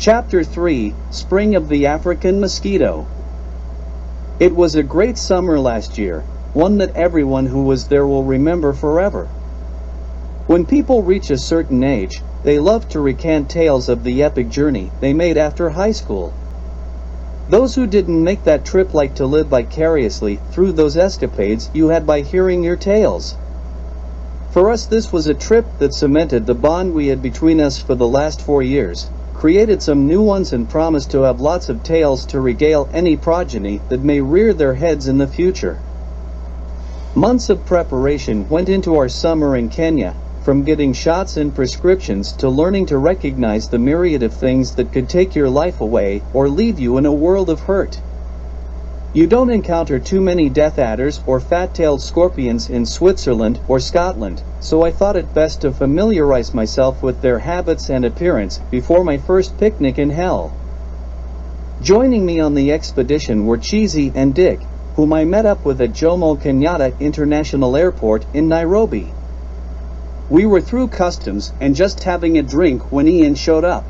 Chapter 3: Spring of the African Mosquito. It was a great summer last year, one that everyone who was there will remember forever. When people reach a certain age, they love to recant tales of the epic journey they made after high school. Those who didn't make that trip like to live vicariously through those escapades you had by hearing your tales. For us, this was a trip that cemented the bond we had between us for the last 4 years, created some new ones, and promised to have lots of tales to regale any progeny that may rear their heads in the future. Months of preparation went into our summer in Kenya, from getting shots and prescriptions to learning to recognize the myriad of things that could take your life away or leave you in a world of hurt. You don't encounter too many death adders or fat-tailed scorpions in Switzerland or Scotland, so I thought it best to familiarize myself with their habits and appearance before my first picnic in hell. Joining me on the expedition were Cheesy and Dick, whom I met up with at Jomo Kenyatta International Airport in Nairobi. We were through customs and just having a drink when Ian showed up.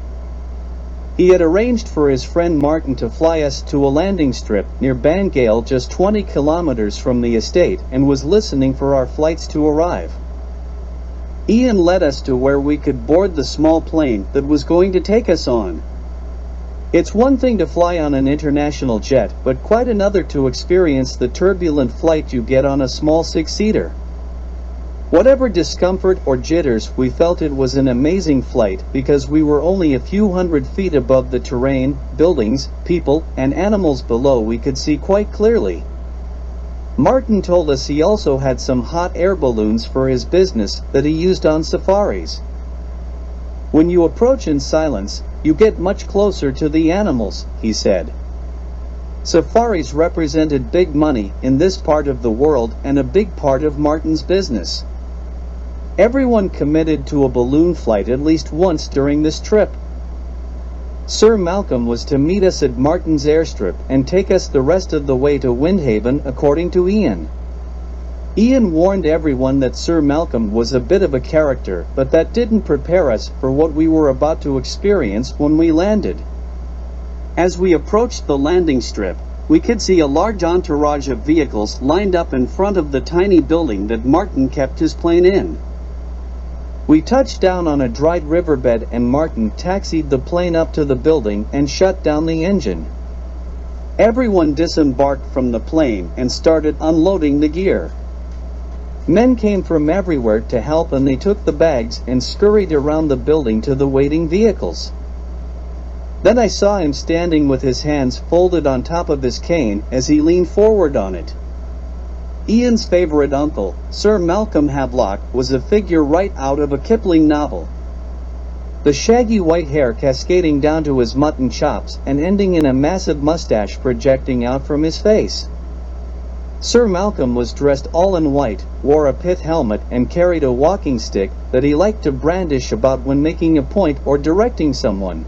He had arranged for his friend Martin to fly us to a landing strip near Bangale, just 20 kilometers from the estate, and was listening for our flights to arrive. Ian led us to where we could board the small plane that was going to take us on. It's one thing to fly on an international jet, but quite another to experience the turbulent flight you get on a small six-seater. Whatever discomfort or jitters we felt, it was an amazing flight because we were only a few hundred feet above the terrain, buildings, people, and animals below we could see quite clearly. Martin told us he also had some hot air balloons for his business that he used on safaris. When you approach in silence, you get much closer to the animals, he said. Safaris represented big money in this part of the world and a big part of Martin's business. Everyone committed to a balloon flight at least once during this trip. Sir Malcolm was to meet us at Martin's airstrip and take us the rest of the way to Windhaven, according to Ian. Ian warned everyone that Sir Malcolm was a bit of a character, but that didn't prepare us for what we were about to experience when we landed. As we approached the landing strip, we could see a large entourage of vehicles lined up in front of the tiny building that Martin kept his plane in. We touched down on a dried riverbed and Martin taxied the plane up to the building and shut down the engine. Everyone disembarked from the plane and started unloading the gear. Men came from everywhere to help, and they took the bags and scurried around the building to the waiting vehicles. Then I saw him standing with his hands folded on top of his cane as he leaned forward on it. Ian's favorite uncle, Sir Malcolm Havelock, was a figure right out of a Kipling novel. The shaggy white hair cascading down to his mutton chops and ending in a massive mustache projecting out from his face. Sir Malcolm was dressed all in white, wore a pith helmet, and carried a walking stick that he liked to brandish about when making a point or directing someone.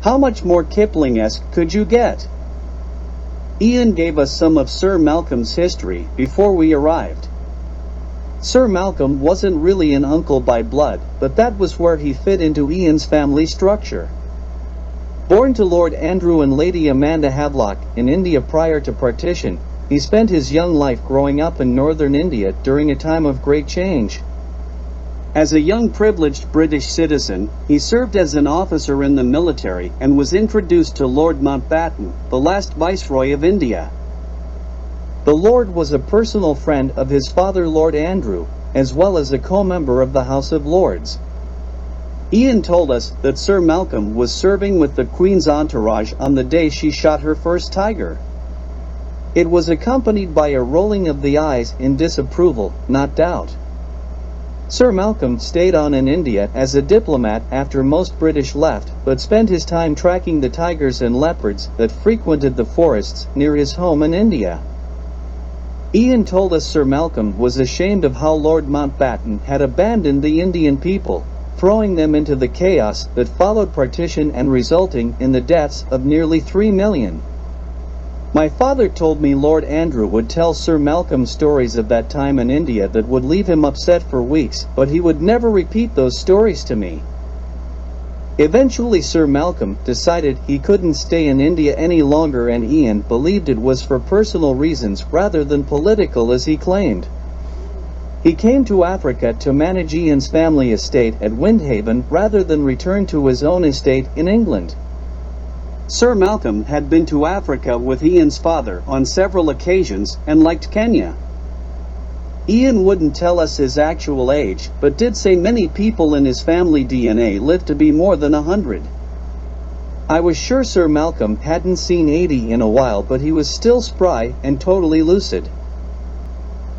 How much more Kipling-esque could you get? Ian gave us some of Sir Malcolm's history before we arrived. Sir Malcolm wasn't really an uncle by blood, but that was where he fit into Ian's family structure. Born to Lord Andrew and Lady Amanda Havelock in India prior to partition, he spent his young life growing up in northern India during a time of great change. As a young privileged British citizen, he served as an officer in the military and was introduced to Lord Mountbatten, the last Viceroy of India. The Lord was a personal friend of his father Lord Andrew, as well as a co-member of the House of Lords. Ian told us that Sir Malcolm was serving with the Queen's entourage on the day she shot her first tiger. It was accompanied by a rolling of the eyes in disapproval, not doubt. Sir Malcolm stayed on in India as a diplomat after most British left, but spent his time tracking the tigers and leopards that frequented the forests near his home in India. Ian told us Sir Malcolm was ashamed of how Lord Mountbatten had abandoned the Indian people, throwing them into the chaos that followed partition and resulting in the deaths of nearly 3 million. My father told me Lord Andrew would tell Sir Malcolm stories of that time in India that would leave him upset for weeks, but he would never repeat those stories to me. Eventually Sir Malcolm decided he couldn't stay in India any longer, and Ian believed it was for personal reasons rather than political as he claimed. He came to Africa to manage Ian's family estate at Windhaven rather than return to his own estate in England. Sir Malcolm had been to Africa with Ian's father on several occasions and liked Kenya. Ian wouldn't tell us his actual age, but did say many people in his family DNA lived to be more than 100. I was sure Sir Malcolm hadn't seen 80 in a while, but he was still spry and totally lucid.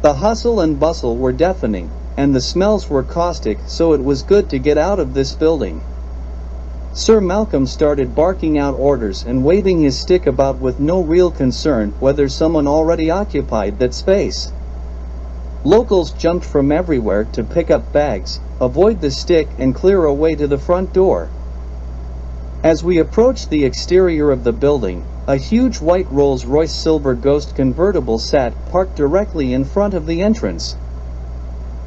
The hustle and bustle were deafening, and the smells were caustic, so it was good to get out of this building. Sir Malcolm started barking out orders and waving his stick about with no real concern whether someone already occupied that space. Locals jumped from everywhere to pick up bags, avoid the stick, and clear away to the front door. As we approached the exterior of the building, a huge white Rolls-Royce Silver Ghost convertible sat parked directly in front of the entrance.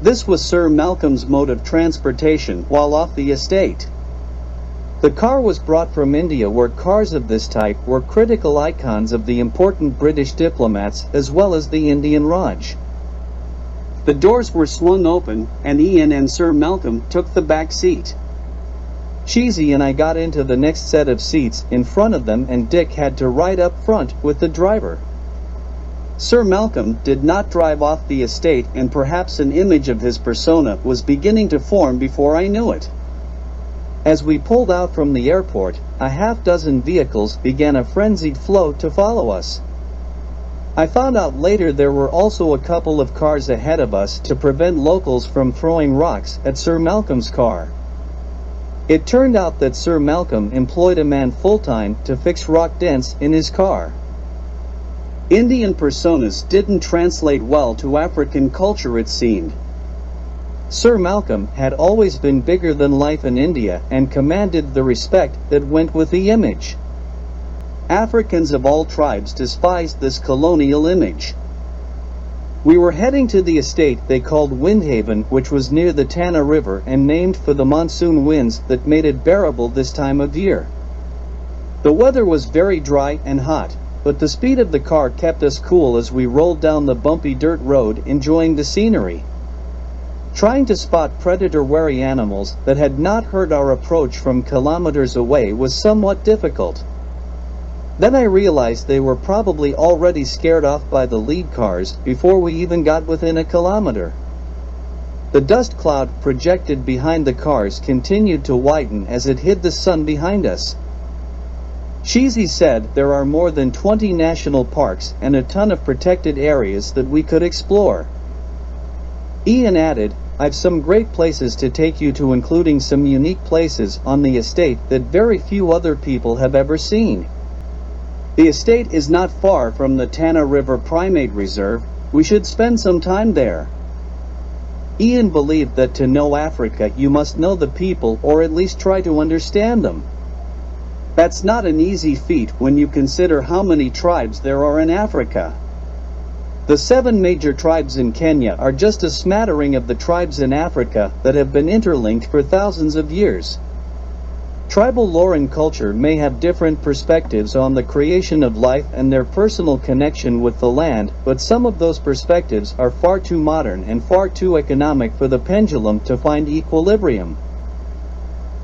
This was Sir Malcolm's mode of transportation while off the estate. The car was brought from India, where cars of this type were critical icons of the important British diplomats as well as the Indian Raj. The doors were swung open, and Ian and Sir Malcolm took the back seat. Cheesy and I got into the next set of seats in front of them, and Dick had to ride up front with the driver. Sir Malcolm did not drive off the estate, and perhaps an image of his persona was beginning to form before I knew it. As we pulled out from the airport, a half-dozen vehicles began a frenzied flow to follow us. I found out later there were also a couple of cars ahead of us to prevent locals from throwing rocks at Sir Malcolm's car. It turned out that Sir Malcolm employed a man full-time to fix rock dents in his car. Indian personas didn't translate well to African culture, it seemed. Sir Malcolm had always been bigger than life in India and commanded the respect that went with the image. Africans of all tribes despised this colonial image. We were heading to the estate they called Windhaven, which was near the Tana River and named for the monsoon winds that made it bearable this time of year. The weather was very dry and hot, but the speed of the car kept us cool as we rolled down the bumpy dirt road, enjoying the scenery. Trying to spot predator-wary animals that had not heard our approach from kilometers away was somewhat difficult. Then I realized they were probably already scared off by the lead cars before we even got within a kilometer. The dust cloud projected behind the cars continued to widen as it hid the sun behind us. Cheesy said there are more than 20 national parks and a ton of protected areas that we could explore. Ian added, "I've some great places to take you to, including some unique places on the estate that very few other people have ever seen. The estate is not far from the Tana River Primate Reserve. We should spend some time there." Ian believed that to know Africa you must know the people, or at least try to understand them. That's not an easy feat when you consider how many tribes there are in Africa. The 7 major tribes in Kenya are just a smattering of the tribes in Africa that have been interlinked for thousands of years. Tribal lore and culture may have different perspectives on the creation of life and their personal connection with the land, but some of those perspectives are far too modern and far too economic for the pendulum to find equilibrium.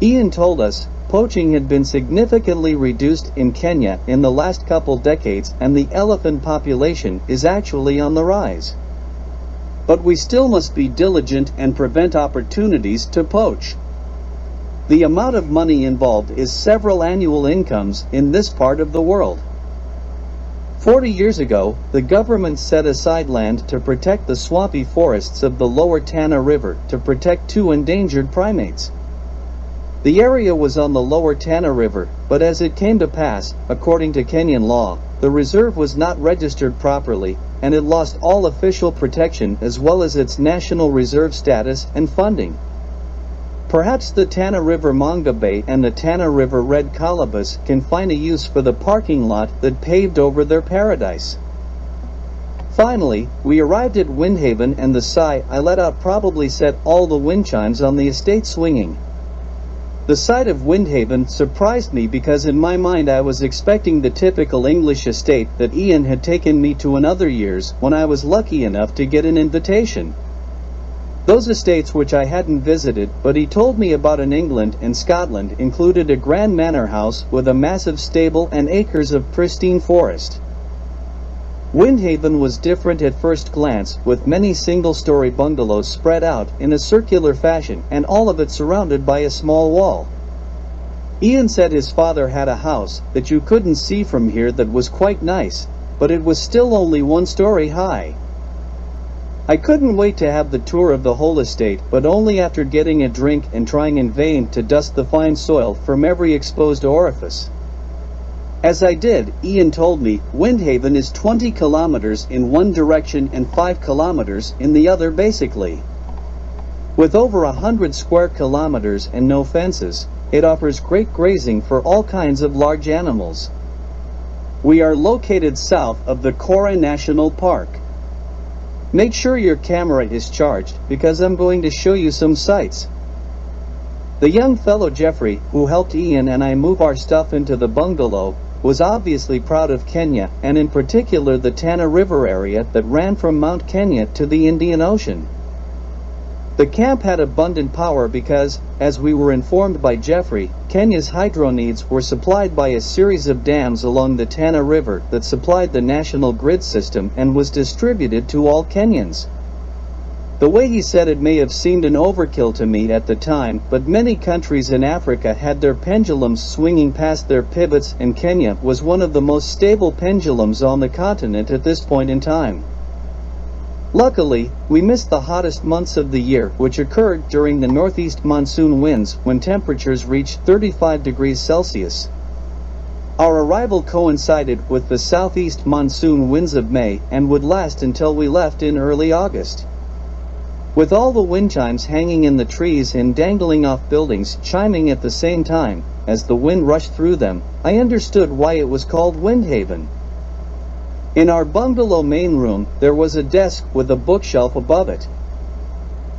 Ian told us, poaching had been significantly reduced in Kenya in the last couple decades, and the elephant population is actually on the rise. But we still must be diligent and prevent opportunities to poach. The amount of money involved is several annual incomes in this part of the world. 40 years ago, the government set aside land to protect the swampy forests of the lower Tana River to protect 2 endangered primates. The area was on the lower Tana River, but as it came to pass, according to Kenyan law, the reserve was not registered properly, and it lost all official protection as well as its national reserve status and funding. Perhaps the Tana River Manga Bay and the Tana River Red Colobus can find a use for the parking lot that paved over their paradise. Finally, we arrived at Windhaven, and the sigh I let out probably set all the wind chimes on the estate swinging. The sight of Windhaven surprised me because in my mind I was expecting the typical English estate that Ian had taken me to in other years when I was lucky enough to get an invitation. Those estates which I hadn't visited, but he told me about in England and Scotland, included a grand manor house with a massive stable and acres of pristine forest. Windhaven was different at first glance, with many single-story bungalows spread out in a circular fashion, and all of it surrounded by a small wall. Ian said his father had a house that you couldn't see from here that was quite nice, but it was still only 1 story high. I couldn't wait to have the tour of the whole estate, but only after getting a drink and trying in vain to dust the fine soil from every exposed orifice. As I did, Ian told me, Windhaven is 20 kilometers in one direction and 5 kilometers in the other basically. With over 100 square kilometers and no fences, it offers great grazing for all kinds of large animals. We are located south of the Kora National Park. Make sure your camera is charged, because I'm going to show you some sights. The young fellow Jeffrey, who helped Ian and I move our stuff into the bungalow, was obviously proud of Kenya, and in particular the Tana River area that ran from Mount Kenya to the Indian Ocean. The camp had abundant power because, as we were informed by Jeffrey, Kenya's hydro needs were supplied by a series of dams along the Tana River that supplied the national grid system and was distributed to all Kenyans. The way he said it may have seemed an overkill to me at the time, but many countries in Africa had their pendulums swinging past their pivots, and Kenya was one of the most stable pendulums on the continent at this point in time. Luckily, we missed the hottest months of the year, which occurred during the northeast monsoon winds when temperatures reached 35 degrees Celsius. Our arrival coincided with the southeast monsoon winds of May and would last until we left in early August. With all the wind chimes hanging in the trees and dangling off buildings chiming at the same time, as the wind rushed through them, I understood why it was called Windhaven. In our bungalow main room, there was a desk with a bookshelf above it.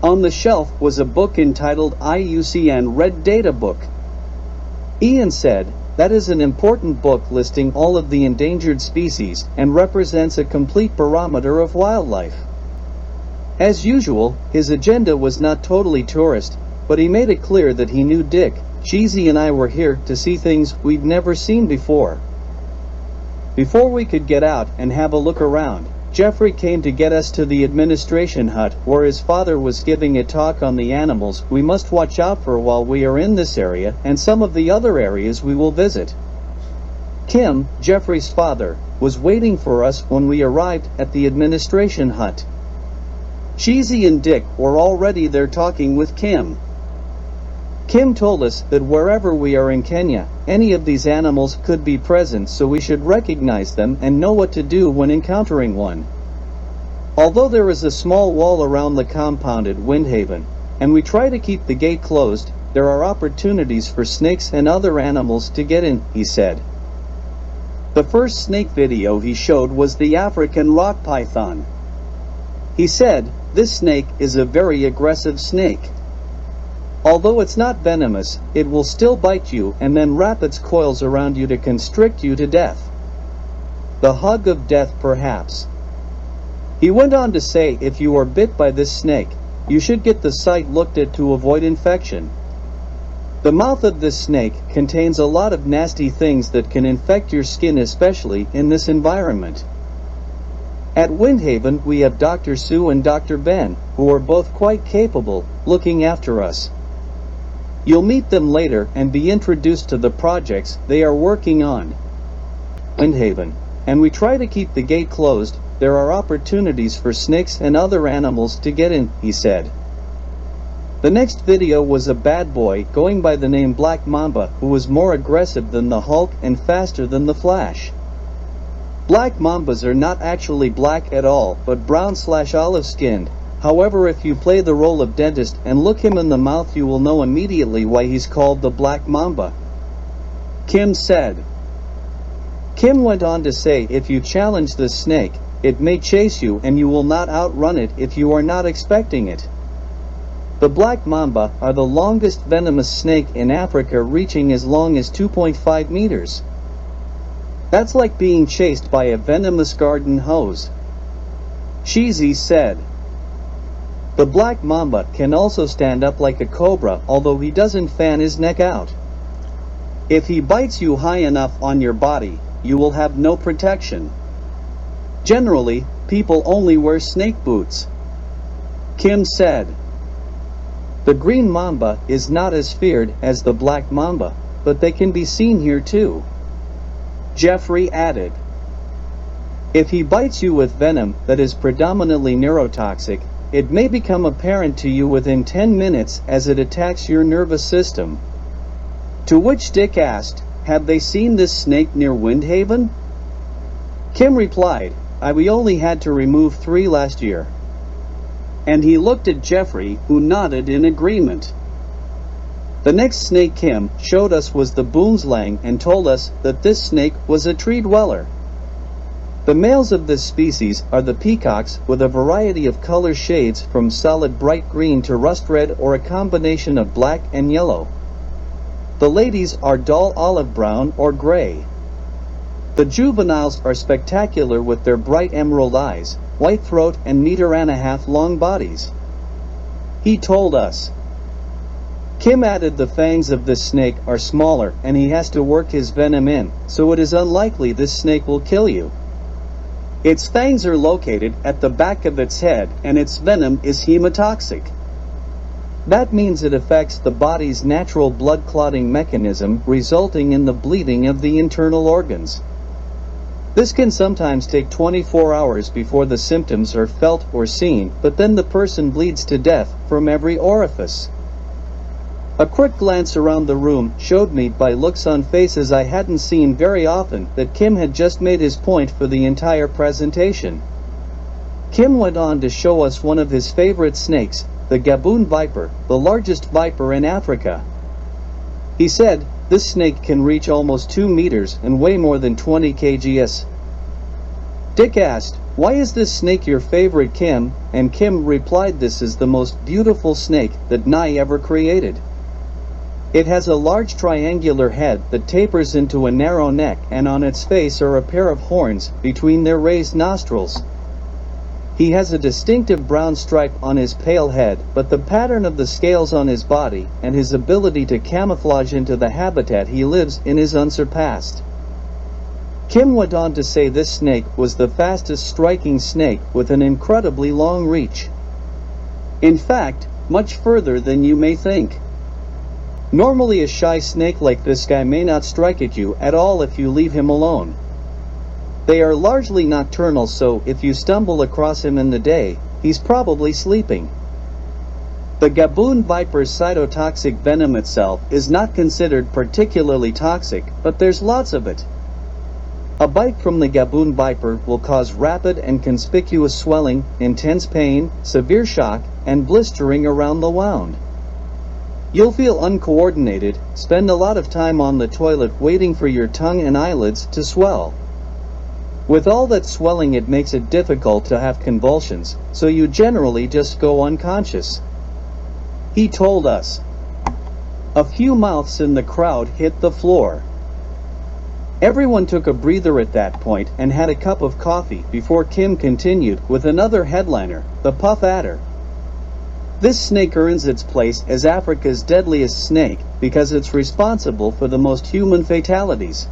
On the shelf was a book entitled IUCN Red Data Book. Ian said, that is an important book listing all of the endangered species and represents a complete barometer of wildlife. As usual, his agenda was not totally tourist, but he made it clear that he knew Dick, Cheesy and I were here to see things we'd never seen before. Before we could get out and have a look around, Jeffrey came to get us to the administration hut where his father was giving a talk on the animals we must watch out for while we are in this area and some of the other areas we will visit. Kim, Jeffrey's father, was waiting for us when we arrived at the administration hut. Cheesy and Dick were already there talking with Kim. Kim told us that wherever we are in Kenya, any of these animals could be present, so we should recognize them and know what to do when encountering one. Although there is a small wall around the compound at Windhaven, and we try to keep the gate closed, there are opportunities for snakes and other animals to get in, he said. The first snake video he showed was the African rock python. He said, this snake is a very aggressive snake. Although it's not venomous, it will still bite you and then wrap its coils around you to constrict you to death. The hug of death, perhaps. He went on to say if you are bit by this snake, you should get the site looked at to avoid infection. The mouth of this snake contains a lot of nasty things that can infect your skin, especially in this environment. At Windhaven we have Dr. Sue and Dr. Ben, who are both quite capable, looking after us. You'll meet them later and be introduced to the projects they are working on. Windhaven, and we try to keep the gate closed, there are opportunities for snakes and other animals to get in, he said. The next video was a bad boy going by the name Black Mamba who was more aggressive than the Hulk and faster than the Flash. Black Mambas are not actually black at all, but brown/olive skinned. However, if you play the role of dentist and look him in the mouth, you will know immediately why he's called the Black Mamba. Kim said. Kim went on to say if you challenge this snake, it may chase you and you will not outrun it if you are not expecting it. The black mamba are the longest venomous snake in Africa, reaching as long as 2.5 meters. That's like being chased by a venomous garden hose. Shizi said. The black mamba can also stand up like a cobra, although he doesn't fan his neck out. If he bites you high enough on your body, you will have no protection. Generally, people only wear snake boots. Kim said. The green mamba is not as feared as the black mamba, but they can be seen here too. Jeffrey added. If he bites you with venom that is predominantly neurotoxic, it may become apparent to you within 10 minutes as it attacks your nervous system. To which Dick asked, have they seen this snake near Windhaven? Kim replied, we only had to remove 3 last year. And he looked at Jeffrey, who nodded in agreement. The next snake Kim showed us was the boomslang and told us that this snake was a tree dweller. The males of this species are the peacocks, with a variety of color shades from solid bright green to rust red or a combination of black and yellow. The ladies are dull olive brown or gray. The juveniles are spectacular with their bright emerald eyes, white throat and meter-and-a-half long bodies. He told us. Kim added the fangs of this snake are smaller and he has to work his venom in, so it is unlikely this snake will kill you. Its fangs are located at the back of its head and its venom is hemotoxic. That means it affects the body's natural blood clotting mechanism, resulting in the bleeding of the internal organs. This can sometimes take 24 hours before the symptoms are felt or seen, but then the person bleeds to death from every orifice. A quick glance around the room showed me by looks on faces I hadn't seen very often that Kim had just made his point for the entire presentation. Kim went on to show us one of his favorite snakes, the Gaboon viper, the largest viper in Africa. He said, this snake can reach almost 2 meters and weigh more than 20 kgs. Dick asked, why is this snake your favorite, Kim? And Kim replied, this is the most beautiful snake that Nye ever created. It has a large triangular head that tapers into a narrow neck, and on its face are a pair of horns between their raised nostrils. He has a distinctive brown stripe on his pale head, but the pattern of the scales on his body and his ability to camouflage into the habitat he lives in is unsurpassed. Kim went on to say this snake was the fastest striking snake with an incredibly long reach. In fact, much further than you may think. Normally a shy snake like this guy may not strike at you at all if you leave him alone. They are largely nocturnal, so if you stumble across him in the day, he's probably sleeping. The Gaboon viper's cytotoxic venom itself is not considered particularly toxic, but there's lots of it. A bite from the Gaboon viper will cause rapid and conspicuous swelling, intense pain, severe shock, and blistering around the wound. You'll feel uncoordinated, spend a lot of time on the toilet waiting for your tongue and eyelids to swell. With all that swelling, it makes it difficult to have convulsions, so you generally just go unconscious. He told us. A few mouths in the crowd hit the floor. Everyone took a breather at that point and had a cup of coffee before Kim continued with another headliner, the puff adder. This snake earns its place as Africa's deadliest snake because it's responsible for the most human fatalities.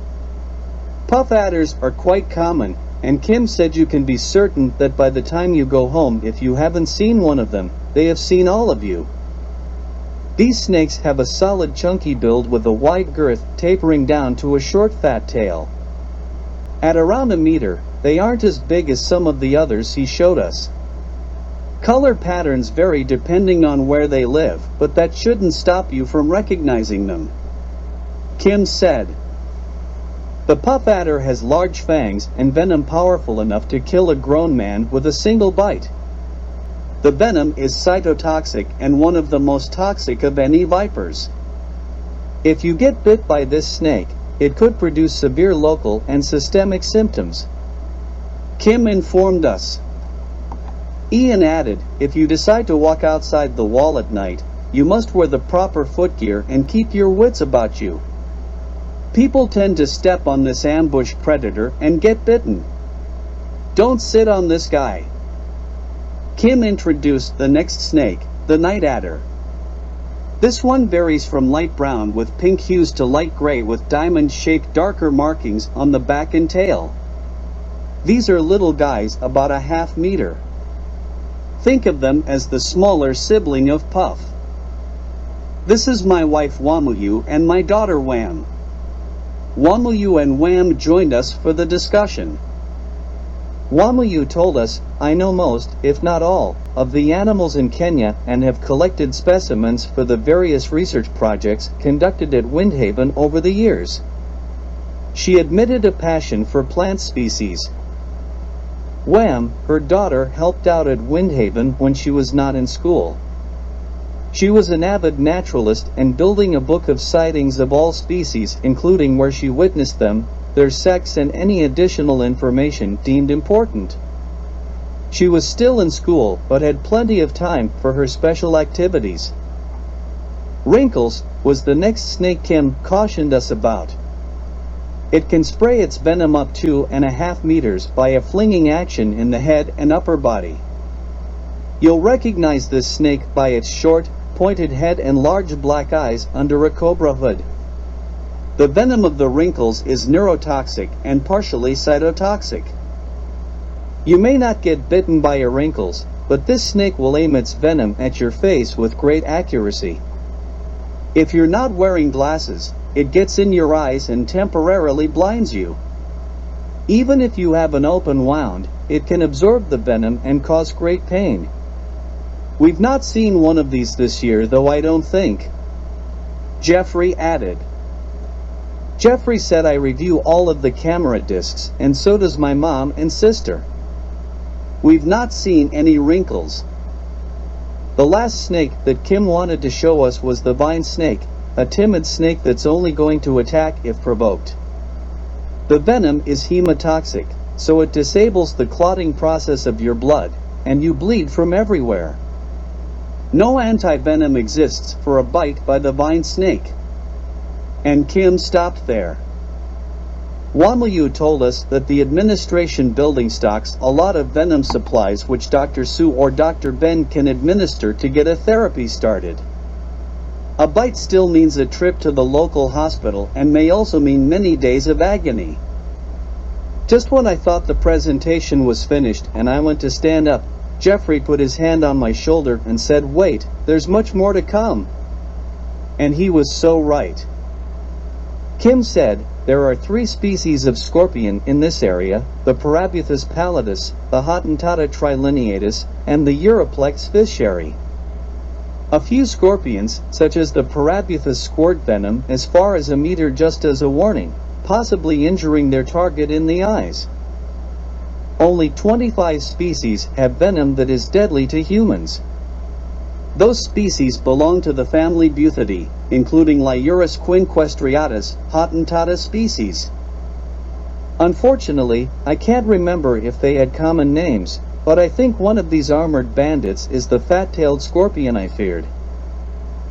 Puff adders are quite common, and Kim said you can be certain that by the time you go home, if you haven't seen one of them, they have seen all of you. These snakes have a solid chunky build with a wide girth tapering down to a short fat tail. At around a meter, they aren't as big as some of the others he showed us. Color patterns vary depending on where they live, but that shouldn't stop you from recognizing them. Kim said. The puff adder has large fangs and venom powerful enough to kill a grown man with a single bite. The venom is cytotoxic and one of the most toxic of any vipers. If you get bit by this snake, it could produce severe local and systemic symptoms. Kim informed us. Ian added, if you decide to walk outside the wall at night, you must wear the proper footgear and keep your wits about you. People tend to step on this ambush predator and get bitten. Don't sit on this guy. Kim introduced the next snake, the night adder. This one varies from light brown with pink hues to light gray with diamond-shaped darker markings on the back and tail. These are little guys about a half meter. Think of them as the smaller sibling of Puff. This is my wife Wamuyu and my daughter Wham. Wamuyu and Wham joined us for the discussion. Wamuyu told us, I know most, if not all, of the animals in Kenya and have collected specimens for the various research projects conducted at Windhaven over the years. She admitted a passion for plant species. Wham, her daughter, helped out at Windhaven when she was not in school. She was an avid naturalist and building a book of sightings of all species, including where she witnessed them, their sex and any additional information deemed important. She was still in school but had plenty of time for her special activities. Wrinkles was the next snake Kim cautioned us about. It can spray its venom up 2.5 meters by a flinging action in the head and upper body. You'll recognize this snake by its short, pointed head and large black eyes under a cobra hood. The venom of the wrinkles is neurotoxic and partially cytotoxic. You may not get bitten by a wrinkles, but this snake will aim its venom at your face with great accuracy. If you're not wearing glasses, it gets in your eyes and temporarily blinds you. Even if you have an open wound, it can absorb the venom and cause great pain. We've not seen one of these this year, though, I don't think. Jeffrey added. Jeffrey said I review all of the camera discs, and so does my mom and sister. We've not seen any wrinkles. The last snake that Kim wanted to show us was the vine snake, a timid snake that's only going to attack if provoked. The venom is hemotoxic, so it disables the clotting process of your blood, and you bleed from everywhere. No anti-venom exists for a bite by the vine snake. And Kim stopped there. Wamuyu told us that the administration building stocks a lot of venom supplies which Dr. Sue or Dr. Ben can administer to get a therapy started. A bite still means a trip to the local hospital and may also mean many days of agony. Just when I thought the presentation was finished and I went to stand up, Jeffrey put his hand on my shoulder and said, "Wait, there's much more to come." And he was so right. Kim said, there are 3 species of scorpion in this area, the Parabuthus pallidus, the Hottentotta trilineatus, and the Europlex fisheri. A few scorpions, such as the Parabuthus, squirt venom as far as a meter just as a warning, possibly injuring their target in the eyes. Only 25 species have venom that is deadly to humans. Those species belong to the family Buthidae, including Liurus quinquestriatus, Hottentotta species. Unfortunately, I can't remember if they had common names, but I think one of these armored bandits is the fat-tailed scorpion I feared.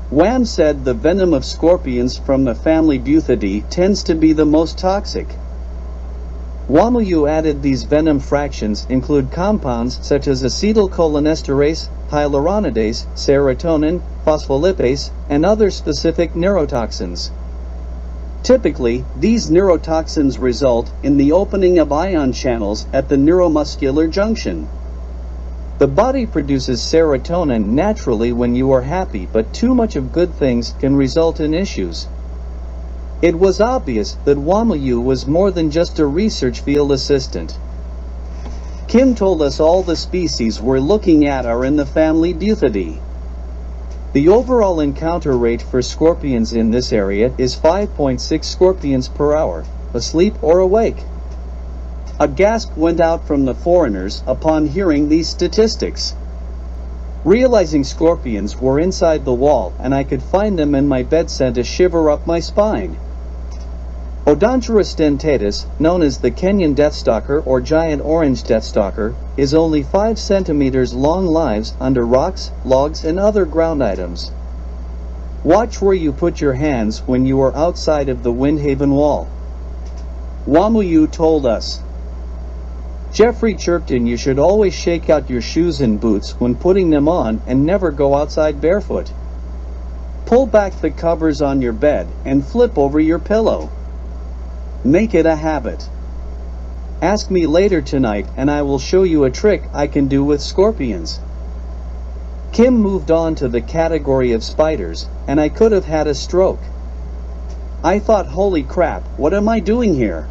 Wham said the venom of scorpions from the family Buthidae tends to be the most toxic. Wamuyu added these venom fractions include compounds such as acetylcholinesterase, hyaluronidase, serotonin, phospholipase, and other specific neurotoxins. Typically, these neurotoxins result in the opening of ion channels at the neuromuscular junction. The body produces serotonin naturally when you are happy, but too much of good things can result in issues. It was obvious that Wamuyu was more than just a research field assistant. Kim told us all the species we're looking at are in the family Buthidae. The overall encounter rate for scorpions in this area is 5.6 scorpions per hour, asleep or awake. A gasp went out from the foreigners upon hearing these statistics. Realizing scorpions were inside the wall and I could find them in my bed sent a shiver up my spine. Odonturus dentatus, known as the Kenyan deathstalker or giant orange deathstalker, is only 5 centimeters long, lives under rocks, logs, and other ground items. Watch where you put your hands when you are outside of the Windhaven wall. Wamuyu told us. Jeffrey chirped in, you should always shake out your shoes and boots when putting them on and never go outside barefoot. Pull back the covers on your bed and flip over your pillow. Make it a habit. Ask me later tonight and I will show you a trick I can do with scorpions. Kim moved on to the category of spiders, and I could have had a stroke. I thought, holy crap, what am I doing here?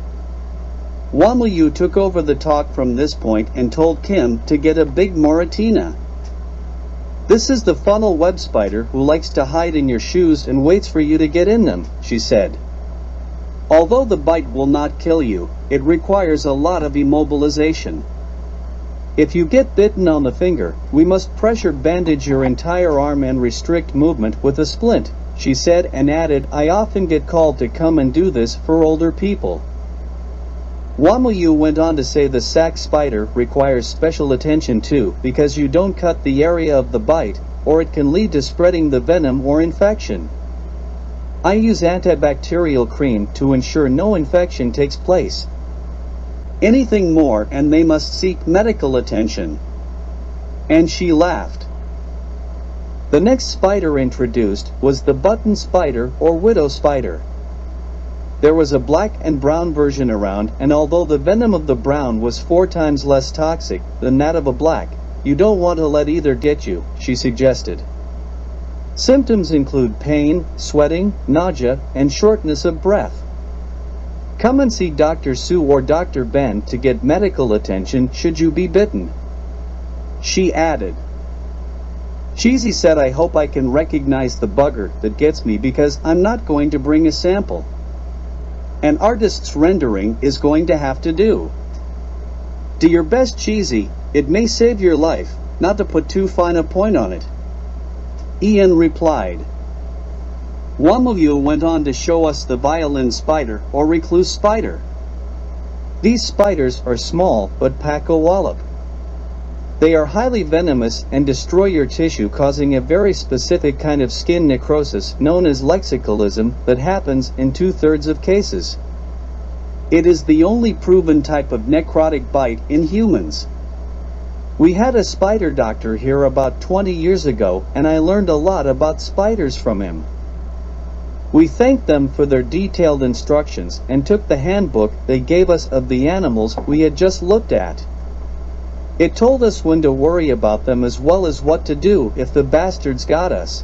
Wamuyu took over the talk from this point and told Kim to get a big Moratina. This is the funnel web spider who likes to hide in your shoes and waits for you to get in them, she said. Although the bite will not kill you, it requires a lot of immobilization. If you get bitten on the finger, we must pressure bandage your entire arm and restrict movement with a splint, she said, and added, I often get called to come and do this for older people. Wamuyu went on to say the sac spider requires special attention too, because you don't cut the area of the bite, or it can lead to spreading the venom or infection. I use antibacterial cream to ensure no infection takes place. Anything more and they must seek medical attention. And she laughed. The next spider introduced was the button spider or widow spider. There was a black and brown version around, and although the venom of the brown was 4 times less toxic than that of a black, you don't want to let either get you, she suggested. Symptoms include pain, sweating, nausea, and shortness of breath. Come and see Dr. Sue or Dr. Ben to get medical attention should you be bitten. She added. Cheesy said, I hope I can recognize the bugger that gets me because I'm not going to bring a sample. An artist's rendering is going to have to do. Do your best, Cheesy. It may save your life, not to put too fine a point on it. Ian replied. Wamuyu went on to show us the violin spider or recluse spider. These spiders are small but pack a wallop. They are highly venomous and destroy your tissue, causing a very specific kind of skin necrosis known as lexicalism that happens in 2/3 of cases. It is the only proven type of necrotic bite in humans. We had a spider doctor here about 20 years ago, and I learned a lot about spiders from him. We thanked them for their detailed instructions and took the handbook they gave us of the animals we had just looked at. It told us when to worry about them as well as what to do if the bastards got us.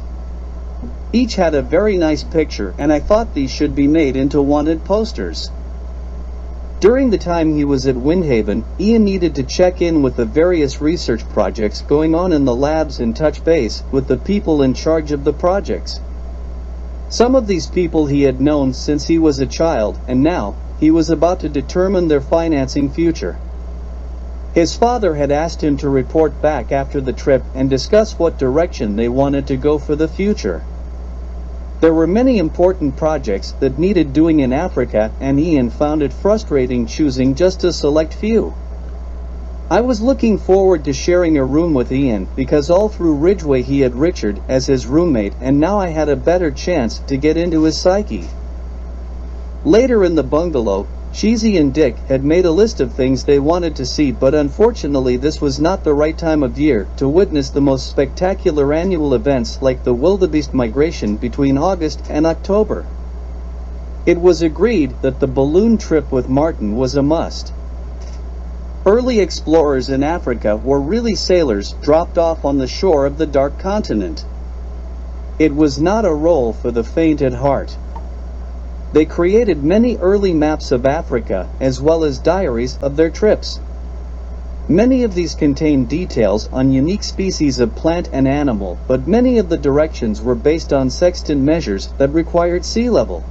Each had a very nice picture, and I thought these should be made into wanted posters. During the time he was at Windhaven, Ian needed to check in with the various research projects going on in the labs and touch base with the people in charge of the projects. Some of these people he had known since he was a child, and now he was about to determine their financing future. His father had asked him to report back after the trip and discuss what direction they wanted to go for the future. There were many important projects that needed doing in Africa, and Ian found it frustrating choosing just a select few. I was looking forward to sharing a room with Ian because all through Ridgeway he had Richard as his roommate, and now I had a better chance to get into his psyche. Later in the bungalow, Cheesy and Dick had made a list of things they wanted to see, but unfortunately this was not the right time of year to witness the most spectacular annual events like the wildebeest migration between August and October. It was agreed that the balloon trip with Martin was a must. Early explorers in Africa were really sailors dropped off on the shore of the Dark Continent. It was not a role for the faint at heart. They created many early maps of Africa as well as diaries of their trips. Many of these contained details on unique species of plant and animal, but many of the directions were based on sextant measures that required sea level.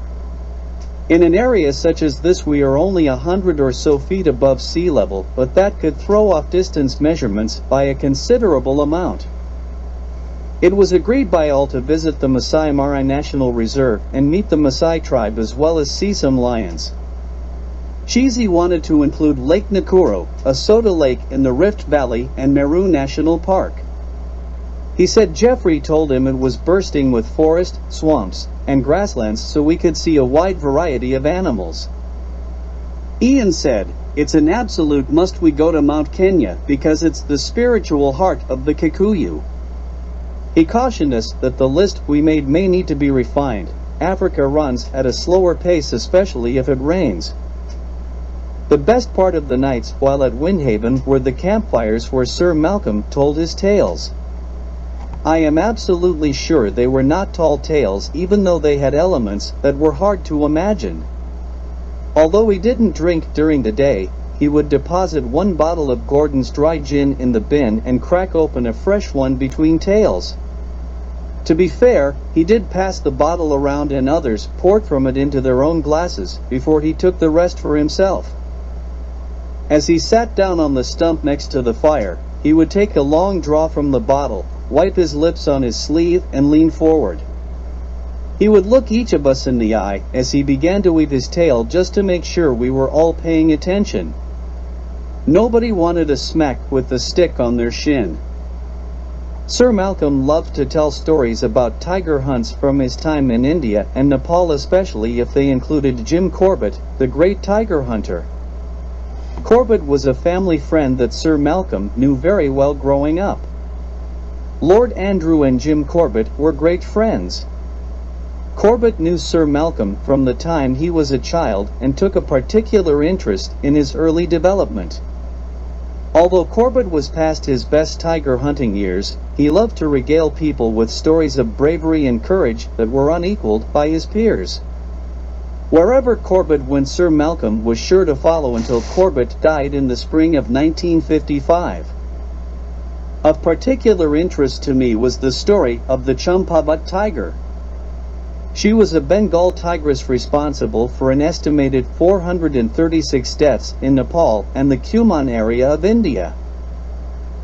In an area such as this we are only 100 or so feet above sea level, but that could throw off distance measurements by a considerable amount. It was agreed by all to visit the Masai Mara National Reserve and meet the Maasai tribe as well as see some lions. Cheesy wanted to include Lake Nakuru, a soda lake in the Rift Valley, and Meru National Park. He said Jeffrey told him it was bursting with forest, swamps, and grasslands so we could see a wide variety of animals. Ian said, "It's an absolute must we go to Mount Kenya because it's the spiritual heart of the Kikuyu." He cautioned us that the list we made may need to be refined. Africa runs at a slower pace, especially if it rains. The best part of the nights while at Windhaven were the campfires where Sir Malcolm told his tales. I am absolutely sure they were not tall tales, even though they had elements that were hard to imagine. Although he didn't drink during the day, he would deposit one bottle of Gordon's dry gin in the bin and crack open a fresh one between tales. To be fair, he did pass the bottle around and others poured from it into their own glasses before he took the rest for himself. As he sat down on the stump next to the fire, he would take a long draw from the bottle, wipe his lips on his sleeve, and lean forward. He would look each of us in the eye as he began to weave his tale just to make sure we were all paying attention. Nobody wanted a smack with the stick on their shin. Sir Malcolm loved to tell stories about tiger hunts from his time in India and Nepal, especially if they included Jim Corbett, the great tiger hunter. Corbett was a family friend that Sir Malcolm knew very well growing up. Lord Andrew and Jim Corbett were great friends. Corbett knew Sir Malcolm from the time he was a child and took a particular interest in his early development. Although Corbett was past his best tiger hunting years, he loved to regale people with stories of bravery and courage that were unequaled by his peers. Wherever Corbett went, Sir Malcolm was sure to follow until Corbett died in the spring of 1955. Of particular interest to me was the story of the Champavat tiger. She was a Bengal tigress responsible for an estimated 436 deaths in Nepal and the Kumaon area of India.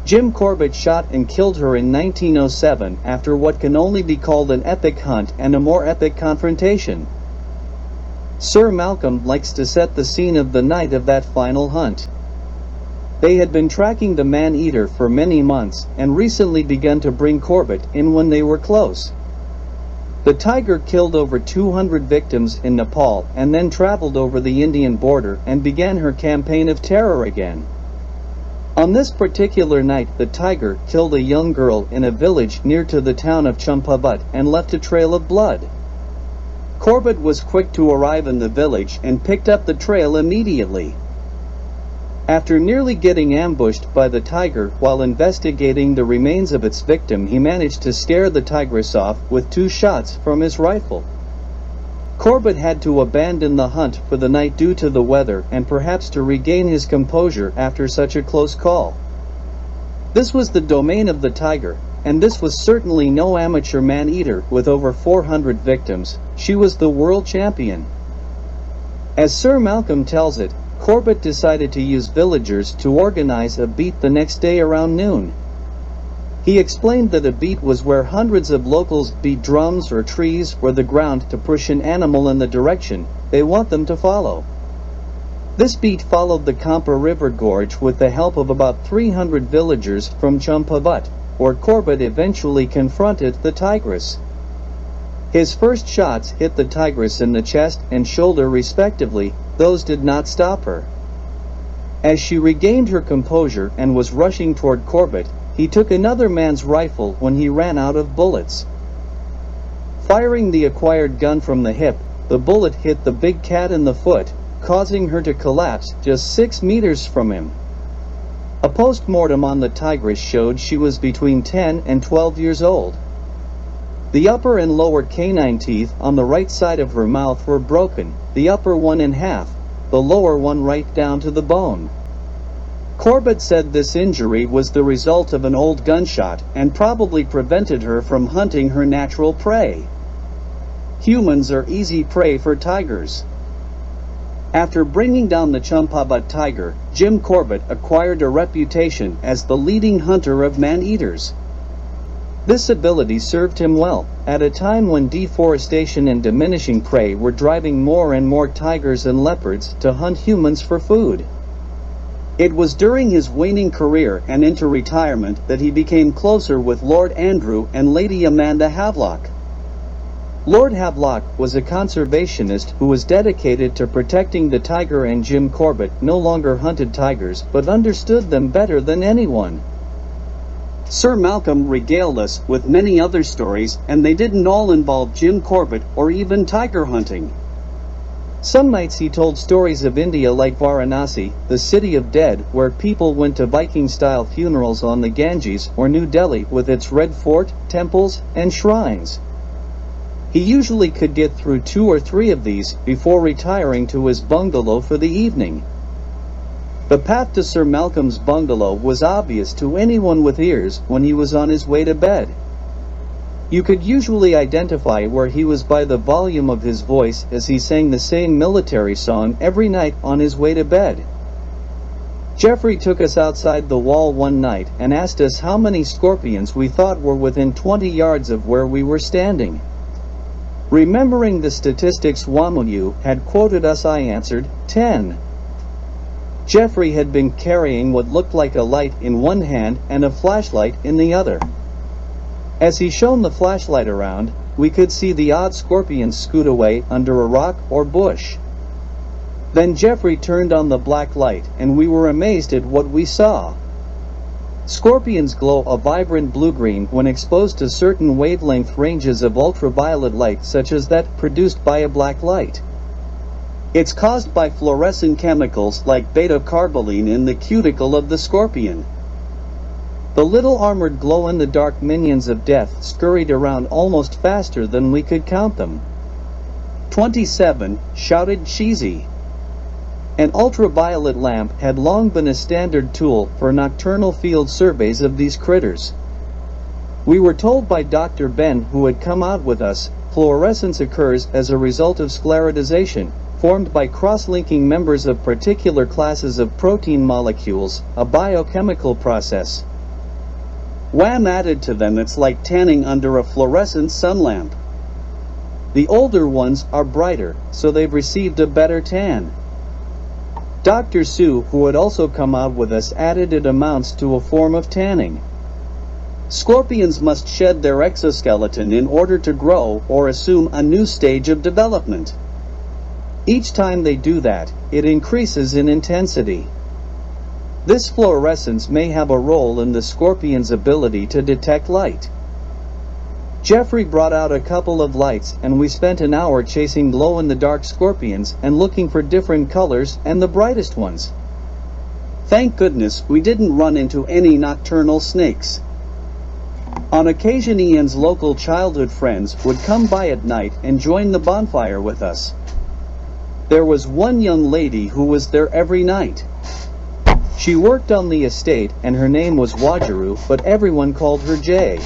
Jim Corbett shot and killed her in 1907 after what can only be called an epic hunt and a more epic confrontation. Sir Malcolm likes to set the scene of the night of that final hunt. They had been tracking the man-eater for many months and recently begun to bring Corbett in when they were close. The tiger killed over 200 victims in Nepal and then traveled over the Indian border and began her campaign of terror again. On this particular night, the tiger killed a young girl in a village near to the town of Champavat and left a trail of blood. Corbett was quick to arrive in the village and picked up the trail immediately. After nearly getting ambushed by the tiger while investigating the remains of its victim, he managed to scare the tigress off with 2 shots from his rifle. Corbett had to abandon the hunt for the night due to the weather and perhaps to regain his composure after such a close call. This was the domain of the tiger, and this was certainly no amateur man-eater with over 400 victims. She was the world champion. As Sir Malcolm tells it, Corbett decided to use villagers to organize a beat the next day around noon. He explained that a beat was where hundreds of locals beat drums or trees or the ground to push an animal in the direction they want them to follow. This beat followed the Kampa River Gorge with the help of about 300 villagers from Champavat, where Corbett eventually confronted the tigress. His first shots hit the tigress in the chest and shoulder respectively. Those did not stop her. As she regained her composure and was rushing toward Corbett, he took another man's rifle when he ran out of bullets. Firing the acquired gun from the hip, the bullet hit the big cat in the foot, causing her to collapse just 6 meters from him. A post-mortem on the tigress showed she was between 10 and 12 years old. The upper and lower canine teeth on the right side of her mouth were broken, the upper one in half, the lower one right down to the bone. Corbett said this injury was the result of an old gunshot and probably prevented her from hunting her natural prey. Humans are easy prey for tigers. After bringing down the Champavat tiger, Jim Corbett acquired a reputation as the leading hunter of man-eaters. This ability served him well, at a time when deforestation and diminishing prey were driving more and more tigers and leopards to hunt humans for food. It was during his waning career and into retirement that he became closer with Lord Andrew and Lady Amanda Havelock. Lord Havelock was a conservationist who was dedicated to protecting the tiger, and Jim Corbett no longer hunted tigers but understood them better than anyone. Sir Malcolm regaled us with many other stories, and they didn't all involve Jim Corbett or even tiger hunting. Some nights he told stories of India, like Varanasi, the city of dead, where people went to Viking-style funerals on the Ganges, or New Delhi with its red fort, temples, and shrines. He usually could get through 2 or 3 of these before retiring to his bungalow for the evening. The path to Sir Malcolm's bungalow was obvious to anyone with ears when he was on his way to bed. You could usually identify where he was by the volume of his voice, as he sang the same military song every night on his way to bed. Geoffrey took us outside the wall one night and asked us how many scorpions we thought were within 20 yards of where we were standing. Remembering the statistics Wamuyu had quoted us, I answered, 10. Geoffrey had been carrying what looked like a light in one hand and a flashlight in the other. As he shone the flashlight around, we could see the odd scorpions scoot away under a rock or bush. Then Geoffrey turned on the black light, and we were amazed at what we saw. Scorpions glow a vibrant blue-green when exposed to certain wavelength ranges of ultraviolet light, such as that produced by a black light. It's caused by fluorescent chemicals like beta-carboline in the cuticle of the scorpion. The little armored glow-in-the-dark minions of death scurried around almost faster than we could count them. 27, shouted Cheesy. An ultraviolet lamp had long been a standard tool for nocturnal field surveys of these critters. We were told by Dr. Ben, who had come out with us, fluorescence occurs as a result of sclerotization, formed by cross-linking members of particular classes of protein molecules, a biochemical process. Wham added to them, it's like tanning under a fluorescent sun lamp. The older ones are brighter, so they've received a better tan. Dr. Sue, who had also come out with us, added it amounts to a form of tanning. Scorpions must shed their exoskeleton in order to grow or assume a new stage of development. Each time they do that, it increases in intensity. This fluorescence may have a role in the scorpion's ability to detect light. Geoffrey brought out a couple of lights, and we spent an hour chasing glow-in-the-dark scorpions and looking for different colors and the brightest ones. Thank goodness we didn't run into any nocturnal snakes. On occasion, Ian's local childhood friends would come by at night and join the bonfire with us. There was one young lady who was there every night. She worked on the estate, and her name was Wajaru, but everyone called her Jay.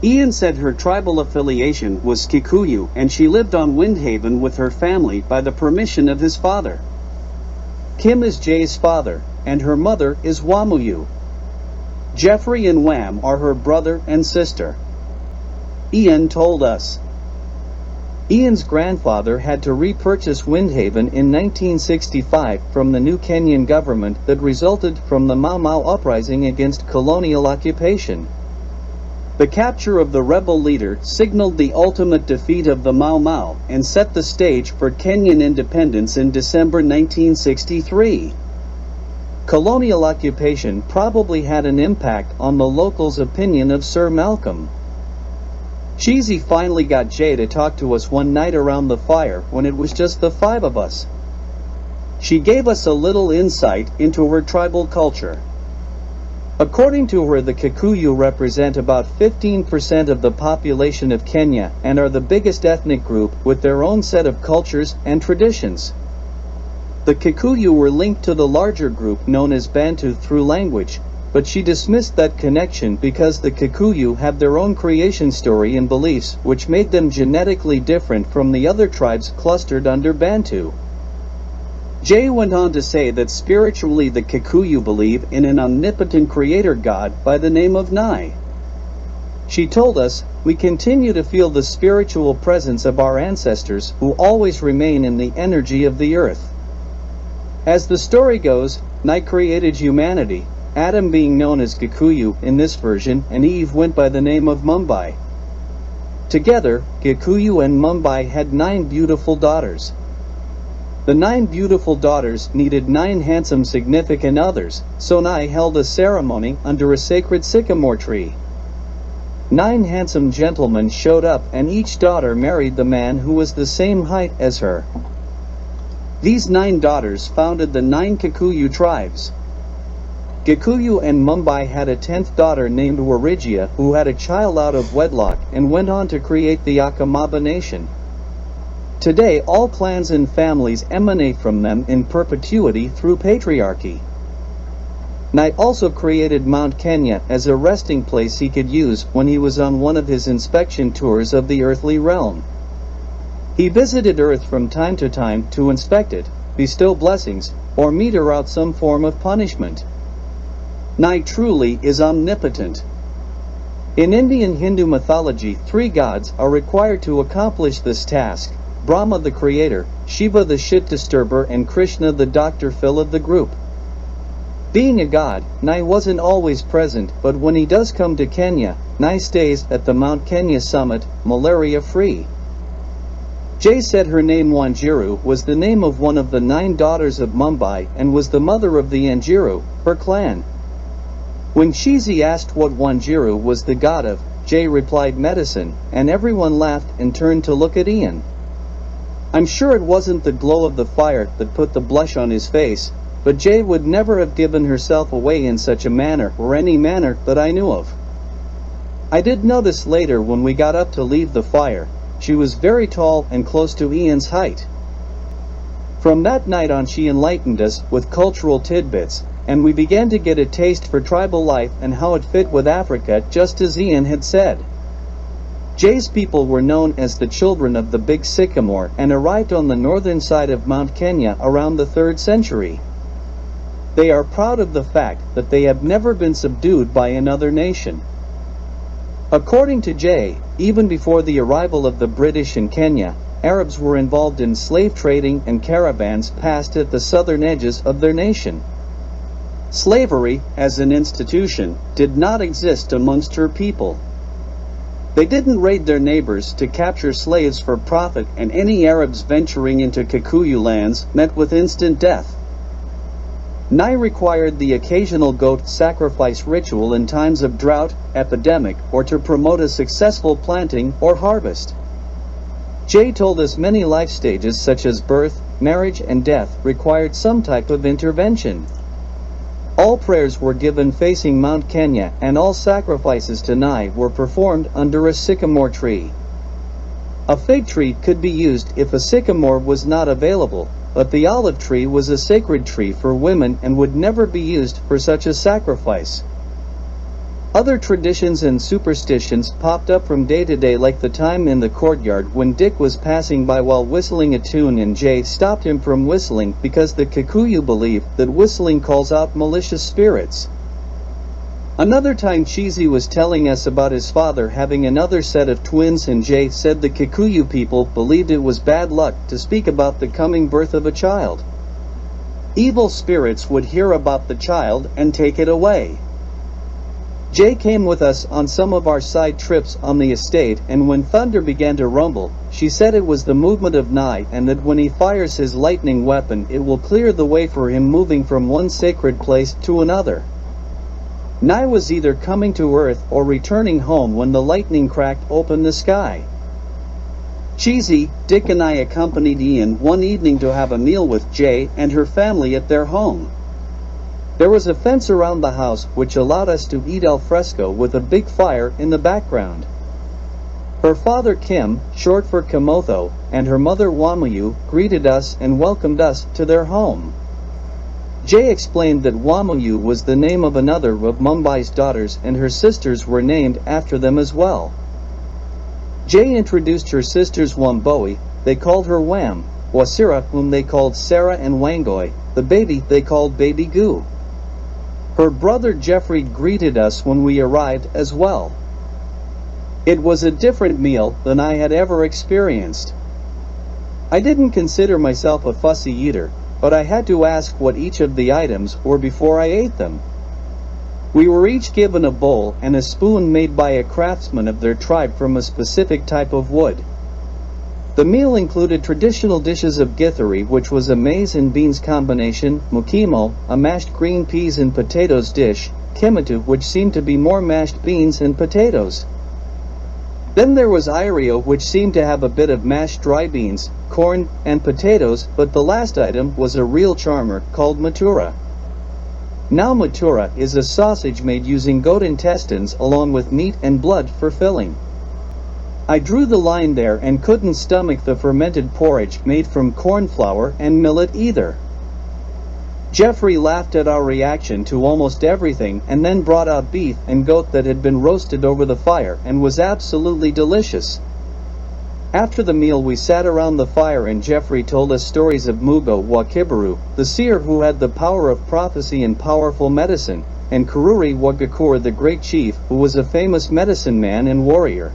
Ian said her tribal affiliation was Kikuyu and she lived on Windhaven with her family by the permission of his father. Kim is Jay's father, and her mother is Wamuyu. Jeffrey and Wham are her brother and sister. Ian told us. Ian's grandfather had to repurchase Windhaven in 1965 from the new Kenyan government that resulted from the Mau Mau uprising against colonial occupation. The capture of the rebel leader signaled the ultimate defeat of the Mau Mau and set the stage for Kenyan independence in December 1963. Colonial occupation probably had an impact on the locals' opinion of Sir Malcolm. Cheesy finally got Jay to talk to us one night around the fire when it was just the five of us. She gave us a little insight into her tribal culture. According to her, the Kikuyu represent about 15% of the population of Kenya and are the biggest ethnic group with their own set of cultures and traditions. The Kikuyu were linked to the larger group known as Bantu through language, but she dismissed that connection because the Kikuyu have their own creation story and beliefs which made them genetically different from the other tribes clustered under Bantu. Jay went on to say that spiritually the Kikuyu believe in an omnipotent creator god by the name of Nai. She told us, "We continue to feel the spiritual presence of our ancestors who always remain in the energy of the earth." As the story goes, Nai created humanity, Adam being known as Kikuyu in this version and Eve went by the name of Mumbai. Together, Kikuyu and Mumbai had 9 beautiful daughters. The 9 beautiful daughters needed 9 handsome significant others, so Nai held a ceremony under a sacred sycamore tree. 9 handsome gentlemen showed up and each daughter married the man who was the same height as her. These 9 daughters founded the 9 Kikuyu tribes. Kikuyu and Mumbai had a 10th daughter named Warigia who had a child out of wedlock and went on to create the Akamaba nation. Today all clans and families emanate from them in perpetuity through patriarchy. Nai also created Mount Kenya as a resting place he could use when he was on one of his inspection tours of the earthly realm. He visited Earth from time to time to inspect it, bestow blessings, or meter out some form of punishment. Nai truly is omnipotent. In Indian Hindu mythology, 3 gods are required to accomplish this task: Brahma the creator, Shiva the shit disturber, and Krishna the Dr. Phil of the group. Being a god, Nai wasn't always present, but when he does come to Kenya, Nai stays at the Mount Kenya summit, malaria-free. Jay said her name Wanjiru was the name of one of the 9 daughters of Mumbai and was the mother of the Anjiru, her clan. When Cheesy asked what Wanjiru was the god of, Jay replied medicine, and everyone laughed and turned to look at Ian. I'm sure it wasn't the glow of the fire that put the blush on his face, but Jay would never have given herself away in such a manner or any manner that I knew of. I did notice later when we got up to leave the fire, she was very tall and close to Ian's height. From that night on she enlightened us with cultural tidbits, and we began to get a taste for tribal life and how it fit with Africa just as Ian had said. Jay's people were known as the children of the Big Sycamore and arrived on the northern side of Mount Kenya around the 3rd century. They are proud of the fact that they have never been subdued by another nation. According to Jay, even before the arrival of the British in Kenya, Arabs were involved in slave trading and caravans passed at the southern edges of their nation. Slavery, as an institution, did not exist amongst her people. They didn't raid their neighbors to capture slaves for profit, and any Arabs venturing into Kikuyu lands met with instant death. Nai required the occasional goat sacrifice ritual in times of drought, epidemic, or to promote a successful planting or harvest. Jay told us many life stages such as birth, marriage, and death required some type of intervention. All prayers were given facing Mount Kenya, and all sacrifices to Nai were performed under a sycamore tree. A fig tree could be used if a sycamore was not available, but the olive tree was a sacred tree for women and would never be used for such a sacrifice. Other traditions and superstitions popped up from day to day, like the time in the courtyard when Dick was passing by while whistling a tune and Jay stopped him from whistling because the Kikuyu believe that whistling calls out malicious spirits. Another time Cheesy was telling us about his father having another set of twins and Jay said the Kikuyu people believed it was bad luck to speak about the coming birth of a child. Evil spirits would hear about the child and take it away. Jay came with us on some of our side trips on the estate, and when thunder began to rumble, she said it was the movement of Nai and that when he fires his lightning weapon it will clear the way for him moving from one sacred place to another. Nai was either coming to Earth or returning home when the lightning cracked open the sky. Cheesy, Dick and I accompanied Ian one evening to have a meal with Jay and her family at their home. There was a fence around the house which allowed us to eat al fresco with a big fire in the background. Her father Kim, short for Kimotho, and her mother Wamayu greeted us and welcomed us to their home. Jay explained that Wamayu was the name of another of Mumbai's daughters and her sisters were named after them as well. Jay introduced her sisters Wamboi, they called her Wam, Wasira whom they called Sarah, and Wangoi, the baby they called Baby Goo. Her brother Jeffrey greeted us when we arrived as well. It was a different meal than I had ever experienced. I didn't consider myself a fussy eater, but I had to ask what each of the items were before I ate them. We were each given a bowl and a spoon made by a craftsman of their tribe from a specific type of wood. The meal included traditional dishes of githeri, which was a maize and beans combination, mukimo, a mashed green peas and potatoes dish, kimatu, which seemed to be more mashed beans and potatoes. Then there was irio, which seemed to have a bit of mashed dry beans, corn, and potatoes, but the last item was a real charmer called matura. Now matura is a sausage made using goat intestines along with meat and blood for filling. I drew the line there and couldn't stomach the fermented porridge made from corn flour and millet either. Jeffrey laughed at our reaction to almost everything and then brought out beef and goat that had been roasted over the fire and was absolutely delicious. After the meal we sat around the fire and Jeffrey told us stories of Mugo wa Kibaru, the seer who had the power of prophecy and powerful medicine, and Kururi wa Gakur, the great chief who was a famous medicine man and warrior.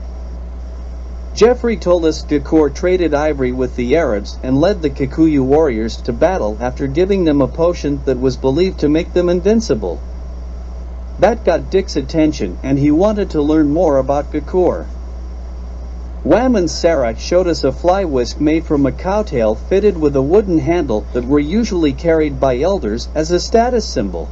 Jeffrey told us Gakur traded ivory with the Arabs and led the Kikuyu warriors to battle after giving them a potion that was believed to make them invincible. That got Dick's attention and he wanted to learn more about Gakur. Wham and Sarah showed us a fly whisk made from a cowtail fitted with a wooden handle that were usually carried by elders as a status symbol.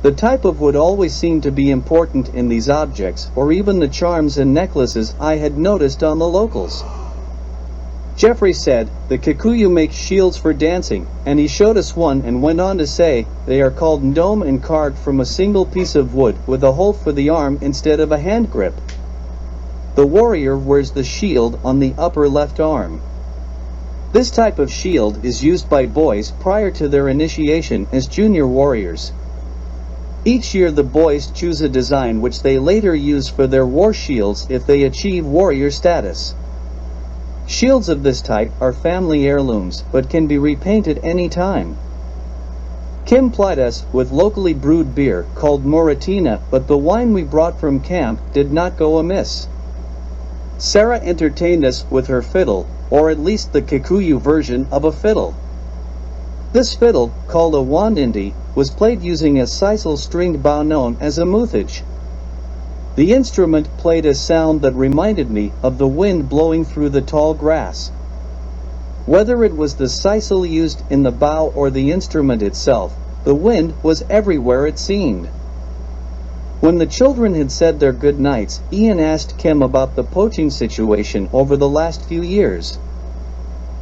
The type of wood always seemed to be important in these objects, or even the charms and necklaces I had noticed on the locals. Jeffrey said, the Kikuyu make shields for dancing, and he showed us one and went on to say, they are called ndome and carved from a single piece of wood with a hole for the arm instead of a hand grip. The warrior wears the shield on the upper left arm. This type of shield is used by boys prior to their initiation as junior warriors. Each year the boys choose a design which they later use for their war shields if they achieve warrior status. Shields of this type are family heirlooms but can be repainted any time. Kim plied us with locally brewed beer called Moratina, but the wine we brought from camp did not go amiss. Sarah entertained us with her fiddle, or at least the Kikuyu version of a fiddle. This fiddle, called a wandindi, was played using a sisal stringed bow known as a muthage. The instrument played a sound that reminded me of the wind blowing through the tall grass. Whether it was the sisal used in the bow or the instrument itself, the wind was everywhere it seemed. When the children had said their good nights, Ian asked Kim about the poaching situation over the last few years.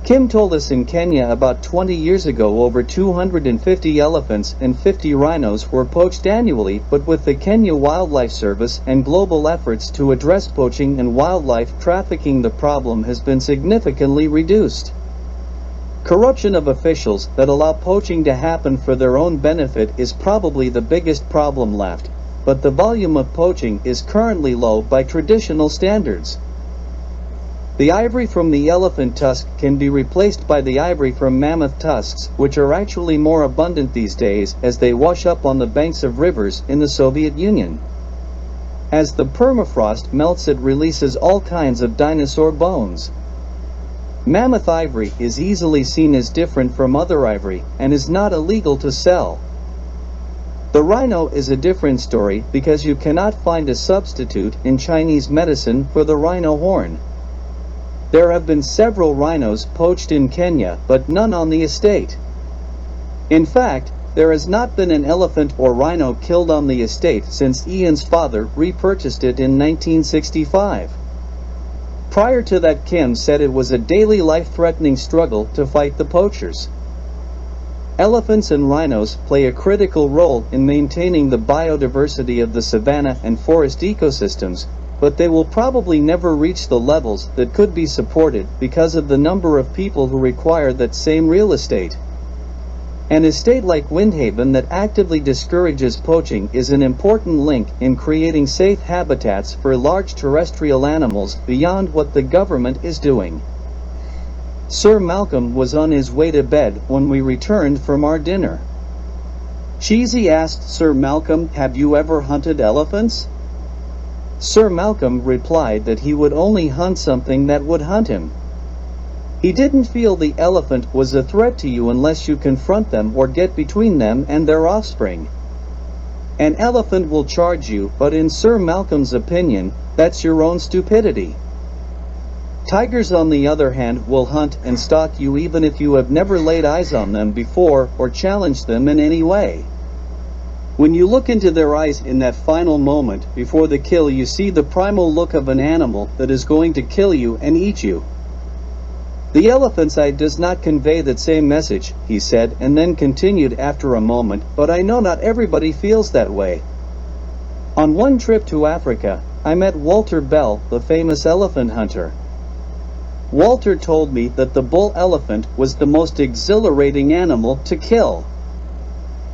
Kim told us in Kenya about 20 years ago over 250 elephants and 50 rhinos were poached annually, but with the Kenya Wildlife Service and global efforts to address poaching and wildlife trafficking, the problem has been significantly reduced. Corruption of officials that allow poaching to happen for their own benefit is probably the biggest problem left, but the volume of poaching is currently low by traditional standards. The ivory from the elephant tusk can be replaced by the ivory from mammoth tusks, which are actually more abundant these days as they wash up on the banks of rivers in the Soviet Union. As the permafrost melts, it releases all kinds of dinosaur bones. Mammoth ivory is easily seen as different from other ivory and is not illegal to sell. The rhino is a different story because you cannot find a substitute in Chinese medicine for the rhino horn. There have been several rhinos poached in Kenya, but none on the estate. In fact, there has not been an elephant or rhino killed on the estate since Ian's father repurchased it in 1965. Prior to that, Kim said it was a daily life-threatening struggle to fight the poachers. Elephants and rhinos play a critical role in maintaining the biodiversity of the savanna and forest ecosystems, but they will probably never reach the levels that could be supported because of the number of people who require that same real estate. An estate like Windhaven that actively discourages poaching is an important link in creating safe habitats for large terrestrial animals beyond what the government is doing. Sir Malcolm was on his way to bed when we returned from our dinner. Cheesy asked Sir Malcolm, "Have you ever hunted elephants?" Sir Malcolm replied that he would only hunt something that would hunt him. He didn't feel the elephant was a threat to you unless you confront them or get between them and their offspring. An elephant will charge you, but in Sir Malcolm's opinion, that's your own stupidity. Tigers, on the other hand, will hunt and stalk you even if you have never laid eyes on them before or challenged them in any way. When you look into their eyes in that final moment before the kill, you see the primal look of an animal that is going to kill you and eat you. The elephant's eye does not convey that same message, he said, and then continued after a moment, but I know not everybody feels that way. On one trip to Africa, I met Walter Bell, the famous elephant hunter. Walter told me that the bull elephant was the most exhilarating animal to kill.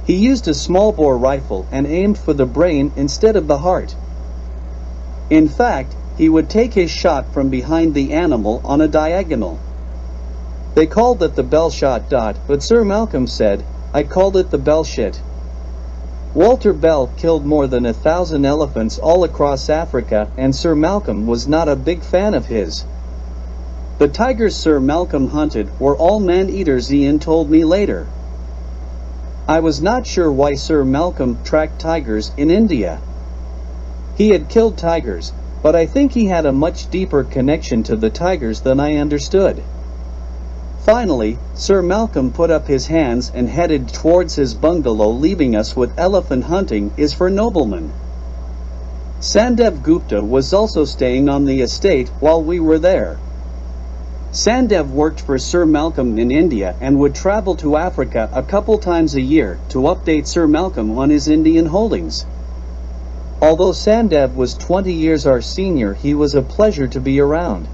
He used a small-bore rifle and aimed for the brain instead of the heart. In fact, he would take his shot from behind the animal on a diagonal. They called it the Bell shot. But Sir Malcolm said, "I called it the Bell shit." Walter Bell killed more than 1,000 elephants all across Africa, and Sir Malcolm was not a big fan of his. The tigers Sir Malcolm hunted were all man-eaters, Ian told me later. I was not sure why Sir Malcolm tracked tigers in India. He had killed tigers, but I think he had a much deeper connection to the tigers than I understood. Finally, Sir Malcolm put up his hands and headed towards his bungalow, leaving us with "Elephant hunting is for noblemen." Sandev Gupta was also staying on the estate while we were there. Sandev worked for Sir Malcolm in India and would travel to Africa a couple times a year to update Sir Malcolm on his Indian holdings. Although Sandev was 20 years our senior, he was a pleasure to be around.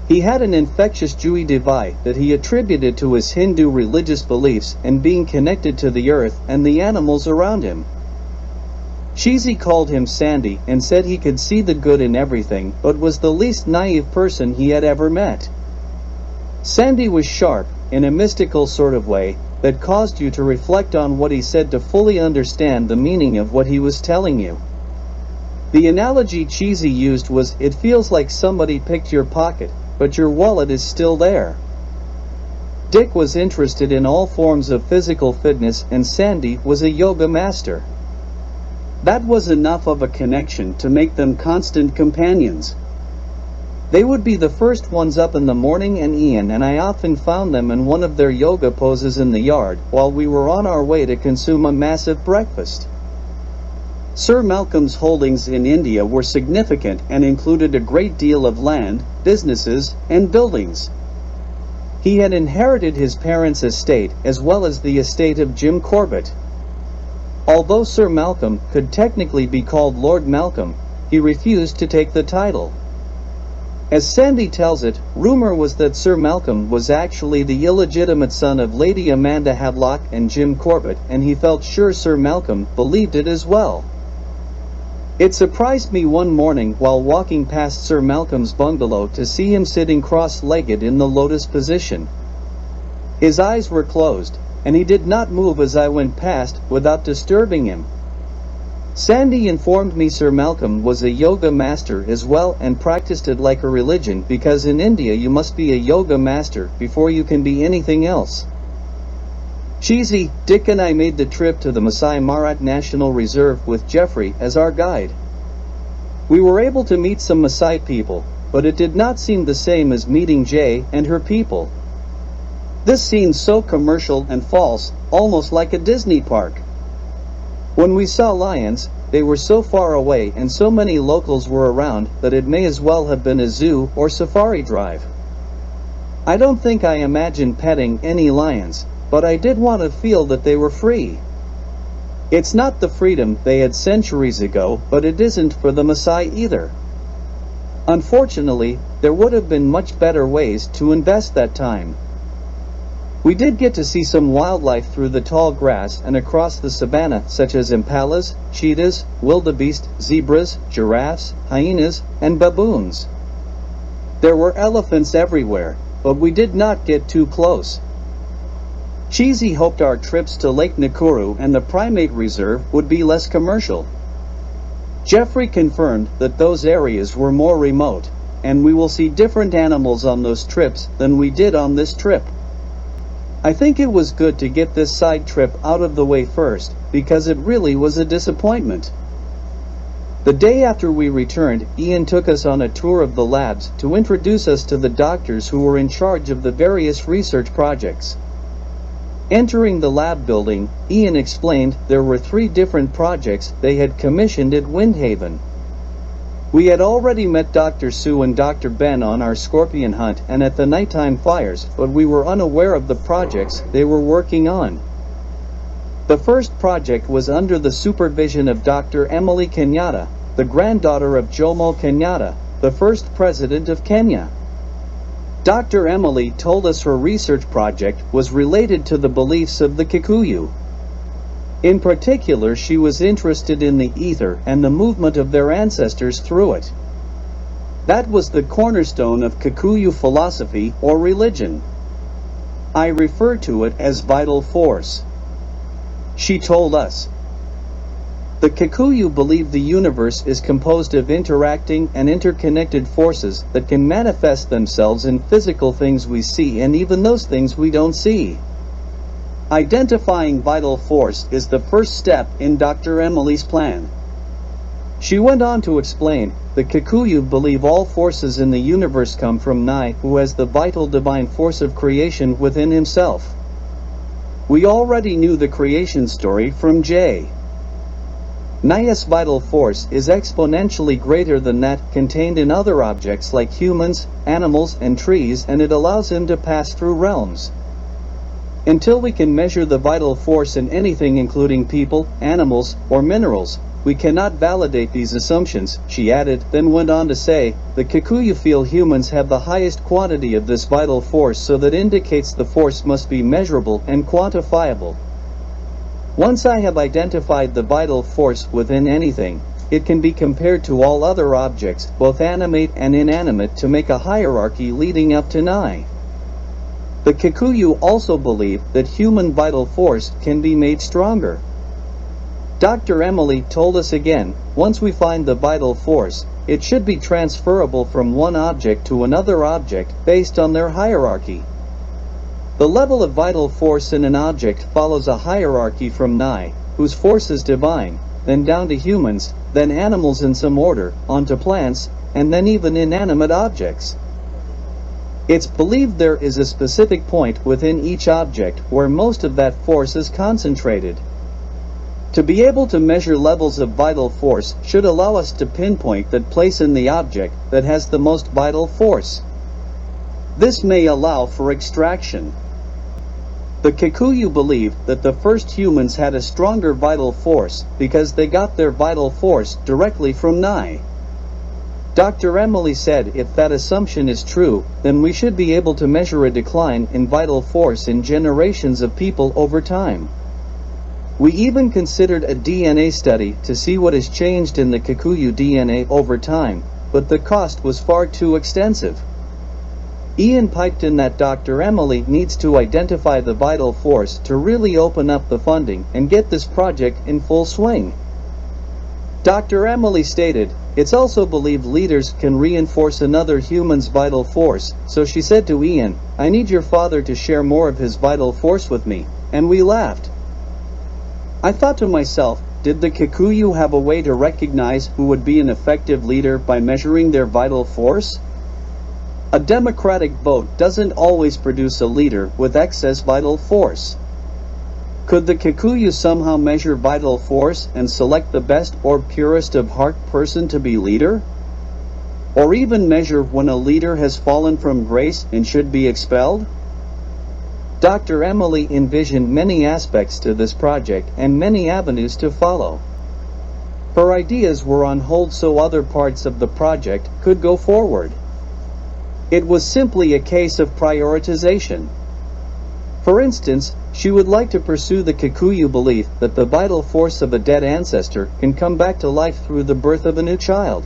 He had an infectious Jewy vibe that he attributed to his Hindu religious beliefs and being connected to the earth and the animals around him. Cheesy called him Sandy and said he could see the good in everything, but was the least naive person he had ever met. Sandy was sharp, in a mystical sort of way, that caused you to reflect on what he said to fully understand the meaning of what he was telling you. The analogy Cheesy used was, it feels like somebody picked your pocket, but your wallet is still there. Dick was interested in all forms of physical fitness, and Sandy was a yoga master. That was enough of a connection to make them constant companions. They would be the first ones up in the morning, and Ian and I often found them in one of their yoga poses in the yard while we were on our way to consume a massive breakfast. Sir Malcolm's holdings in India were significant and included a great deal of land, businesses, and buildings. He had inherited his parents' estate as well as the estate of Jim Corbett. Although Sir Malcolm could technically be called Lord Malcolm, he refused to take the title. As Sandy tells it, rumor was that Sir Malcolm was actually the illegitimate son of Lady Amanda Havelock and Jim Corbett, and he felt sure Sir Malcolm believed it as well. It surprised me one morning while walking past Sir Malcolm's bungalow to see him sitting cross-legged in the lotus position. His eyes were closed, and he did not move as I went past without disturbing him. Sandy informed me Sir Malcolm was a yoga master as well and practiced it like a religion because in India you must be a yoga master before you can be anything else. Cheesy, Dick and I made the trip to the Masai Mara National Reserve with Jeffrey as our guide. We were able to meet some Masai people, but it did not seem the same as meeting Jay and her people. This seemed so commercial and false, almost like a Disney park. When we saw lions, they were so far away and so many locals were around that it may as well have been a zoo or safari drive. I don't think I imagined petting any lions, but I did want to feel that they were free. It's not the freedom they had centuries ago, but it isn't for the Maasai either. Unfortunately, there would have been much better ways to invest that time. We did get to see some wildlife through the tall grass and across the savanna, such as impalas, cheetahs, wildebeest, zebras, giraffes, hyenas, and baboons. There were elephants everywhere, but we did not get too close. Cheesy hoped our trips to Lake Nakuru and the primate reserve would be less commercial. Jeffrey confirmed that those areas were more remote, and we will see different animals on those trips than we did on this trip. I think it was good to get this side trip out of the way first, because it really was a disappointment. The day after we returned, Ian took us on a tour of the labs to introduce us to the doctors who were in charge of the various research projects. Entering the lab building, Ian explained there were 3 different projects they had commissioned at Windhaven. We had already met Dr. Sue and Dr. Ben on our scorpion hunt and at the nighttime fires, but we were unaware of the projects they were working on. The first project was under the supervision of Dr. Emily Kenyatta, the granddaughter of Jomo Kenyatta, the first president of Kenya. Dr. Emily told us her research project was related to the beliefs of the Kikuyu. In particular, she was interested in the ether and the movement of their ancestors through it. That was the cornerstone of Kikuyu philosophy or religion. I refer to it as vital force. She told us, the Kikuyu believe the universe is composed of interacting and interconnected forces that can manifest themselves in physical things we see and even those things we don't see. Identifying vital force is the first step in Dr. Emily's plan. She went on to explain, the Kikuyu believe all forces in the universe come from Nai, who has the vital divine force of creation within himself. We already knew the creation story from Jay. Nai's vital force is exponentially greater than that contained in other objects like humans, animals, and trees, and it allows him to pass through realms. Until we can measure the vital force in anything including people, animals, or minerals, we cannot validate these assumptions, she added, then went on to say, the Kikuyu feel humans have the highest quantity of this vital force, so that indicates the force must be measurable and quantifiable. Once I have identified the vital force within anything, it can be compared to all other objects, both animate and inanimate, to make a hierarchy leading up to Nai. The Kikuyu also believe that human vital force can be made stronger. Dr. Emily told us again, once we find the vital force, it should be transferable from one object to another object based on their hierarchy. The level of vital force in an object follows a hierarchy from Nai, whose force is divine, then down to humans, then animals in some order, onto plants, and then even inanimate objects. It's believed there is a specific point within each object where most of that force is concentrated. To be able to measure levels of vital force should allow us to pinpoint that place in the object that has the most vital force. This may allow for extraction. The Kikuyu believe that the first humans had a stronger vital force because they got their vital force directly from Nai. Dr. Emily said if that assumption is true, then we should be able to measure a decline in vital force in generations of people over time. We even considered a DNA study to see what has changed in the Kikuyu DNA over time, but the cost was far too extensive. Ian piped in that Dr. Emily needs to identify the vital force to really open up the funding and get this project in full swing. Dr. Emily stated, "It's also believed leaders can reinforce another human's vital force, so she said to Ian, 'I need your father to share more of his vital force with me,' and we laughed." I thought to myself, did the Kikuyu have a way to recognize who would be an effective leader by measuring their vital force? A democratic vote doesn't always produce a leader with excess vital force. Could the Kikuyu somehow measure vital force and select the best or purest of heart person to be leader? Or even measure when a leader has fallen from grace and should be expelled? Dr. Emily envisioned many aspects to this project and many avenues to follow. Her ideas were on hold so other parts of the project could go forward. It was simply a case of prioritization. For instance, she would like to pursue the Kikuyu belief that the vital force of a dead ancestor can come back to life through the birth of a new child.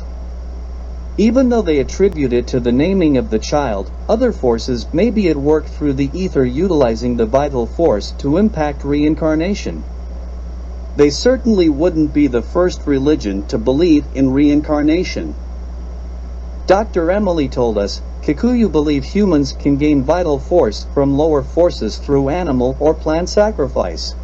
Even though they attribute it to the naming of the child, other forces may be at work through the ether utilizing the vital force to impact reincarnation. They certainly wouldn't be the first religion to believe in reincarnation. Dr. Emily told us, Kikuyu believe humans can gain vital force from lower forces through animal or plant sacrifice.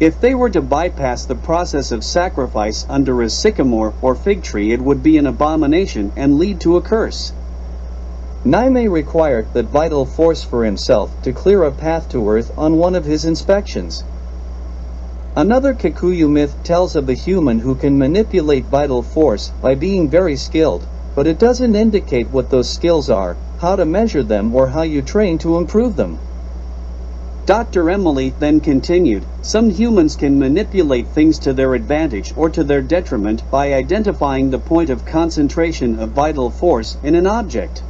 If they were to bypass the process of sacrifice under a sycamore or fig tree, it would be an abomination and lead to a curse. Naime required that vital force for himself to clear a path to Earth on one of his inspections. Another Kikuyu myth tells of a human who can manipulate vital force by being very skilled, but it doesn't indicate what those skills are, how to measure them, or how you train to improve them. Dr. Emily then continued, some humans can manipulate things to their advantage or to their detriment by identifying the point of concentration of vital force in an object.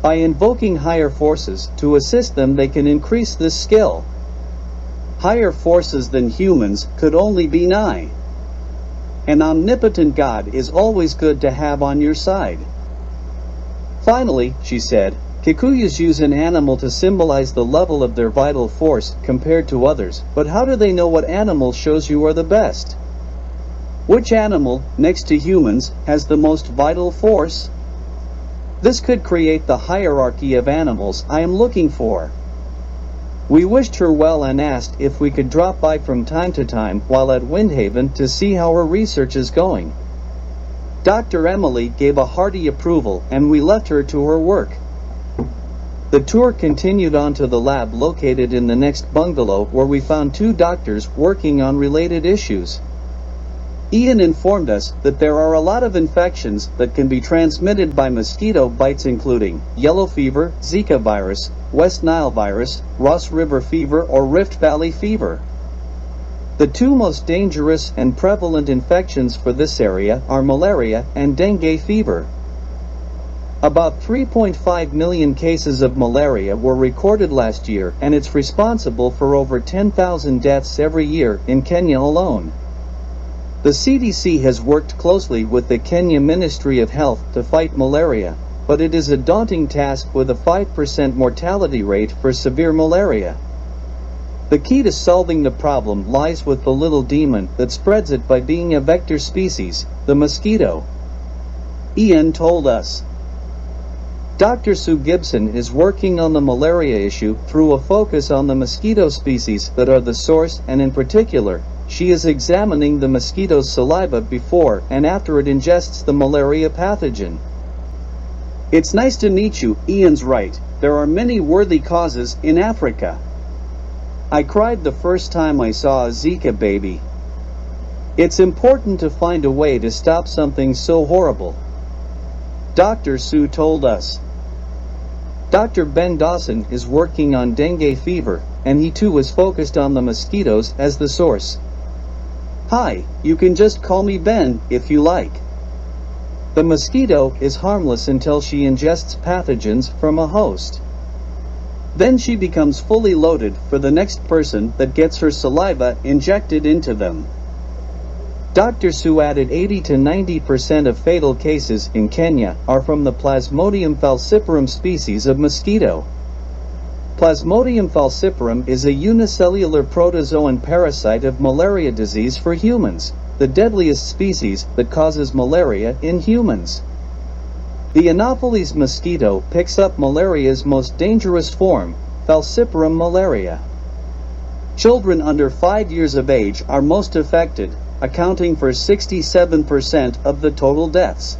By invoking higher forces to assist them, they can increase this skill. Higher forces than humans could only be nigh. An omnipotent God is always good to have on your side. Finally, she said, Kikuyus use an animal to symbolize the level of their vital force compared to others, but how do they know what animal shows you are the best? Which animal, next to humans, has the most vital force? This could create the hierarchy of animals I am looking for. We wished her well and asked if we could drop by from time to time while at Windhaven to see how her research is going. Dr. Emily gave a hearty approval and we left her to her work. The tour continued on to the lab located in the next bungalow where we found two doctors working on related issues. Ian informed us that there are a lot of infections that can be transmitted by mosquito bites, including yellow fever, Zika virus, West Nile virus, Ross River fever, or Rift Valley fever. The two most dangerous and prevalent infections for this area are malaria and dengue fever. About 3.5 million cases of malaria were recorded last year, and it's responsible for over 10,000 deaths every year in Kenya alone. The CDC has worked closely with the Kenya Ministry of Health to fight malaria, but it is a daunting task with a 5% mortality rate for severe malaria. The key to solving the problem lies with the little demon that spreads it by being a vector species, the mosquito. Ian told us. Dr. Sue Gibson is working on the malaria issue through a focus on the mosquito species that are the source, and in particular, she is examining the mosquito's saliva before and after it ingests the malaria pathogen. It's nice to meet you, Ian's right. There are many worthy causes in Africa. I cried the first time I saw a Zika baby. It's important to find a way to stop something so horrible. Dr. Sue told us. Dr. Ben Dawson is working on dengue fever, and he too is focused on the mosquitoes as the source. Hi, you can just call me Ben if you like. The mosquito is harmless until she ingests pathogens from a host. Then she becomes fully loaded for the next person that gets her saliva injected into them. Dr. Su added 80 to 90% of fatal cases in Kenya are from the Plasmodium falciparum species of mosquito. Plasmodium falciparum is a unicellular protozoan parasite of malaria disease for humans, the deadliest species that causes malaria in humans. The Anopheles mosquito picks up malaria's most dangerous form, falciparum malaria. Children under 5 years of age are most affected, accounting for 67% of the total deaths.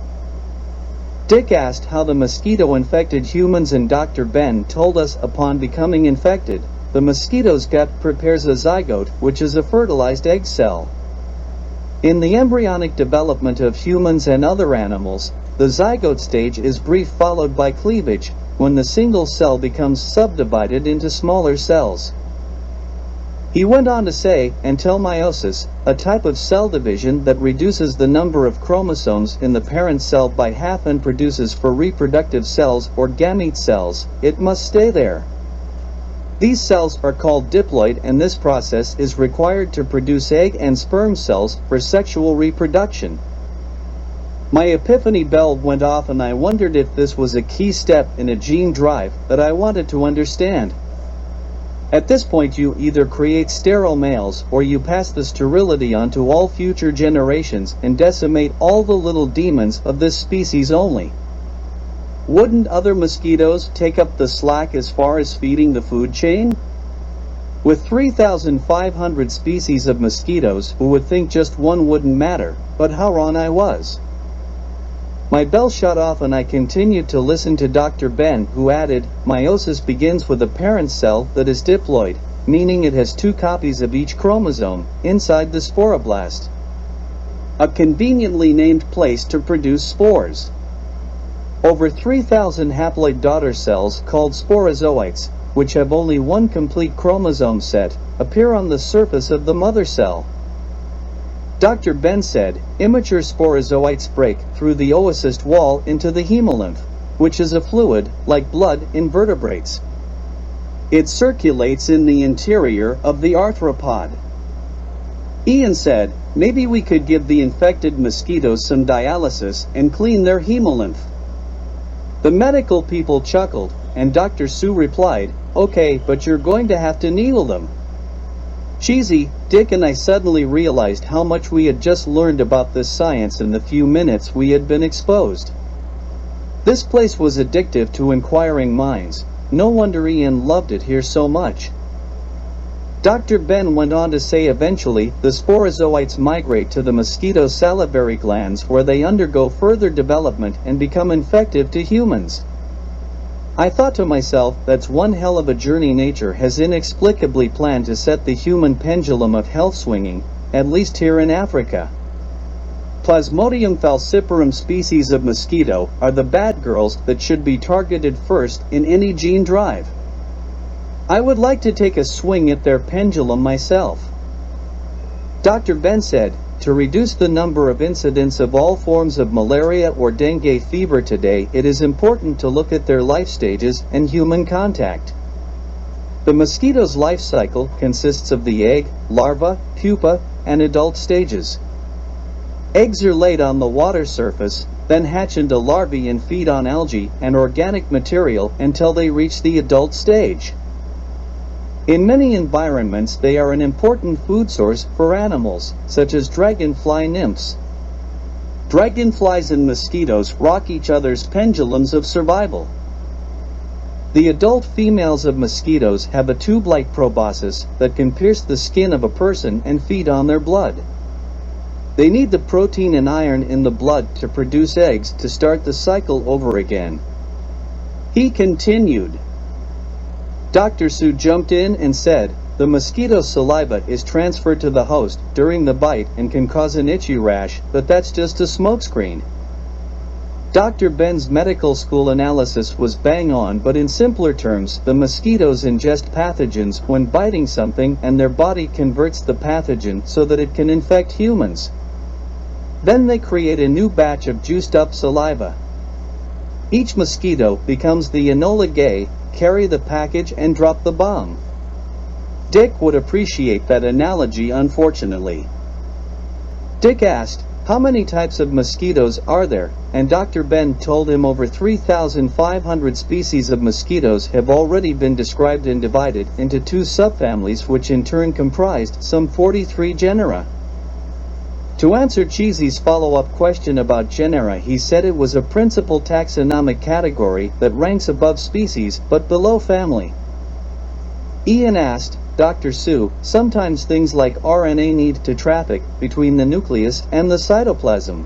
Dick asked how the mosquito infected humans, and Dr. Ben told us upon becoming infected, the mosquito's gut prepares a zygote, which is a fertilized egg cell. In the embryonic development of humans and other animals, the zygote stage is brief, followed by cleavage, when the single cell becomes subdivided into smaller cells. He went on to say, until meiosis, a type of cell division that reduces the number of chromosomes in the parent cell by half and produces for reproductive cells or gamete cells, it must stay there. These cells are called diploid, and this process is required to produce egg and sperm cells for sexual reproduction. My epiphany bell went off, and I wondered if this was a key step in a gene drive that I wanted to understand. At this point, you either create sterile males or you pass the sterility on to all future generations and decimate all the little demons of this species only. Wouldn't other mosquitoes take up the slack as far as feeding the food chain? With 3,500 species of mosquitoes, who would think just one wouldn't matter, but how wrong I was. My bell shut off, and I continued to listen to Dr. Ben, who added, meiosis begins with a parent cell that is diploid, meaning it has 2 copies of each chromosome, inside the sporoblast. A conveniently named place to produce spores. Over 3,000 haploid daughter cells, called sporozoites, which have only 1 complete chromosome set, appear on the surface of the mother cell. Dr. Ben said, immature sporozoites break through the oocyst wall into the hemolymph, which is a fluid, like blood in vertebrates. It circulates in the interior of the arthropod. Ian said, maybe we could give the infected mosquitoes some dialysis and clean their hemolymph. The medical people chuckled, and Dr. Su replied, okay, but you're going to have to needle them. Cheesy, Dick and I suddenly realized how much we had just learned about this science in the few minutes we had been exposed. This place was addictive to inquiring minds. No wonder Ian loved it here so much. Dr. Ben went on to say eventually the sporozoites migrate to the mosquito salivary glands, where they undergo further development and become infective to humans. I thought to myself, that's one hell of a journey nature has inexplicably planned to set the human pendulum of health swinging, at least here in Africa. Plasmodium falciparum species of mosquito are the bad girls that should be targeted first in any gene drive. I would like to take a swing at their pendulum myself. Dr. Ben said, to reduce the number of incidents of all forms of malaria or dengue fever today, it is important to look at their life stages and human contact. The mosquito's life cycle consists of the egg, larva, pupa, and adult stages. Eggs are laid on the water surface, then hatch into larvae and feed on algae and organic material until they reach the adult stage. In many environments, they are an important food source for animals, such as dragonfly nymphs. Dragonflies and mosquitoes rock each other's pendulums of survival. The adult females of mosquitoes have a tube-like proboscis that can pierce the skin of a person and feed on their blood. They need the protein and iron in the blood to produce eggs to start the cycle over again. He continued. Dr. Su jumped in and said, the mosquito's saliva is transferred to the host during the bite and can cause an itchy rash, but that's just a smokescreen. Dr. Ben's medical school analysis was bang on, but in simpler terms, the mosquitoes ingest pathogens when biting something, and their body converts the pathogen so that it can infect humans. Then they create a new batch of juiced up saliva. Each mosquito becomes the Enola Gay, carry the package and drop the bomb. Dick would appreciate that analogy, unfortunately. Dick asked, "How many types of mosquitoes are there?" And Dr. Ben told him over 3,500 species of mosquitoes have already been described and divided into 2 subfamilies, which in turn comprised some 43 genera. To answer Cheesy's follow-up question about genera, he said it was a principal taxonomic category that ranks above species but below family. Ian asked, "Dr. Sue, sometimes things like RNA need to traffic between the nucleus and the cytoplasm.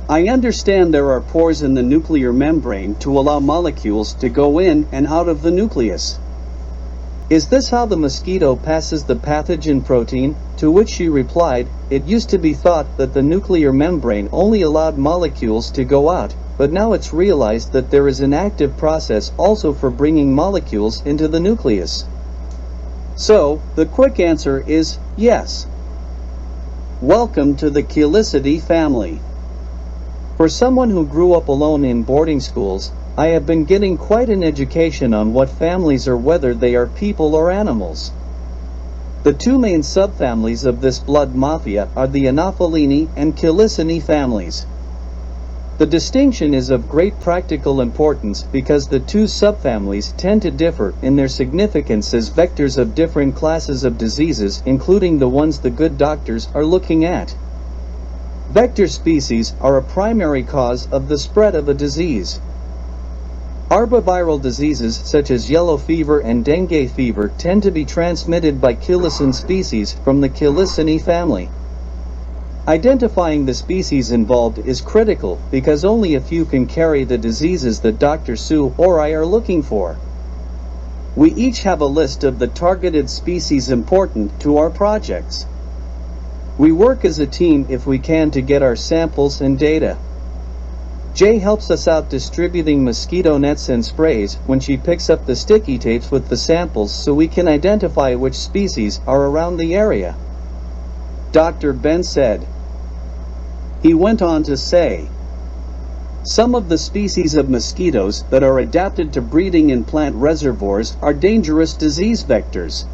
I understand there are pores in the nuclear membrane to allow molecules to go in and out of the nucleus. Is this how the mosquito passes the pathogen protein?" To which she replied, "It used to be thought that the nuclear membrane only allowed molecules to go out, but now it's realized that there is an active process also for bringing molecules into the nucleus." So, the quick answer is yes. Welcome to the Chelicity family. For someone who grew up alone in boarding schools, I have been getting quite an education on what families are, whether they are people or animals. The 2 main subfamilies of this blood mafia are the Anophelini and Chelicini families. The distinction is of great practical importance because the 2 subfamilies tend to differ in their significance as vectors of different classes of diseases, including the ones the good doctors are looking at. Vector species are a primary cause of the spread of a disease. Arboviral diseases such as yellow fever and dengue fever tend to be transmitted by chelicin species from the Chelicini family. Identifying the species involved is critical because only a few can carry the diseases that Dr. Sue or I are looking for. We each have a list of the targeted species important to our projects. We work as a team if we can to get our samples and data. Jay helps us out distributing mosquito nets and sprays when she picks up the sticky tapes with the samples so we can identify which species are around the area. Dr. Ben said. He went on to say, "Some of the species of mosquitoes that are adapted to breeding in plant reservoirs are dangerous disease vectors.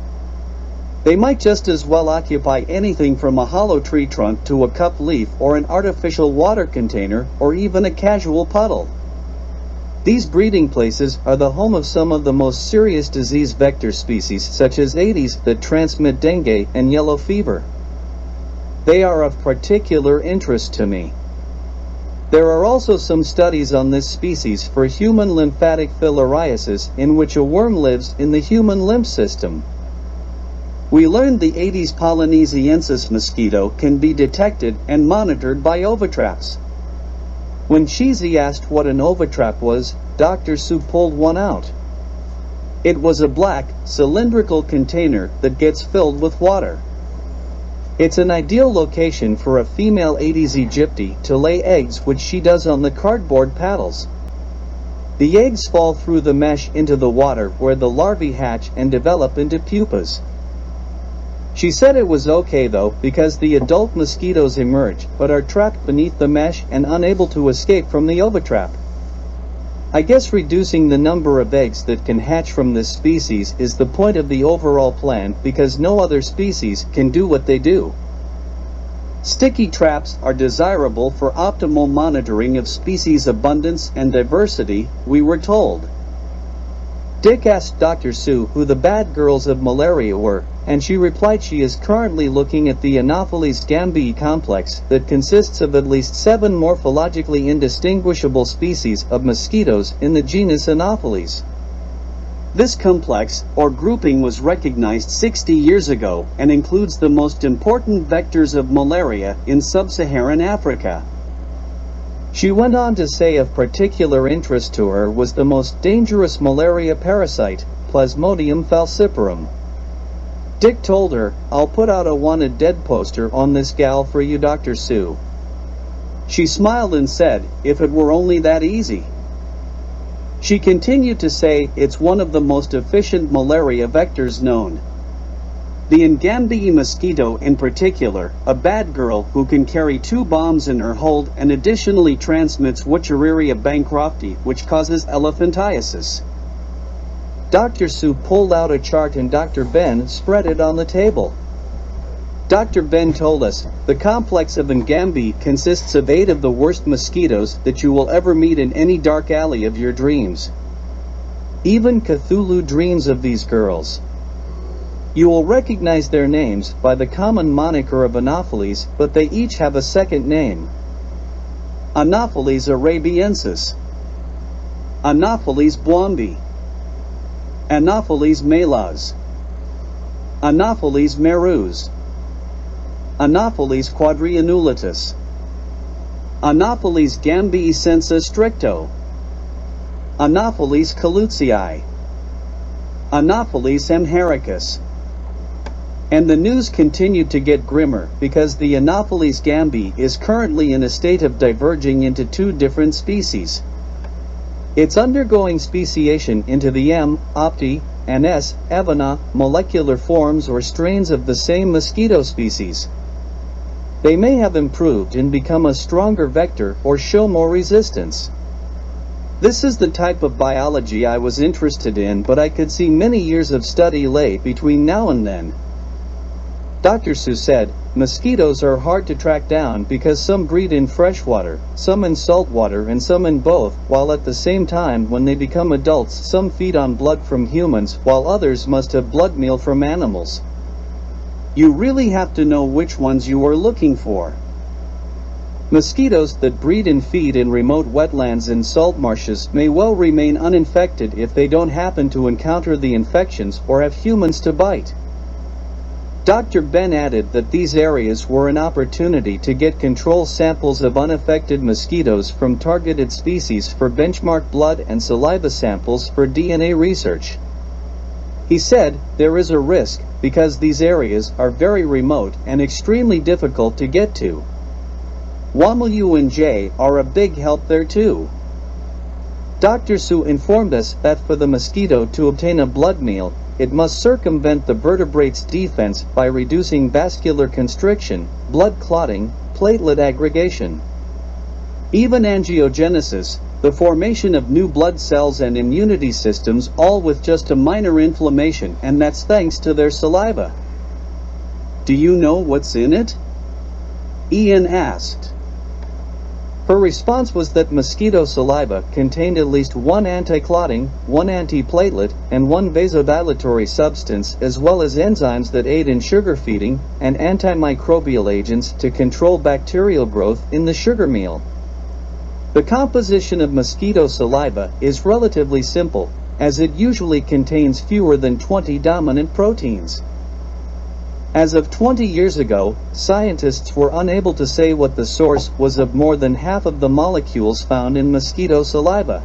They might just as well occupy anything from a hollow tree trunk to a cup leaf or an artificial water container or even a casual puddle. These breeding places are the home of some of the most serious disease vector species such as Aedes that transmit dengue and yellow fever. They are of particular interest to me. There are also some studies on this species for human lymphatic filariasis in which a worm lives in the human lymph system. We learned the Aedes polynesiensis mosquito can be detected and monitored by ovitraps. When Cheesy asked what an ovitrap was, Dr. Sue pulled one out. It was a black, cylindrical container that gets filled with water. It's an ideal location for a female Aedes aegypti to lay eggs, which she does on the cardboard paddles. The eggs fall through the mesh into the water where the larvae hatch and develop into pupas. She said it was okay though because the adult mosquitoes emerge but are trapped beneath the mesh and unable to escape from the ovitrap. I guess reducing the number of eggs that can hatch from this species is the point of the overall plan because no other species can do what they do. Sticky traps are desirable for optimal monitoring of species abundance and diversity, we were told. Dick asked Dr. Sue who the bad girls of malaria were, and she replied she is currently looking at the Anopheles gambii complex that consists of at least 7 morphologically indistinguishable species of mosquitoes in the genus Anopheles. This complex, or grouping, was recognized 60 years ago and includes the most important vectors of malaria in sub-Saharan Africa. She went on to say of particular interest to her was the most dangerous malaria parasite, Plasmodium falciparum. Dick told her, "I'll put out a wanted dead poster on this gal for you, Dr. Sue." She smiled and said, "If it were only that easy." She continued to say it's one of the most efficient malaria vectors known. The Ngambii mosquito in particular, a bad girl who can carry 2 bombs in her hold and additionally transmits Wuchereria bancrofti, which causes elephantiasis. Dr. Sue pulled out a chart and Dr. Ben spread it on the table. Dr. Ben told us, the complex of Ngambi consists of 8 of the worst mosquitoes that you will ever meet in any dark alley of your dreams. Even Cthulhu dreams of these girls. You will recognize their names by the common moniker of Anopheles, but they each have a second name. Anopheles arabiensis, Anopheles blombi, Anopheles melas, Anopheles merus, Anopheles quadriannulatus, Anopheles gambiicensa stricto, Anopheles colutzii, Anopheles amhericus. And the news continued to get grimmer, because the Anopheles gambi is currently in a state of diverging into 2 different species. It's undergoing speciation into the M. opti and S. evana molecular forms or strains of the same mosquito species. They may have improved and become a stronger vector or show more resistance. This is the type of biology I was interested in, but I could see many years of study lay between now and then. Dr. Sue said, mosquitoes are hard to track down because some breed in freshwater, some in saltwater and some in both, while at the same time when they become adults some feed on blood from humans while others must have blood meal from animals. You really have to know which ones you are looking for. Mosquitoes that breed and feed in remote wetlands and salt marshes may well remain uninfected if they don't happen to encounter the infections or have humans to bite. Dr. Ben added that these areas were an opportunity to get control samples of unaffected mosquitoes from targeted species for benchmark blood and saliva samples for DNA research. He said, there is a risk, because these areas are very remote and extremely difficult to get to. WAMLU and J are a big help there too. Dr. Sue informed us that for the mosquito to obtain a blood meal, it must circumvent the vertebrate's defense by reducing vascular constriction, blood clotting, platelet aggregation. Even angiogenesis, the formation of new blood cells and immunity systems, all with just a minor inflammation, and that's thanks to their saliva. Do you know what's in it? Ian asked. Her response was that mosquito saliva contained at least 1 anti-clotting, 1 antiplatelet, and 1 vasodilatory substance, as well as enzymes that aid in sugar feeding, and antimicrobial agents to control bacterial growth in the sugar meal. The composition of mosquito saliva is relatively simple, as it usually contains fewer than 20 dominant proteins. As of 20 years ago, scientists were unable to say what the source was of more than half of the molecules found in mosquito saliva.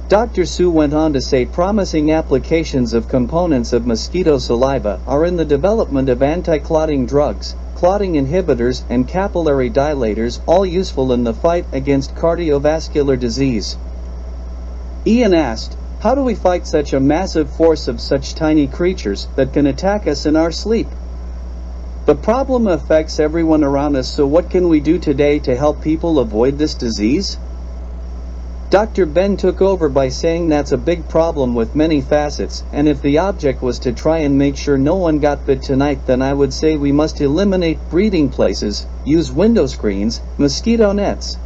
Dr. Sue went on to say promising applications of components of mosquito saliva are in the development of anti-clotting drugs, clotting inhibitors and capillary dilators, all useful in the fight against cardiovascular disease. Ian asked, how do we fight such a massive force of such tiny creatures that can attack us in our sleep? The problem affects everyone around us, so what can we do today to help people avoid this disease? Dr. Ben took over by saying that's a big problem with many facets, and if the object was to try and make sure no one got bit tonight, then I would say we must eliminate breeding places, use window screens, mosquito nets.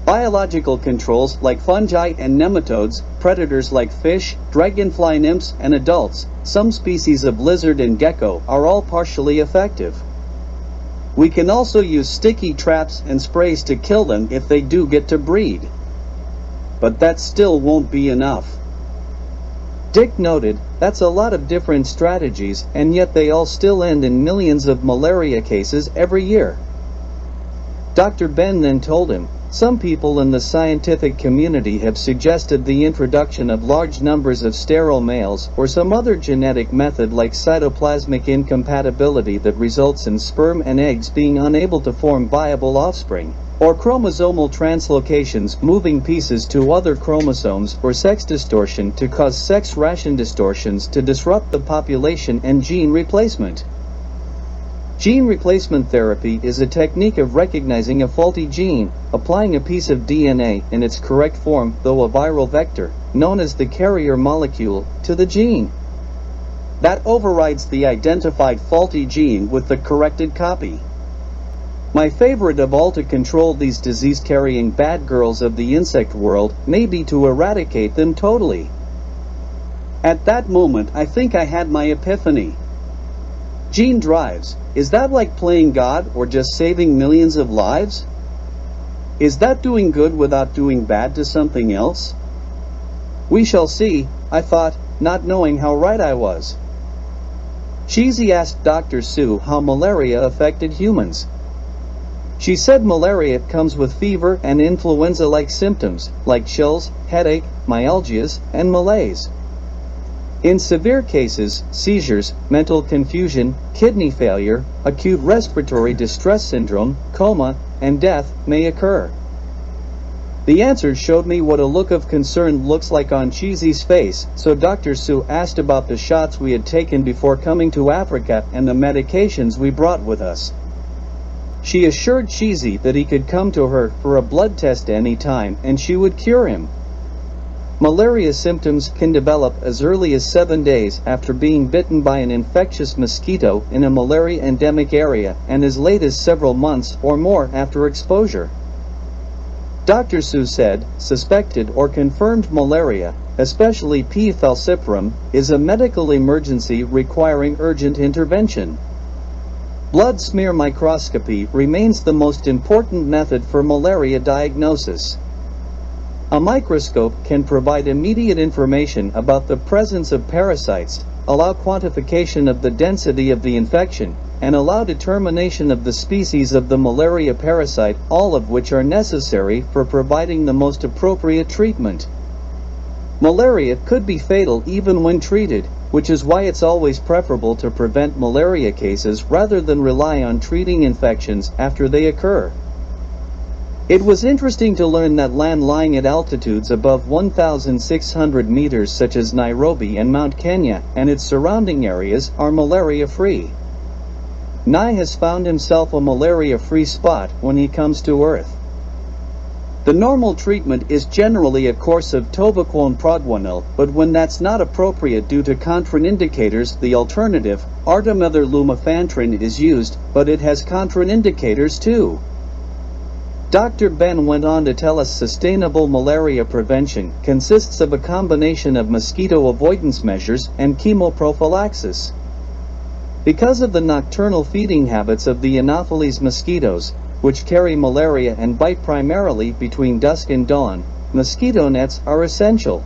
Biological controls like fungi and nematodes, predators like fish, dragonfly nymphs and adults, some species of lizard and gecko are all partially effective. We can also use sticky traps and sprays to kill them if they do get to breed. But that still won't be enough. Dick noted, that's a lot of different strategies, and yet they all still end in millions of malaria cases every year. Dr. Ben then told him, some people in the scientific community have suggested the introduction of large numbers of sterile males or some other genetic method like cytoplasmic incompatibility that results in sperm and eggs being unable to form viable offspring, or chromosomal translocations, moving pieces to other chromosomes, or sex distortion to cause sex ration distortions to disrupt the population and gene replacement. Gene replacement therapy is a technique of recognizing a faulty gene, applying a piece of DNA in its correct form, though a viral vector, known as the carrier molecule, to the gene. That overrides the identified faulty gene with the corrected copy. My favorite of all to control these disease-carrying bad girls of the insect world may be to eradicate them totally. At that moment, I think I had my epiphany. Gene drives, is that like playing God or just saving millions of lives? Is that doing good without doing bad to something else? We shall see, I thought, not knowing how right I was. Cheesy asked Dr. Sue how malaria affected humans. She said malaria comes with fever and influenza-like symptoms, like chills, headache, myalgias, and malaise. In severe cases, seizures, mental confusion, kidney failure, acute respiratory distress syndrome, coma, and death may occur. The answers showed me what a look of concern looks like on Cheesy's face, so Dr. Sue asked about the shots we had taken before coming to Africa and the medications we brought with us. She assured Cheesy that he could come to her for a blood test any time and she would cure him. Malaria symptoms can develop as early as 7 days after being bitten by an infectious mosquito in a malaria endemic area and as late as several months or more after exposure. Dr. Sue said, suspected or confirmed malaria, especially P. falciparum, is a medical emergency requiring urgent intervention. Blood smear microscopy remains the most important method for malaria diagnosis. A microscope can provide immediate information about the presence of parasites, allow quantification of the density of the infection, and allow determination of the species of the malaria parasite, all of which are necessary for providing the most appropriate treatment. Malaria could be fatal even when treated, which is why it's always preferable to prevent malaria cases rather than rely on treating infections after they occur. It was interesting to learn that land lying at altitudes above 1,600 meters such as Nairobi and Mount Kenya and its surrounding areas are malaria-free. Nye has found himself a malaria-free spot when he comes to Earth. The normal treatment is generally a course of tovaquone prodguanil, but when that's not appropriate due to contraindicators, the alternative, artemether lumefantrine, is used, but it has contraindicators too. Dr. Ben went on to tell us sustainable malaria prevention consists of a combination of mosquito avoidance measures and chemoprophylaxis. Because of the nocturnal feeding habits of the Anopheles mosquitoes, which carry malaria and bite primarily between dusk and dawn, mosquito nets are essential.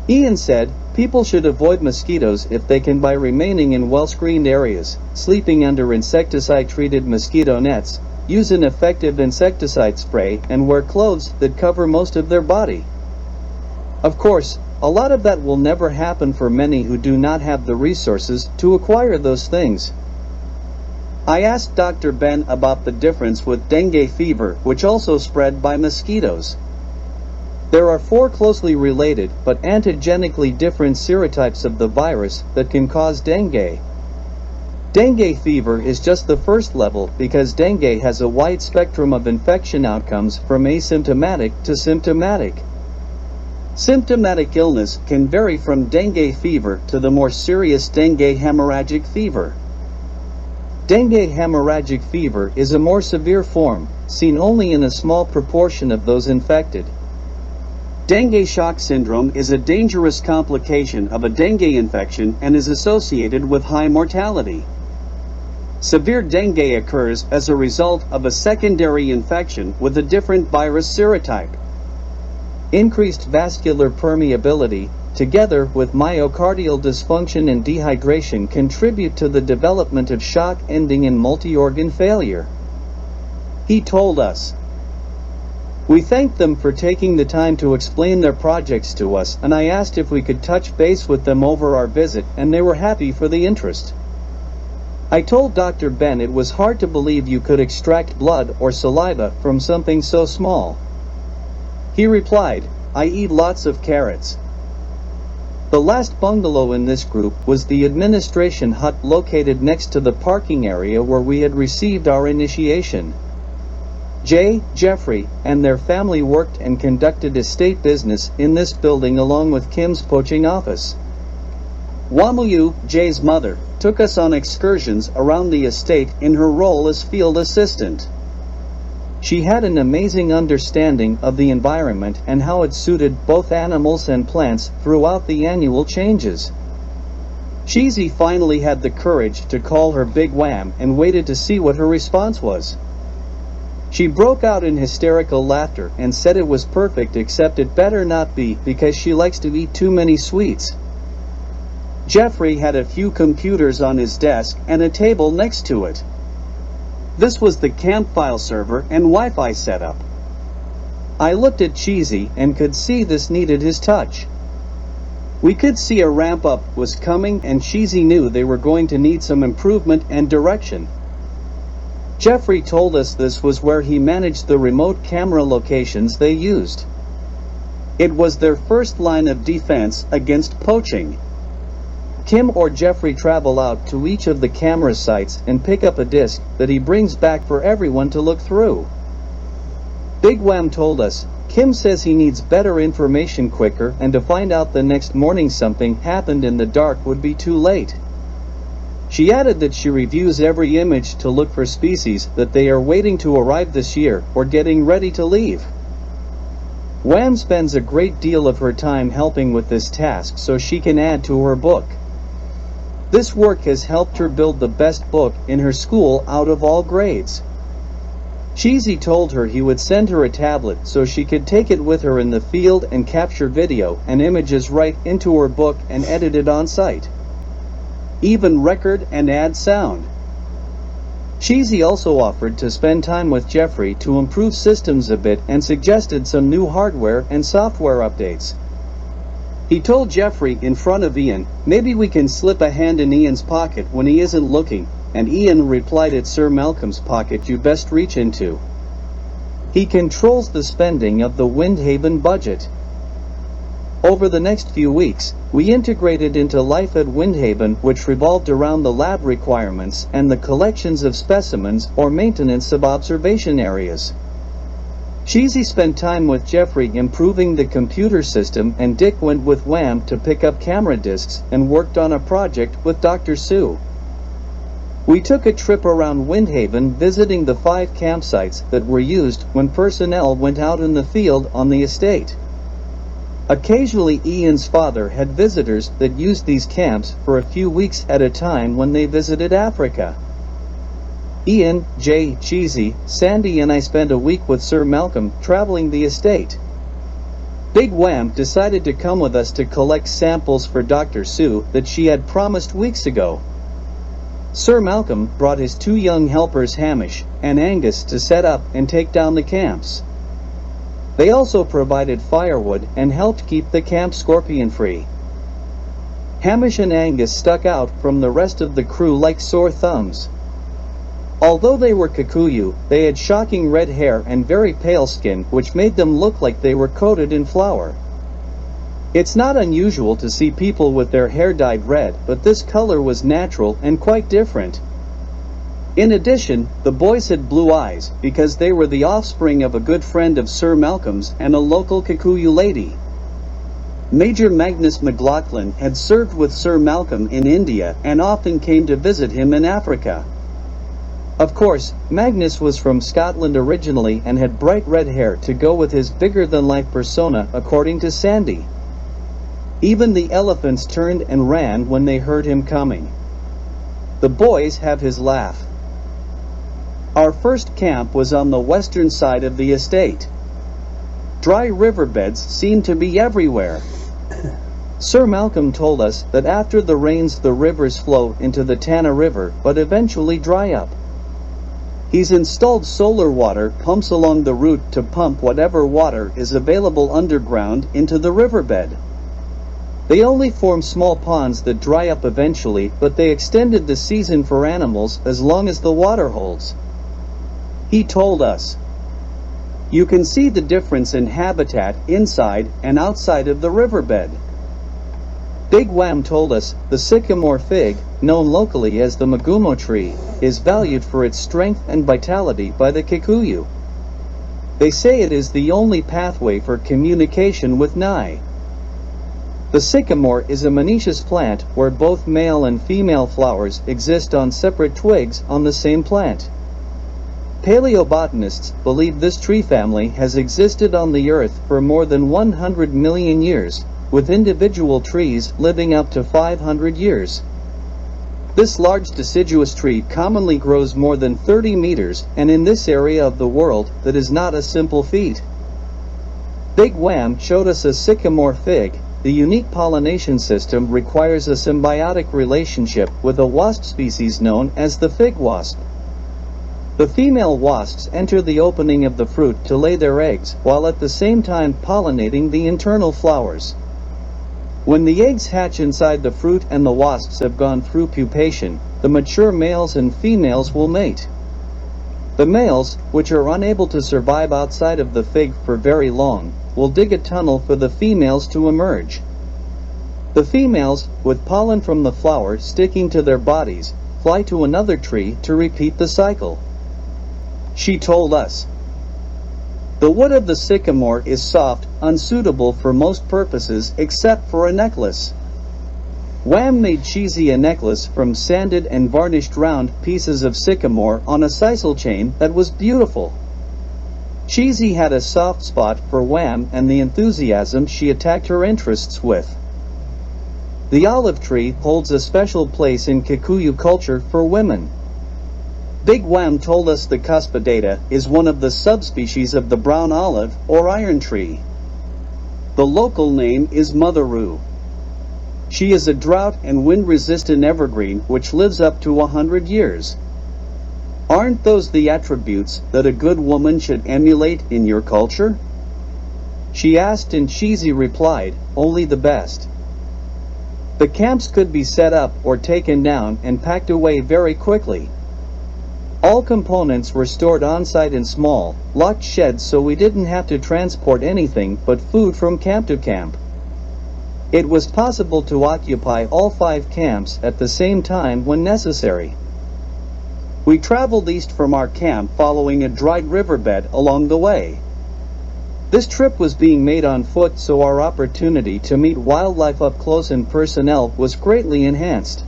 Ian said, people should avoid mosquitoes if they can by remaining in well-screened areas, sleeping under insecticide-treated mosquito nets, use an effective insecticide spray, and wear clothes that cover most of their body. Of course, a lot of that will never happen for many who do not have the resources to acquire those things. I asked Dr. Ben about the difference with dengue fever, which also spread by mosquitoes. There are 4 closely related but antigenically different serotypes of the virus that can cause dengue. Dengue fever is just the first level because dengue has a wide spectrum of infection outcomes from asymptomatic to symptomatic. Symptomatic illness can vary from dengue fever to the more serious dengue hemorrhagic fever. Dengue hemorrhagic fever is a more severe form, seen only in a small proportion of those infected. Dengue shock syndrome is a dangerous complication of a dengue infection and is associated with high mortality. Severe dengue occurs as a result of a secondary infection with a different virus serotype. Increased vascular permeability, together with myocardial dysfunction and dehydration, contribute to the development of shock ending in multi-organ failure. He told us. We thanked them for taking the time to explain their projects to us, and I asked if we could touch base with them over our visit, and they were happy for the interest. I told Dr. Ben it was hard to believe you could extract blood or saliva from something so small. He replied, I eat lots of carrots. The last bungalow in this group was the administration hut located next to the parking area where we had received our initiation. Jay, Jeffrey, and their family worked and conducted estate business in this building along with Kim's poaching office. Wamuyu, Jay's mother, took us on excursions around the estate in her role as field assistant. She had an amazing understanding of the environment and how it suited both animals and plants throughout the annual changes. Cheesy finally had the courage to call her Big Wham and waited to see what her response was. She broke out in hysterical laughter and said it was perfect except it better not be because she likes to eat too many sweets. Jeffrey had a few computers on his desk and a table next to it. This was the camp file server and Wi-Fi setup. I looked at Cheesy and could see this needed his touch. We could see a ramp up was coming and Cheesy knew they were going to need some improvement and direction. Jeffrey told us this was where he managed the remote camera locations they used. It was their first line of defense against poaching. Kim or Jeffrey travel out to each of the camera sites and pick up a disc that he brings back for everyone to look through. Big Wham told us, Kim says he needs better information quicker and to find out the next morning something happened in the dark would be too late. She added that she reviews every image to look for species that they are waiting to arrive this year or getting ready to leave. Wham spends a great deal of her time helping with this task so she can add to her book. This work has helped her build the best book in her school out of all grades. Cheesy told her he would send her a tablet so she could take it with her in the field and capture video and images right into her book and edit it on site. Even record and add sound. Cheesy also offered to spend time with Jeffrey to improve systems a bit and suggested some new hardware and software updates. He told Jeffrey in front of Ian, maybe we can slip a hand in Ian's pocket when he isn't looking, and Ian replied, it's Sir Malcolm's pocket you best reach into. He controls the spending of the Windhaven budget. Over the next few weeks, we integrated into life at Windhaven, which revolved around the lab requirements and the collections of specimens or maintenance of observation areas. Cheesy spent time with Jeffrey improving the computer system and Dick went with Wham to pick up camera discs and worked on a project with Dr. Sue. We took a trip around Windhaven visiting the 5 campsites that were used when personnel went out in the field on the estate. Occasionally Ian's father had visitors that used these camps for a few weeks at a time when they visited Africa. Ian, Jay, Cheesy, Sandy and I spent a week with Sir Malcolm traveling the estate. Big Wham decided to come with us to collect samples for Dr. Sue that she had promised weeks ago. Sir Malcolm brought his 2 young helpers Hamish and Angus to set up and take down the camps. They also provided firewood and helped keep the camp scorpion-free. Hamish and Angus stuck out from the rest of the crew like sore thumbs. Although they were Kikuyu, they had shocking red hair and very pale skin, which made them look like they were coated in flour. It's not unusual to see people with their hair dyed red, but this color was natural and quite different. In addition, the boys had blue eyes, because they were the offspring of a good friend of Sir Malcolm's and a local Kikuyu lady. Major Magnus McLaughlin had served with Sir Malcolm in India and often came to visit him in Africa. Of course, Magnus was from Scotland originally and had bright red hair to go with his bigger-than-life persona, according to Sandy. Even the elephants turned and ran when they heard him coming. The boys have his laugh. Our first camp was on the western side of the estate. Dry riverbeds seemed to be everywhere. Sir Malcolm told us that after the rains the rivers flow into the Tana River but eventually dry up. He's installed solar water pumps along the route to pump whatever water is available underground into the riverbed. They only form small ponds that dry up eventually, but they extended the season for animals as long as the water holds. He told us, you can see the difference in habitat inside and outside of the riverbed. Big Wham told us the sycamore fig, known locally as the magumo tree, is valued for its strength and vitality by the Kikuyu. They say it is the only pathway for communication with Nai. The sycamore is a monoecious plant where both male and female flowers exist on separate twigs on the same plant. Paleobotanists believe this tree family has existed on the Earth for more than 100 million years, with individual trees living up to 500 years. This large deciduous tree commonly grows more than 30 meters, and in this area of the world, that is not a simple feat. Big Wham showed us a sycamore fig. The unique pollination system requires a symbiotic relationship with a wasp species known as the fig wasp. The female wasps enter the opening of the fruit to lay their eggs, while at the same time pollinating the internal flowers. When the eggs hatch inside the fruit and the wasps have gone through pupation, the mature males and females will mate. The males, which are unable to survive outside of the fig for very long, will dig a tunnel for the females to emerge. The females, with pollen from the flower sticking to their bodies, fly to another tree to repeat the cycle. She told us, "The wood of the sycamore is soft, unsuitable for most purposes except for a necklace." Wham made Cheesy a necklace from sanded and varnished round pieces of sycamore on a sisal chain that was beautiful. Cheesy had a soft spot for Wham and the enthusiasm she attacked her interests with. The olive tree holds a special place in Kikuyu culture for women. Big Wham told us the cuspidata is one of the subspecies of the brown olive or iron tree. The local name is motheroo. She is a drought and wind-resistant evergreen which lives up to 100 years. Aren't those the attributes that a good woman should emulate in your culture? She asked, and Cheesy replied, "Only the best." The camps could be set up or taken down and packed away very quickly. All components were stored on-site in small, locked sheds so we didn't have to transport anything but food from camp to camp. It was possible to occupy all 5 camps at the same time when necessary. We traveled east from our camp following a dried riverbed along the way. This trip was being made on foot, so our opportunity to meet wildlife up close and personal was greatly enhanced.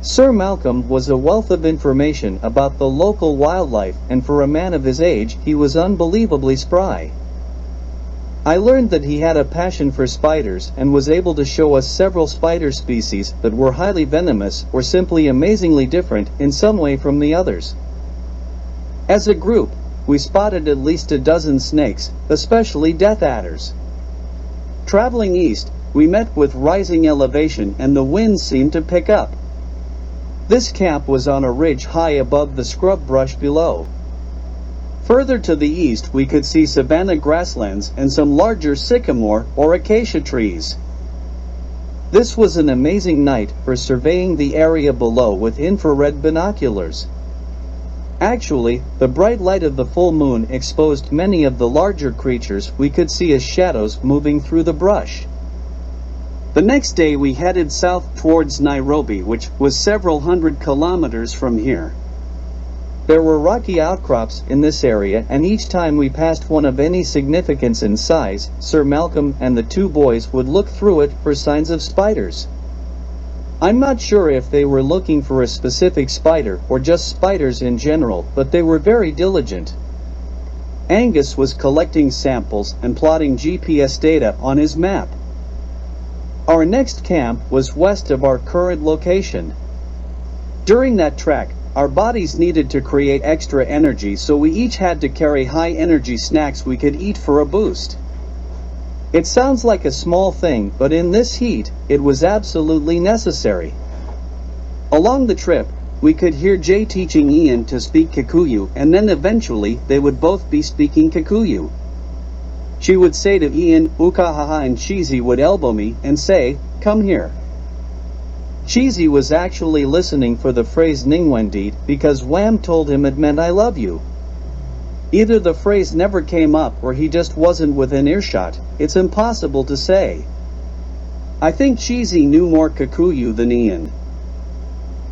Sir Malcolm was a wealth of information about the local wildlife, and for a man of his age, he was unbelievably spry. I learned that he had a passion for spiders and was able to show us several spider species that were highly venomous or simply amazingly different in some way from the others. As a group, we spotted at least a dozen snakes, especially death adders. Traveling east, we met with rising elevation and the wind seemed to pick up. This camp was on a ridge high above the scrub brush below. Further to the east we could see savanna grasslands and some larger sycamore or acacia trees. This was an amazing night for surveying the area below with infrared binoculars. Actually, the bright light of the full moon exposed many of the larger creatures we could see as shadows moving through the brush. The next day we headed south towards Nairobi, which was several hundred kilometers from here. There were rocky outcrops in this area, and each time we passed one of any significance in size, Sir Malcolm and the 2 boys would look through it for signs of spiders. I'm not sure if they were looking for a specific spider or just spiders in general, but they were very diligent. Angus was collecting samples and plotting GPS data on his map. Our next camp was west of our current location. During that trek, our bodies needed to create extra energy, so we each had to carry high-energy snacks we could eat for a boost. It sounds like a small thing, but in this heat, it was absolutely necessary. Along the trip, we could hear Jay teaching Ian to speak Kikuyu, and then eventually they would both be speaking Kikuyu. She would say to Ian, "Ukahaha," and Cheesy would elbow me and say, "Come here." Cheesy was actually listening for the phrase Ningwendid because Wham told him it meant "I love you." Either the phrase never came up or he just wasn't within earshot. It's impossible to say. I think Cheesy knew more Kikuyu than Ian.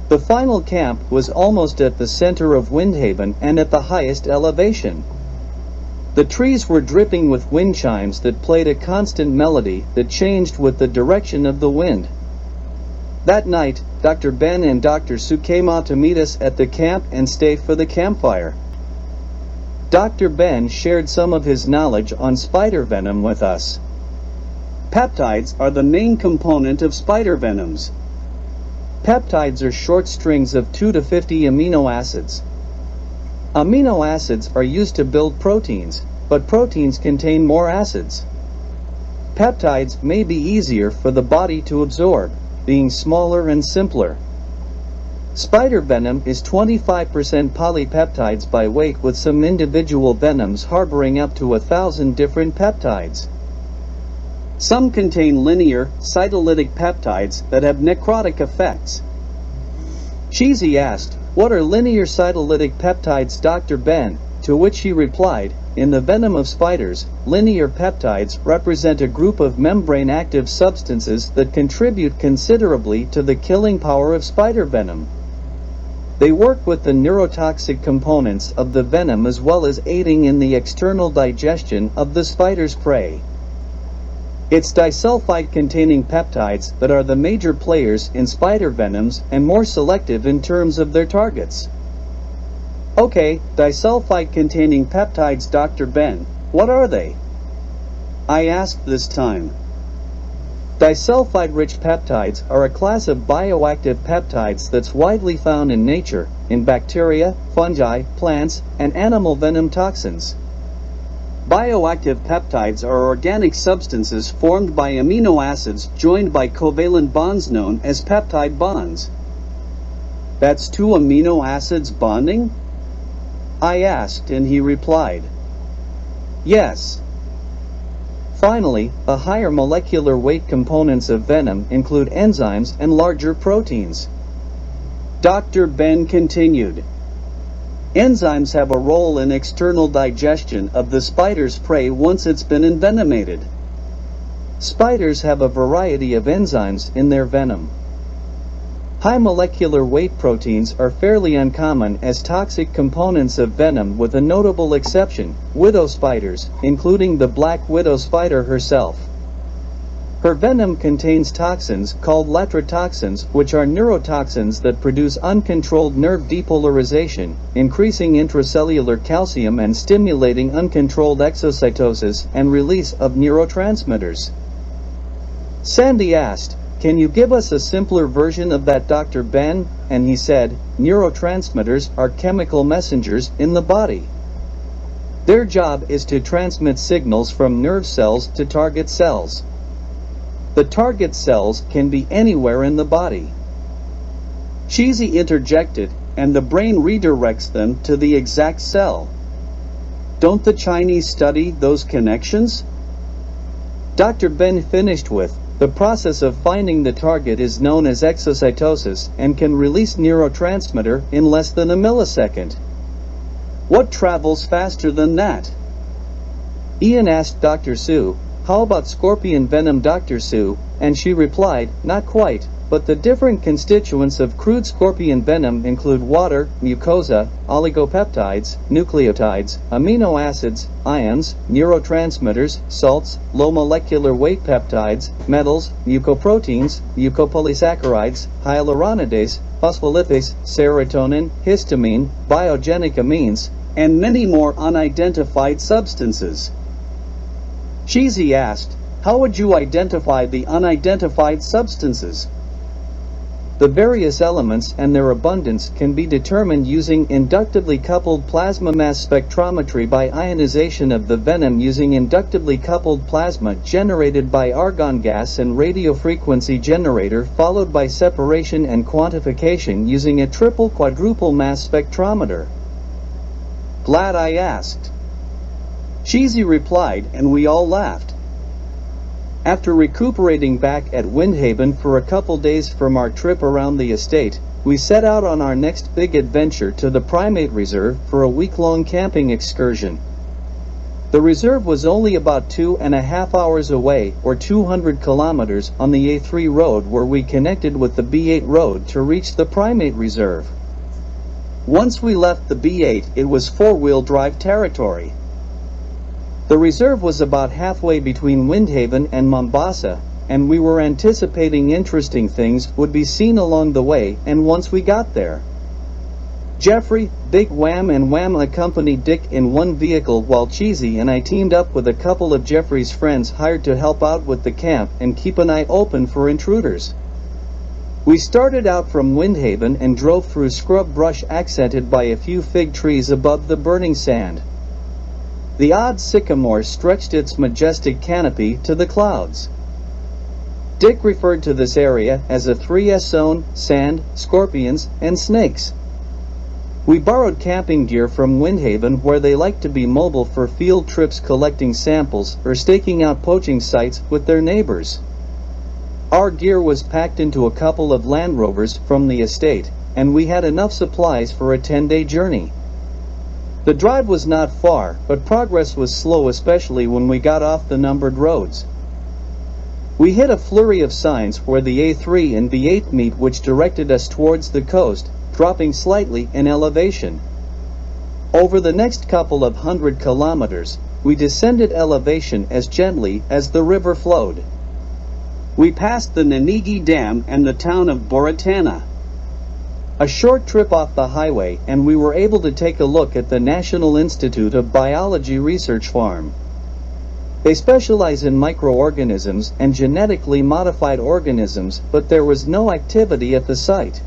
The final camp was almost at the center of Windhaven and at the highest elevation. The trees were dripping with wind chimes that played a constant melody that changed with the direction of the wind. That night, Dr. Ben and Dr. Sue came out to meet us at the camp and stay for the campfire. Dr. Ben shared some of his knowledge on spider venom with us. Peptides are the main component of spider venoms. Peptides are short strings of 2 to 50 amino acids. Amino acids are used to build proteins, but proteins contain more acids. Peptides may be easier for the body to absorb, being smaller and simpler. Spider venom is 25% polypeptides by weight, with some individual venoms harboring up to 1,000 different peptides. Some contain linear, cytolytic peptides that have necrotic effects. Cheesy asked, "What are linear cytolytic peptides, Dr. Ben?" To which he replied, "In the venom of spiders, linear peptides represent a group of membrane-active substances that contribute considerably to the killing power of spider venom. They work with the neurotoxic components of the venom as well as aiding in the external digestion of the spider's prey. It's disulfide-containing peptides that are the major players in spider venoms and more selective in terms of their targets." "Okay, disulfide-containing peptides, Dr. Ben, what are they?" I asked this time. Disulfide-rich peptides are a class of bioactive peptides that's widely found in nature, in bacteria, fungi, plants, and animal venom toxins. Bioactive peptides are organic substances formed by amino acids joined by covalent bonds known as peptide bonds. "That's 2 amino acids bonding?" I asked, and he replied, "Yes." Finally, the higher molecular weight components of venom include enzymes and larger proteins. Dr. Ben continued, "Enzymes have a role in external digestion of the spider's prey once it's been envenomated. Spiders have a variety of enzymes in their venom. High molecular weight proteins are fairly uncommon as toxic components of venom, with a notable exception, widow spiders, including the black widow spider herself. Her venom contains toxins called latrotoxins, which are neurotoxins that produce uncontrolled nerve depolarization, increasing intracellular calcium and stimulating uncontrolled exocytosis and release of neurotransmitters." Sandy asked, "Can you give us a simpler version of that, Dr. Ben?" And he said, "Neurotransmitters are chemical messengers in the body. Their job is to transmit signals from nerve cells to target cells. The target cells can be anywhere in the body." Cheesy interjected, "And the brain redirects them to the exact cell. Don't the Chinese study those connections?" Dr. Ben finished with, "The process of finding the target is known as exocytosis and can release neurotransmitter in less than a millisecond. What travels faster than that?" Ian asked Dr. Sue, "How about scorpion venom, Dr. Sue?" And she replied, "Not quite, but the different constituents of crude scorpion venom include water, mucosa, oligopeptides, nucleotides, amino acids, ions, neurotransmitters, salts, low molecular weight peptides, metals, mucoproteins, mucopolysaccharides, hyaluronidase, phospholipase, serotonin, histamine, biogenic amines, and many more unidentified substances." Cheesy asked, "How would you identify the unidentified substances?" The various elements and their abundance can be determined using inductively coupled plasma mass spectrometry by ionization of the venom using inductively coupled plasma generated by argon gas and radiofrequency generator, followed by separation and quantification using a triple quadruple mass spectrometer. "Glad I asked." Cheesy replied, and we all laughed. After recuperating back at Windhaven for a couple days from our trip around the estate, we set out on our next big adventure to the primate reserve for a week-long camping excursion. The reserve was only about 2.5 hours away, or 200 kilometers, on the A3 road where we connected with the B8 road to reach the primate reserve. Once we left the B8, it was four-wheel drive territory. The reserve was about halfway between Windhaven and Mombasa, and we were anticipating interesting things would be seen along the way and once we got there. Jeffrey, Big Wham and Wham accompanied Dick in one vehicle while Cheesy and I teamed up with a couple of Jeffrey's friends hired to help out with the camp and keep an eye open for intruders. We started out from Windhaven and drove through scrub brush accented by a few fig trees above the burning sand. The odd sycamore stretched its majestic canopy to the clouds. Dick referred to this area as a 3S zone: sand, scorpions, and snakes. We borrowed camping gear from Windhaven where they like to be mobile for field trips collecting samples or staking out poaching sites with their neighbors. Our gear was packed into a couple of Land Rovers from the estate, and we had enough supplies for a 10-day journey. The drive was not far, but progress was slow, especially when we got off the numbered roads. We hit a flurry of signs where the A3 and B8 meet, which directed us towards the coast, dropping slightly in elevation. Over the next couple of 100 kilometers, we descended elevation as gently as the river flowed. We passed the Nanigi Dam and the town of Boratana. A short trip off the highway and we were able to take a look at the National Institute of Biology Research Farm. They specialize in microorganisms and genetically modified organisms, but there was no activity at the site.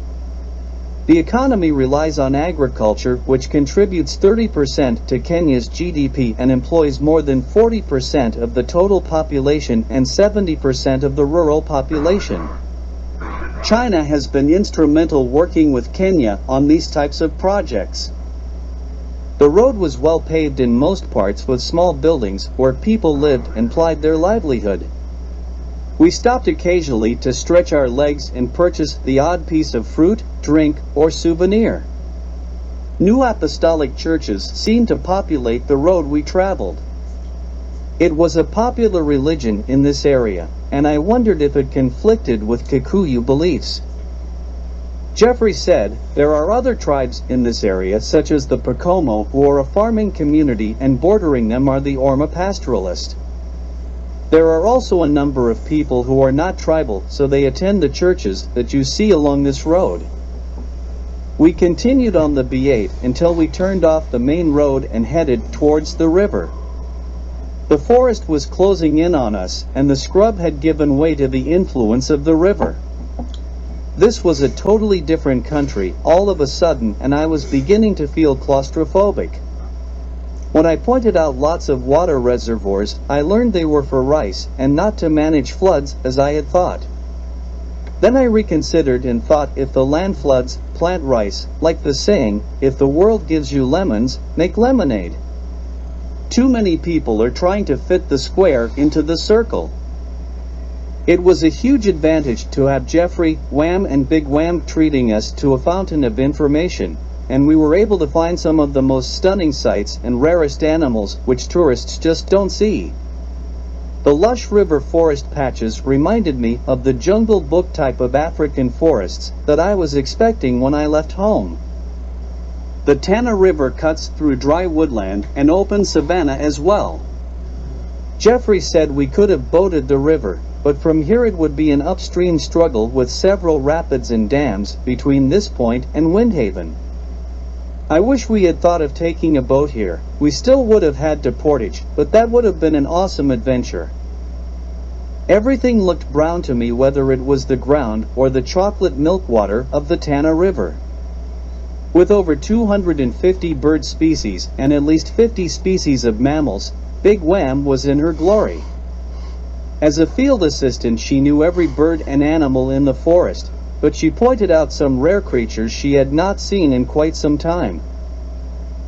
The economy relies on agriculture, which contributes 30% to Kenya's GDP and employs more than 40% of the total population and 70% of the rural population. China has been instrumental working with Kenya on these types of projects. The road was well paved in most parts with small buildings where people lived and plied their livelihood. We stopped occasionally to stretch our legs and purchase the odd piece of fruit, drink, or souvenir. New apostolic churches seemed to populate the road we traveled. It was a popular religion in this area, and I wondered if it conflicted with Kikuyu beliefs. Jeffrey said, there are other tribes in this area such as the Pacomo, who are a farming community, and bordering them are the Orma pastoralists. There are also a number of people who are not tribal, so they attend the churches that you see along this road. We continued on the B8 until we turned off the main road and headed towards the river. The forest was closing in on us, and the scrub had given way to the influence of the river. This was a totally different country all of a sudden, and I was beginning to feel claustrophobic. When I pointed out lots of water reservoirs, I learned they were for rice and not to manage floods as I had thought. Then I reconsidered and thought, if the land floods, plant rice, like the saying, if the world gives you lemons, make lemonade. Too many people are trying to fit the square into the circle. It was a huge advantage to have Jeffrey, Wham and Big Wham treating us to a fountain of information, and we were able to find some of the most stunning sights and rarest animals which tourists just don't see. The lush river forest patches reminded me of the Jungle Book type of African forests that I was expecting when I left home. The Tana River cuts through dry woodland and open savanna as well. Jeffrey said we could have boated the river, but from here it would be an upstream struggle with several rapids and dams between this point and Windhaven. I wish we had thought of taking a boat here. We still would have had to portage, but that would have been an awesome adventure. Everything looked brown to me, whether it was the ground or the chocolate milk water of the Tana River. With over 250 bird species and at least 50 species of mammals, Big Wham was in her glory. As a field assistant, she knew every bird and animal in the forest, but she pointed out some rare creatures she had not seen in quite some time.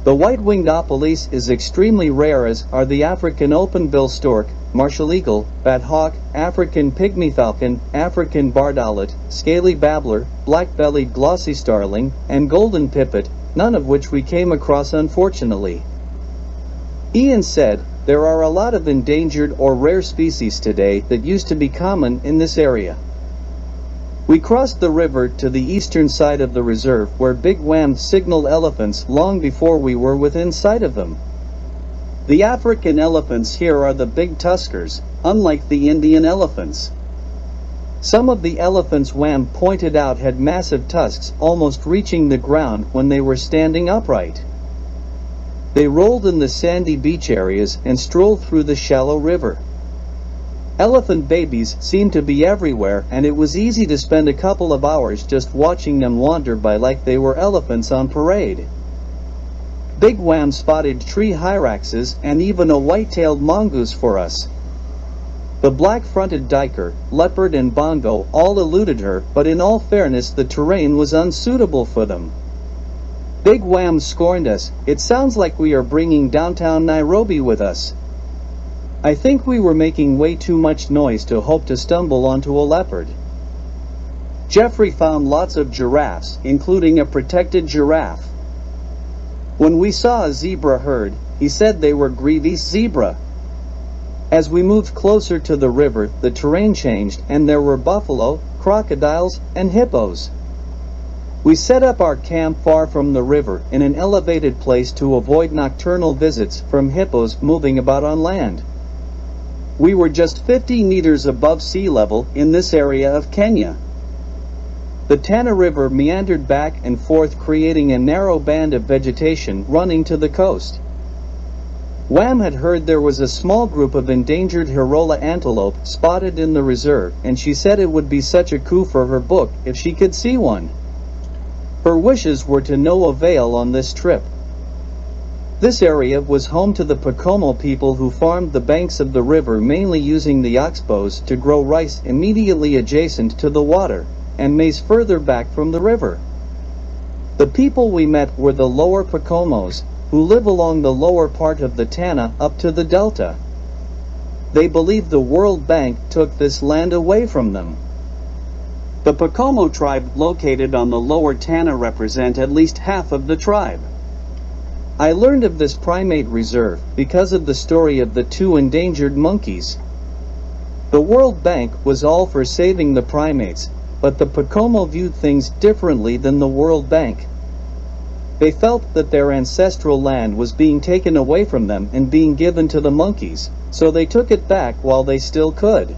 The white-winged opalese is extremely rare, as are the African open-bill stork, martial eagle, bat hawk, African pygmy falcon, African barred owlet, scaly babbler, black-bellied glossy starling, and golden pipit, none of which we came across unfortunately. Ian said, there are a lot of endangered or rare species today that used to be common in this area. We crossed the river to the eastern side of the reserve where Big Wham signaled elephants long before we were within sight of them. The African elephants here are the big tuskers, unlike the Indian elephants. Some of the elephants Wham pointed out had massive tusks almost reaching the ground when they were standing upright. They rolled in the sandy beach areas and strolled through the shallow river. Elephant babies seemed to be everywhere, and it was easy to spend a couple of hours just watching them wander by like they were elephants on parade. Big Wham spotted tree hyraxes and even a white-tailed mongoose for us. The black-fronted duiker, leopard and bongo all eluded her, but in all fairness the terrain was unsuitable for them. Big Wham scorned us. "It sounds like we are bringing downtown Nairobi with us." I think we were making way too much noise to hope to stumble onto a leopard. Jeffrey found lots of giraffes, including a protected giraffe. When we saw a zebra herd, he said they were grevy's zebra. As we moved closer to the river, the terrain changed, and there were buffalo, crocodiles, and hippos. We set up our camp far from the river, in an elevated place to avoid nocturnal visits from hippos moving about on land. We were just 50 meters above sea level in this area of Kenya. The Tana River meandered back and forth, creating a narrow band of vegetation running to the coast. Wham had heard there was a small group of endangered Hirola antelope spotted in the reserve, and she said it would be such a coup for her book if she could see one. Her wishes were to no avail on this trip. This area was home to the Pokomo people who farmed the banks of the river, mainly using the oxbows to grow rice immediately adjacent to the water, and maize further back from the river. The people we met were the lower Pokomos, who live along the lower part of the Tana up to the delta. They believe the World Bank took this land away from them. The Pokomo tribe located on the lower Tana represent at least half of the tribe. I learned of this primate reserve because of the story of the two endangered monkeys. The World Bank was all for saving the primates, but the Pokomo viewed things differently than the World Bank. They felt that their ancestral land was being taken away from them and being given to the monkeys, so they took it back while they still could.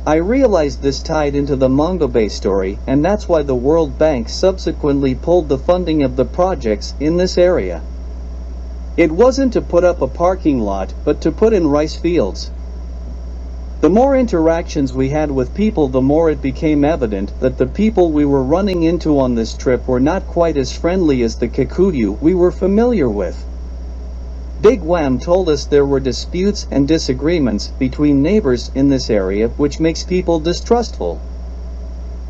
I realized this tied into the Mongabay story, and that's why the World Bank subsequently pulled the funding of the projects in this area. It wasn't to put up a parking lot, but to put in rice fields. The more interactions we had with people, the more it became evident that the people we were running into on this trip were not quite as friendly as the Kikuyu we were familiar with. Big Wham told us there were disputes and disagreements between neighbors in this area, which makes people distrustful.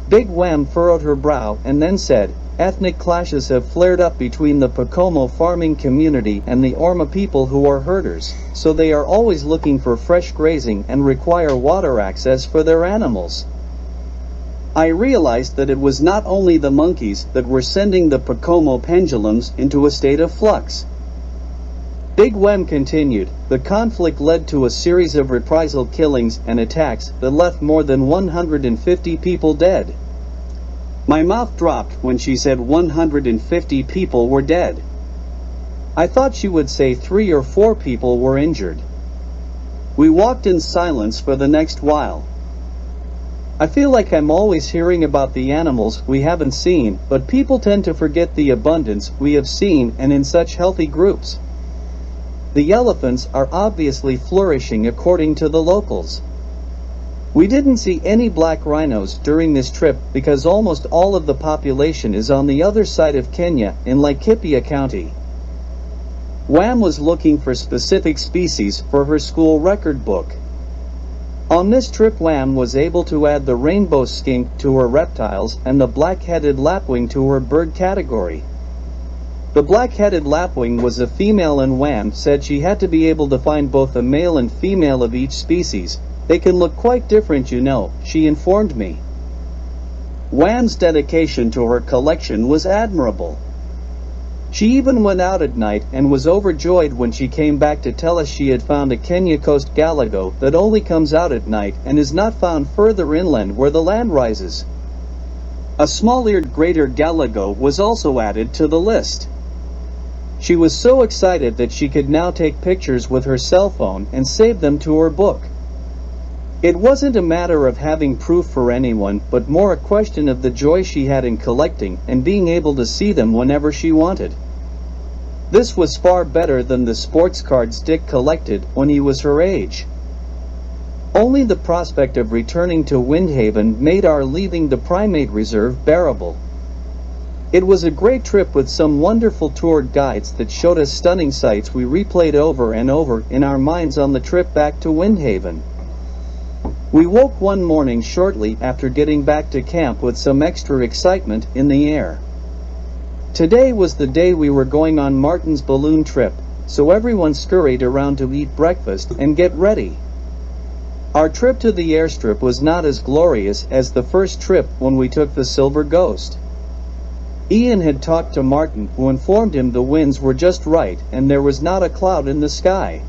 Big Wham furrowed her brow and then said, "Ethnic clashes have flared up between the Pokomo farming community and the Orma people who are herders, so they are always looking for fresh grazing and require water access for their animals." I realized that it was not only the monkeys that were sending the Pokomo pendulums into a state of flux. Big Wham continued, "The conflict led to a series of reprisal killings and attacks that left more than 150 people dead." My mouth dropped when she said 150 people were dead. I thought she would say 3 or 4 people were injured. We walked in silence for the next while. I feel like I'm always hearing about the animals we haven't seen, but people tend to forget the abundance we have seen, and in such healthy groups. The elephants are obviously flourishing according to the locals. We didn't see any black rhinos during this trip because almost all of the population is on the other side of Kenya in Laikipia County. Wham was looking for specific species for her school record book. On this trip, Wham was able to add the rainbow skink to her reptiles and the black-headed lapwing to her bird category. The black-headed lapwing was a female, and Wham said she had to be able to find both a male and female of each species. "They can look quite different, you know," she informed me. Wham's dedication to her collection was admirable. She even went out at night and was overjoyed when she came back to tell us she had found a Kenya coast galago that only comes out at night and is not found further inland where the land rises. A small-eared greater galago was also added to the list. She was so excited that she could now take pictures with her cell phone and save them to her book. It wasn't a matter of having proof for anyone, but more a question of the joy she had in collecting and being able to see them whenever she wanted. This was far better than the sports cards Dick collected when he was her age. Only the prospect of returning to Windhaven made our leaving the primate reserve bearable. It was a great trip with some wonderful tour guides that showed us stunning sights we replayed over and over in our minds on the trip back to Windhaven. We woke one morning shortly after getting back to camp with some extra excitement in the air. Today was the day we were going on Martin's balloon trip, so everyone scurried around to eat breakfast and get ready. Our trip to the airstrip was not as glorious as the first trip when we took the Silver Ghost. Ian had talked to Martin, who informed him the winds were just right and there was not a cloud in the sky.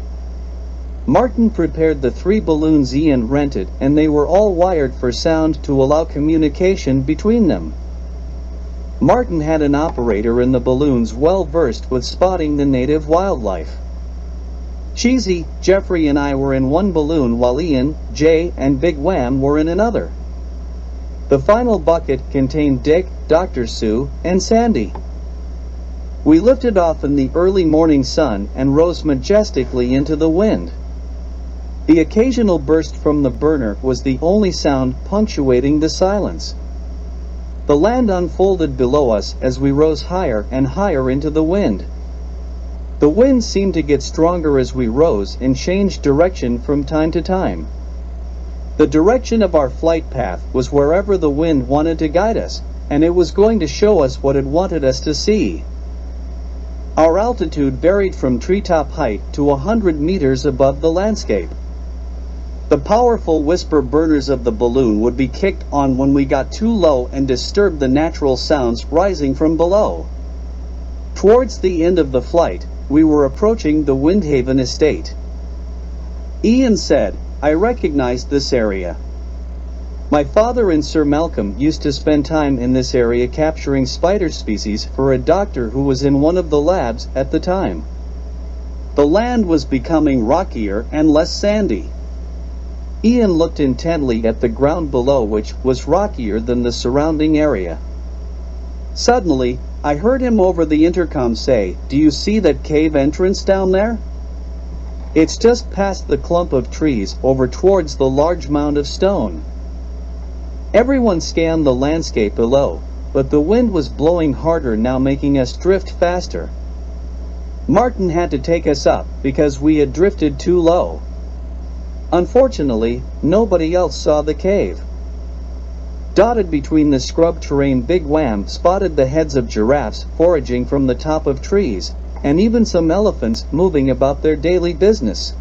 Martin prepared the 3 balloons Ian rented, and they were all wired for sound to allow communication between them. Martin had an operator in the balloons well versed with spotting the native wildlife. Cheesy, Jeffrey and I were in one balloon while Ian, Jay, and Big Wham were in another. The final bucket contained Dick, Dr. Sue, and Sandy. We lifted off in the early morning sun and rose majestically into the wind. The occasional burst from the burner was the only sound punctuating the silence. The land unfolded below us as we rose higher and higher into the wind. The wind seemed to get stronger as we rose and changed direction from time to time. The direction of our flight path was wherever the wind wanted to guide us, and it was going to show us what it wanted us to see. Our altitude varied from treetop height to 100 meters above the landscape. The powerful whisper burners of the balloon would be kicked on when we got too low and disturbed the natural sounds rising from below. Towards the end of the flight, we were approaching the Windhaven estate. Ian said, "I recognized this area. My father and Sir Malcolm used to spend time in this area capturing spider species for a doctor who was in one of the labs at the time." The land was becoming rockier and less sandy. Ian looked intently at the ground below, which was rockier than the surrounding area. Suddenly, I heard him over the intercom say, "Do you see that cave entrance down there? It's just past the clump of trees over towards the large mound of stone." Everyone scanned the landscape below, but the wind was blowing harder now, making us drift faster. Martin had to take us up because we had drifted too low. Unfortunately, nobody else saw the cave. Dotted between the scrub terrain, Big Wham spotted the heads of giraffes foraging from the top of trees, and even some elephants moving about their daily business.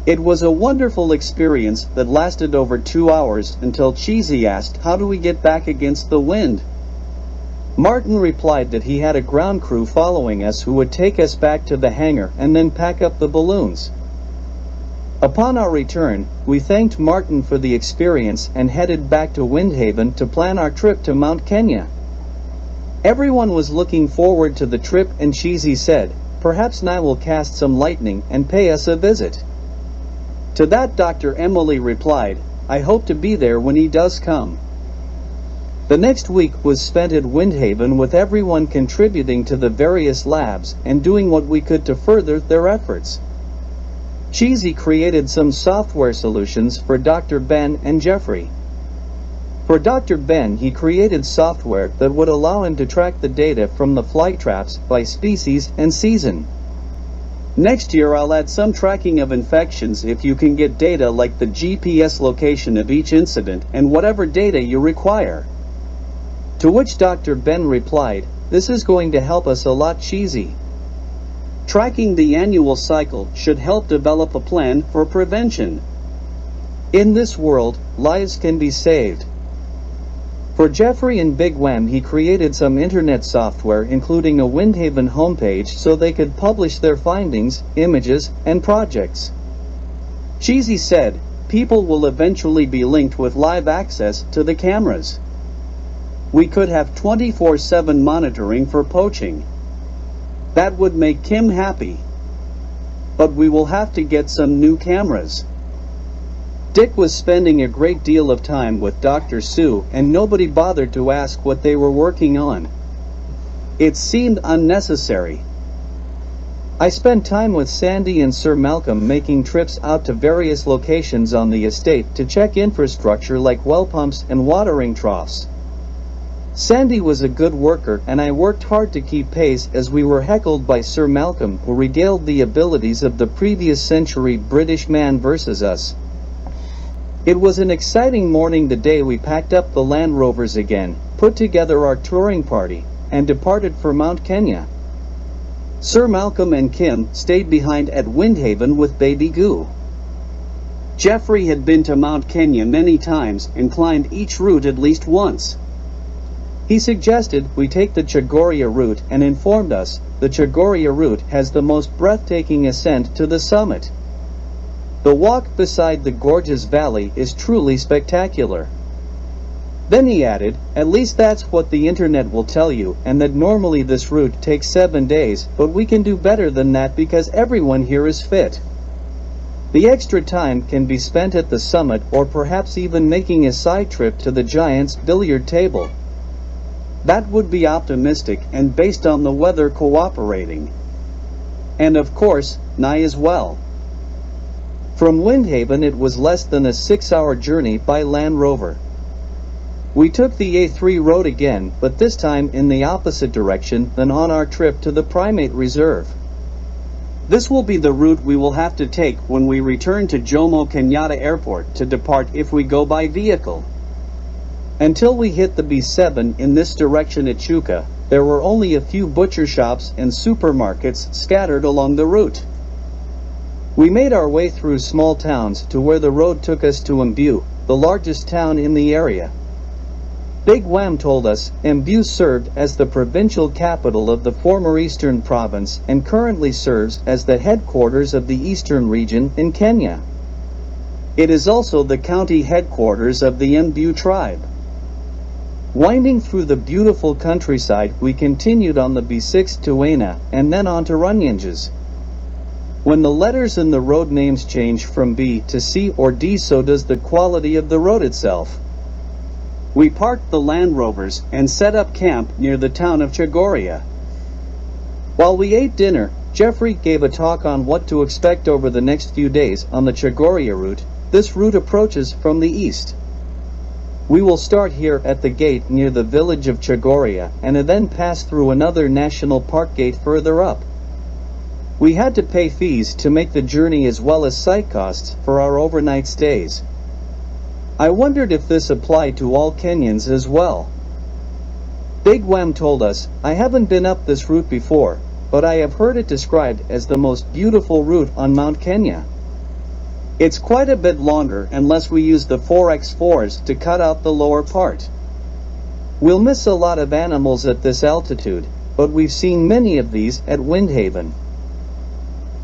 It was a wonderful experience that lasted over 2 hours until Cheesy asked, "How do we get back against the wind?" Martin replied that he had a ground crew following us who would take us back to the hangar and then pack up the balloons. Upon our return, we thanked Martin for the experience and headed back to Windhaven to plan our trip to Mount Kenya. Everyone was looking forward to the trip, and Cheesy said, "Perhaps Nye will cast some lightning and pay us a visit." To that Dr. Emily replied, "I hope to be there when he does come." The next week was spent at Windhaven with everyone contributing to the various labs and doing what we could to further their efforts. Cheesy created some software solutions for Dr. Ben and Jeffrey. For Dr. Ben, he created software that would allow him to track the data from the flight traps by species and season. Next year I'll add some tracking of infections if you can get data like the GPS location of each incident and whatever data you require. To which Dr. Ben replied, "This is going to help us a lot, Cheesy. Tracking the annual cycle should help develop a plan for prevention. In this world, lives can be saved." For Jeffrey and Big Wham, he created some internet software including a Windhaven homepage so they could publish their findings, images, and projects. Cheesy said, people will eventually be linked with live access to the cameras. We could have 24/7 monitoring for poaching. That would make Kim happy. But we will have to get some new cameras. Dick was spending a great deal of time with Dr. Sue, and nobody bothered to ask what they were working on. It seemed unnecessary. I spent time with Sandy and Sir Malcolm making trips out to various locations on the estate to check infrastructure like well pumps and watering troughs. Sandy was a good worker, and I worked hard to keep pace as we were heckled by Sir Malcolm, who regaled the abilities of the previous century British man versus us. It was an exciting morning the day we packed up the Land Rovers again, put together our touring party, and departed for Mount Kenya. Sir Malcolm and Kim stayed behind at Windhaven with Baby Goo. Jeffrey had been to Mount Kenya many times and climbed each route at least once. He suggested we take the Chogoria route and informed us the Chogoria route has the most breathtaking ascent to the summit. The walk beside the gorgeous valley is truly spectacular. Then he added, at least that's what the internet will tell you, and that normally this route takes 7 days, but we can do better than that because everyone here is fit. The extra time can be spent at the summit or perhaps even making a side trip to the Giants' billiard table. That would be optimistic and based on the weather cooperating. And of course, nigh as well. From Windhaven it was less than a 6-hour journey by Land Rover. We took the A3 road again, but this time in the opposite direction than on our trip to the Primate Reserve. This will be the route we will have to take when we return to Jomo Kenyatta Airport to depart if we go by vehicle. Until we hit the B7 in this direction at Chuka, there were only a few butcher shops and supermarkets scattered along the route. We made our way through small towns to where the road took us to Mbu, the largest town in the area. Big Wham told us Mbu served as the provincial capital of the former Eastern Province and currently serves as the headquarters of the Eastern Region in Kenya. It is also the county headquarters of the Mbu tribe. Winding through the beautiful countryside, we continued on the B6 to Waina and then on to Runyanges. When the letters in the road names change from B to C or D, so does the quality of the road itself. We parked the Land Rovers and set up camp near the town of Chogoria. While we ate dinner, Jeffrey gave a talk on what to expect over the next few days on the Chogoria route. This route approaches from the east. We will start here at the gate near the village of Chogoria and then pass through another national park gate further up. We had to pay fees to make the journey as well as site costs for our overnight stays. I wondered if this applied to all Kenyans as well. Big Wham told us, I haven't been up this route before, but I have heard it described as the most beautiful route on Mount Kenya. It's quite a bit longer unless we use the 4x4s to cut out the lower part. We'll miss a lot of animals at this altitude, but we've seen many of these at Windhaven.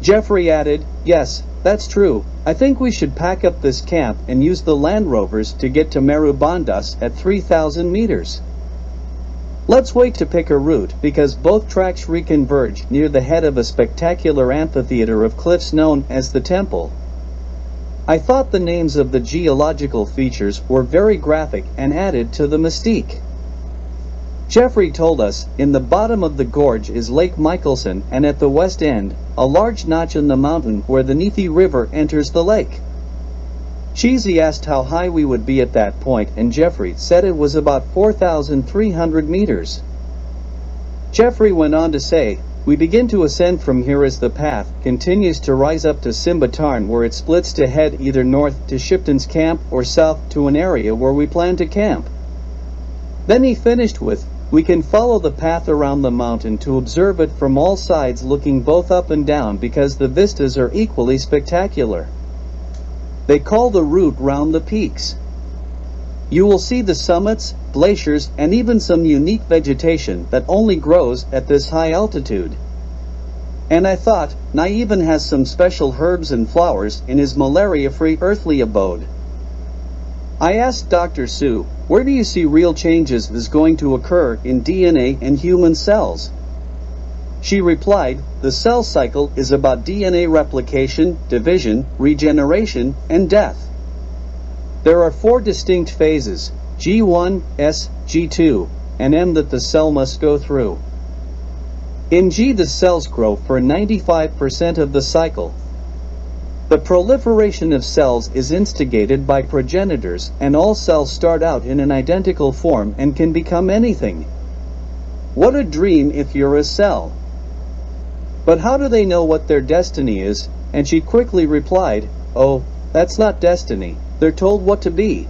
Jeffrey added, yes, that's true. I think we should pack up this camp and use the Land Rovers to get to Marubandas at 3,000 meters. Let's wait to pick a route because both tracks reconverge near the head of a spectacular amphitheater of cliffs known as the Temple. I thought the names of the geological features were very graphic and added to the mystique. Jeffrey told us, in the bottom of the gorge is Lake Michelson and at the west end, a large notch in the mountain where the Nithi River enters the lake. Cheesy asked how high we would be at that point and Jeffrey said it was about 4,300 meters. Jeffrey went on to say, we begin to ascend from here as the path continues to rise up to Simbatarn where it splits to head either north to Shipton's camp or south to an area where we plan to camp. Then he finished with, we can follow the path around the mountain to observe it from all sides looking both up and down because the vistas are equally spectacular. They call the route round the peaks. You will see the summits, glaciers, and even some unique vegetation that only grows at this high altitude. And I thought, Nye even has some special herbs and flowers in his malaria-free earthly abode. I asked Dr. Sue, where do you see real changes is going to occur in DNA and human cells? She replied, the cell cycle is about DNA replication, division, regeneration, and death. There are 4 distinct phases, G1, S, G2, and M that the cell must go through. In G the cells grow for 95% of the cycle. The proliferation of cells is instigated by progenitors, and all cells start out in an identical form and can become anything. What a dream if you're a cell! But how do they know what their destiny is? And she quickly replied, oh, that's not destiny, they're told what to be.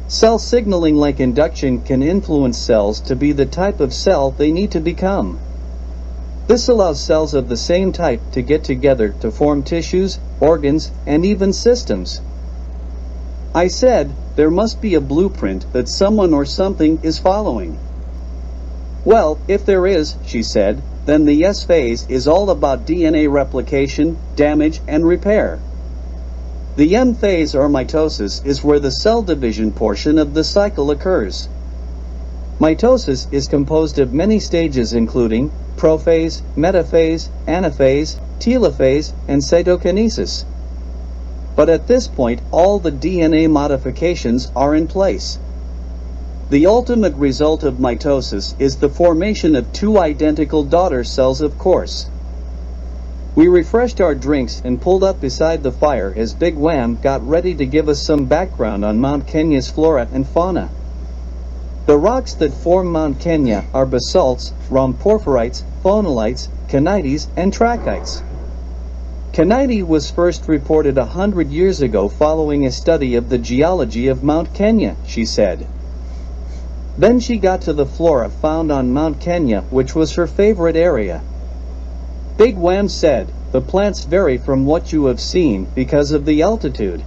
Cell signaling like induction can influence cells to be the type of cell they need to become. This allows cells of the same type to get together to form tissues, organs, and even systems. I said, there must be a blueprint that someone or something is following. Well, if there is, she said, then the S phase is all about DNA replication, damage, and repair. The M phase or mitosis is where the cell division portion of the cycle occurs. Mitosis is composed of many stages including prophase, metaphase, anaphase, telophase, and cytokinesis. But at this point, all the DNA modifications are in place. The ultimate result of mitosis is the formation of 2 identical daughter cells, of course. We refreshed our drinks and pulled up beside the fire as Big Wham got ready to give us some background on Mount Kenya's flora and fauna. The rocks that form Mount Kenya are basalts, rhomporphyrites, phonolites, kenites, and trachytes. Kenite was first reported 100 years ago following a study of the geology of Mount Kenya, she said. Then she got to the flora found on Mount Kenya, which was her favorite area. Big Wham said, the plants vary from what you have seen because of the altitude.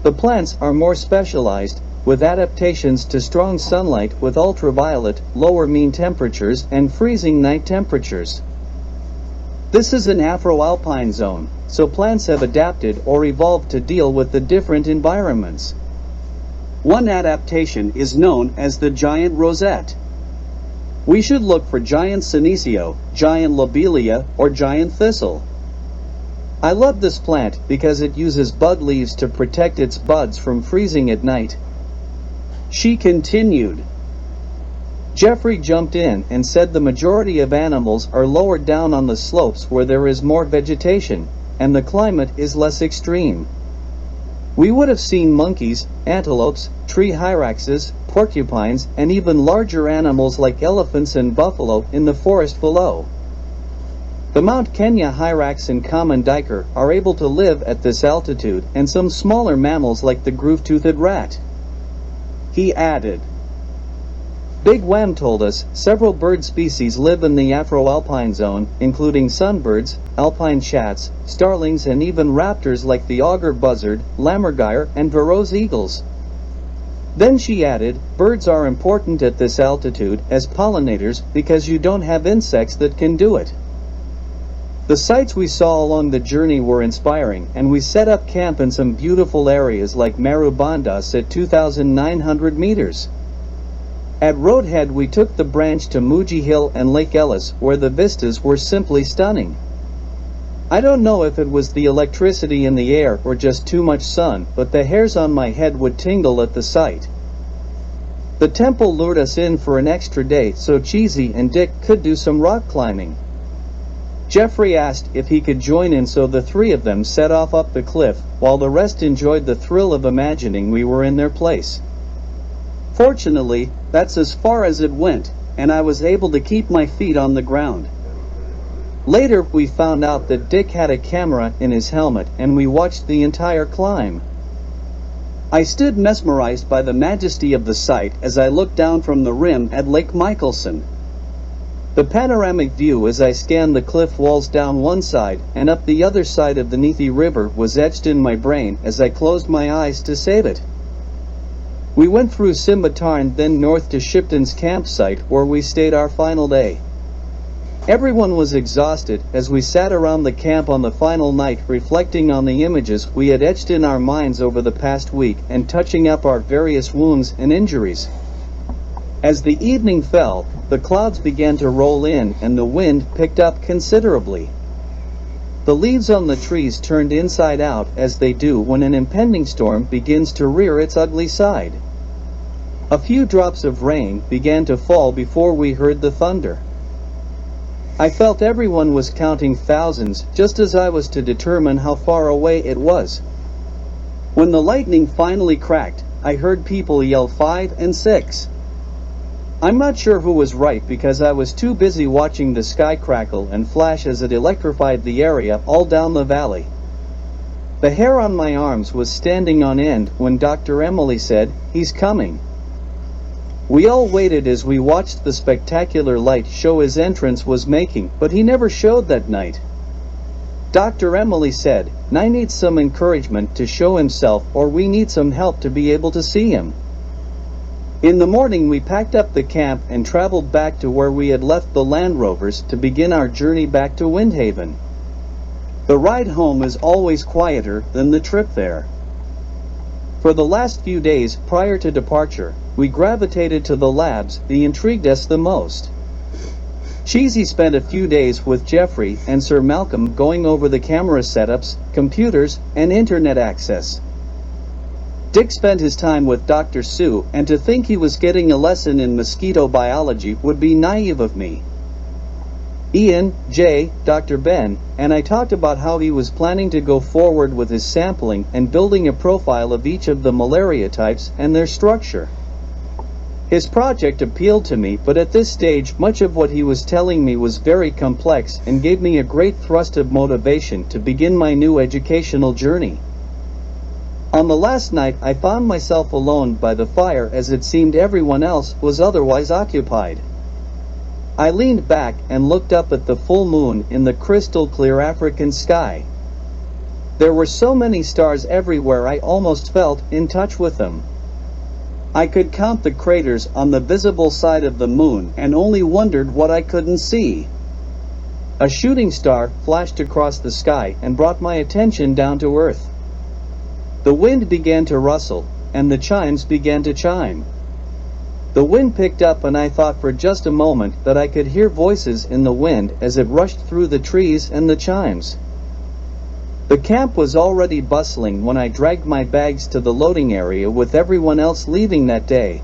The plants are more specialized, with adaptations to strong sunlight with ultraviolet, lower mean temperatures, and freezing night temperatures. This is an Afro-alpine zone, so plants have adapted or evolved to deal with the different environments. One adaptation is known as the giant rosette. We should look for giant senecio, giant lobelia, or giant thistle. I love this plant because it uses bud leaves to protect its buds from freezing at night. She continued. Jeffrey jumped in and said the majority of animals are lower down on the slopes where there is more vegetation, and the climate is less extreme. We would have seen monkeys, antelopes, tree hyraxes, porcupines, and even larger animals like elephants and buffalo in the forest below. The Mount Kenya hyrax and common duiker are able to live at this altitude, and some smaller mammals like the groove-toothed rat. He added, Big Wham told us several bird species live in the Afro-alpine zone, including sunbirds, alpine chats, starlings, and even raptors like the auger buzzard, lammergeier, and Verreaux's eagles. Then she added, birds are important at this altitude as pollinators because you don't have insects that can do it. The sights we saw along the journey were inspiring, and we set up camp in some beautiful areas like Marubandas at 2,900 meters. At Roadhead we took the branch to Muji Hill and Lake Ellis, where the vistas were simply stunning. I don't know if it was the electricity in the air or just too much sun, but the hairs on my head would tingle at the sight. The temple lured us in for an extra day so Cheesy and Dick could do some rock climbing. Jeffrey asked if he could join in, so the 3 of them set off up the cliff, while the rest enjoyed the thrill of imagining we were in their place. Fortunately, that's as far as it went, and I was able to keep my feet on the ground. Later, we found out that Dick had a camera in his helmet, and we watched the entire climb. I stood mesmerized by the majesty of the sight as I looked down from the rim at Lake Michelson. The panoramic view as I scanned the cliff walls down one side and up the other side of the Nithi River was etched in my brain as I closed my eyes to save it. We went through Simbatarn, then north to Shipton's campsite, where we stayed our final day. Everyone was exhausted as we sat around the camp on the final night, reflecting on the images we had etched in our minds over the past week and touching up our various wounds and injuries. As the evening fell, the clouds began to roll in and the wind picked up considerably. The leaves on the trees turned inside out, as they do when an impending storm begins to rear its ugly side. A few drops of rain began to fall before we heard the thunder. I felt everyone was counting thousands, just as I was to determine how far away it was. When the lightning finally cracked, I heard people yell 5 and 6. I'm not sure who was right, because I was too busy watching the sky crackle and flash as it electrified the area all down the valley. The hair on my arms was standing on end when Dr. Emily said, "He's coming." We all waited as we watched the spectacular light show his entrance was making, but he never showed that night. Dr. Emily said, "I need some encouragement to show himself, or we need some help to be able to see him." In the morning we packed up the camp and traveled back to where we had left the Land Rovers to begin our journey back to Windhaven. The ride home is always quieter than the trip there. For the last few days prior to departure, we gravitated to the labs that intrigued us the most. Cheesy spent a few days with Jeffrey and Sir Malcolm going over the camera setups, computers, and internet access. Dick spent his time with Dr. Sue, and to think he was getting a lesson in mosquito biology would be naive of me. Ian, Jay, Dr. Ben, and I talked about how he was planning to go forward with his sampling and building a profile of each of the malaria types and their structure. His project appealed to me, but at this stage much of what he was telling me was very complex and gave me a great thrust of motivation to begin my new educational journey. On the last night I found myself alone by the fire, as it seemed everyone else was otherwise occupied. I leaned back and looked up at the full moon in the crystal clear African sky. There were so many stars everywhere I almost felt in touch with them. I could count the craters on the visible side of the moon and only wondered what I couldn't see. A shooting star flashed across the sky and brought my attention down to earth. The wind began to rustle, and the chimes began to chime. The wind picked up, and I thought for just a moment that I could hear voices in the wind as it rushed through the trees and the chimes. The camp was already bustling when I dragged my bags to the loading area, with everyone else leaving that day.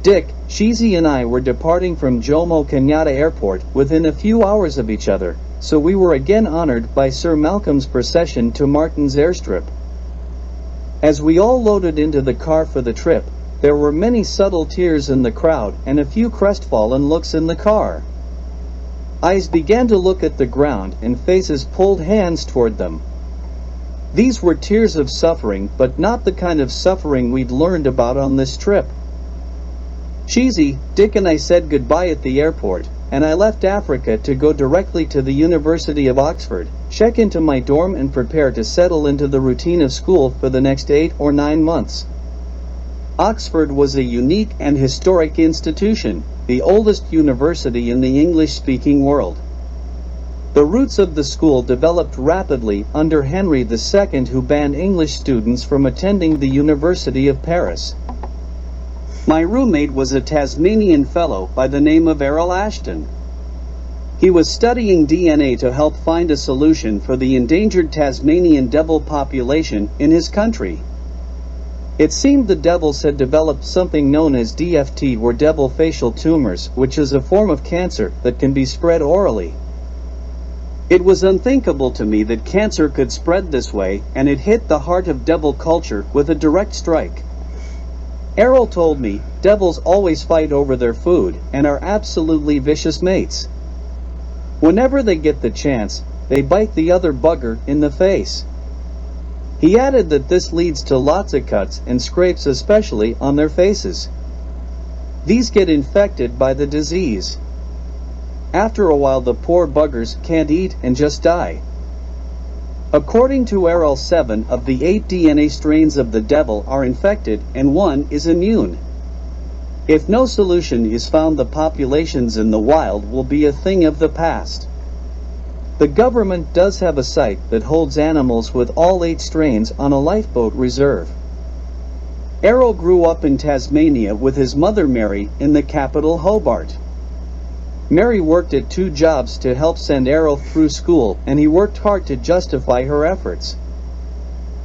Dick, Cheesy and I were departing from Jomo Kenyatta Airport within a few hours of each other, so we were again honored by Sir Malcolm's procession to Martin's airstrip. As we all loaded into the car for the trip, there were many subtle tears in the crowd and a few crestfallen looks in the car. Eyes began to look at the ground and faces pulled hands toward them. These were tears of suffering, but not the kind of suffering we'd learned about on this trip. Cheesy, Dick and I said goodbye at the airport, and I left Africa to go directly to the University of Oxford, check into my dorm and prepare to settle into the routine of school for the next 8 or 9 months. Oxford was a unique and historic institution, the oldest university in the English-speaking world. The roots of the school developed rapidly under Henry II, who banned English students from attending the University of Paris. My roommate was a Tasmanian fellow by the name of Errol Ashton. He was studying DNA to help find a solution for the endangered Tasmanian devil population in his country. It seemed the devils had developed something known as DFT, or devil facial tumors, which is a form of cancer that can be spread orally. It was unthinkable to me that cancer could spread this way, and it hit the heart of devil culture with a direct strike. Errol told me devils always fight over their food and are absolutely vicious mates. Whenever they get the chance, they bite the other bugger in the face. He added that this leads to lots of cuts and scrapes, especially on their faces. These get infected by the disease. After a while, the poor buggers can't eat and just die. According to Errol, 7 of the 8 DNA strains of the devil are infected and 1 is immune. If no solution is found, the populations in the wild will be a thing of the past. The government does have a site that holds animals with all 8 strains on a lifeboat reserve. Errol grew up in Tasmania with his mother Mary in the capital Hobart. Mary worked at 2 jobs to help send Errol through school, and he worked hard to justify her efforts.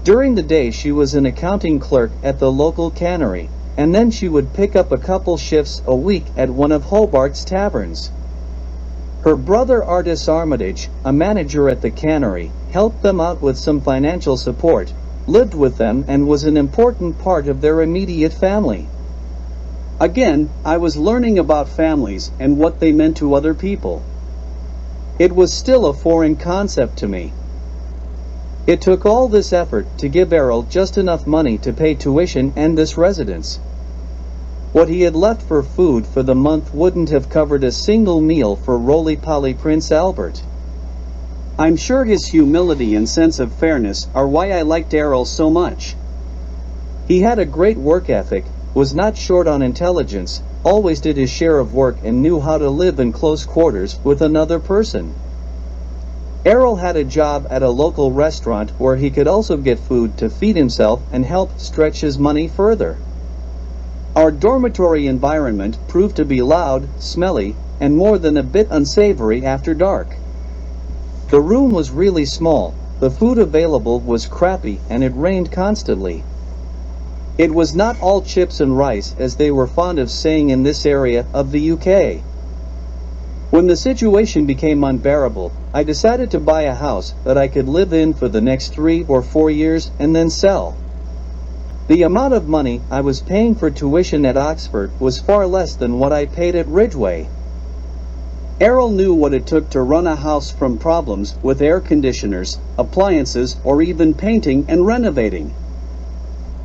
During the day she was an accounting clerk at the local cannery, and then she would pick up a couple shifts a week at one of Hobart's taverns. Her brother Artis Armitage, a manager at the cannery, helped them out with some financial support, lived with them, and was an important part of their immediate family. Again, I was learning about families and what they meant to other people. It was still a foreign concept to me. It took all this effort to give Errol just enough money to pay tuition and this residence. What he had left for food for the month wouldn't have covered a single meal for roly-poly Prince Albert. I'm sure his humility and sense of fairness are why I liked Errol so much. He had a great work ethic, was not short on intelligence, always did his share of work, and knew how to live in close quarters with another person. Errol had a job at a local restaurant where he could also get food to feed himself and help stretch his money further. Our dormitory environment proved to be loud, smelly, and more than a bit unsavory after dark. The room was really small, the food available was crappy, and it rained constantly. It was not all chips and rice, as they were fond of saying in this area of the UK. When the situation became unbearable, I decided to buy a house that I could live in for the next 3 or 4 years and then sell. The amount of money I was paying for tuition at Oxford was far less than what I paid at Ridgeway. Errol knew what it took to run a house, from problems with air conditioners, appliances, or even painting and renovating.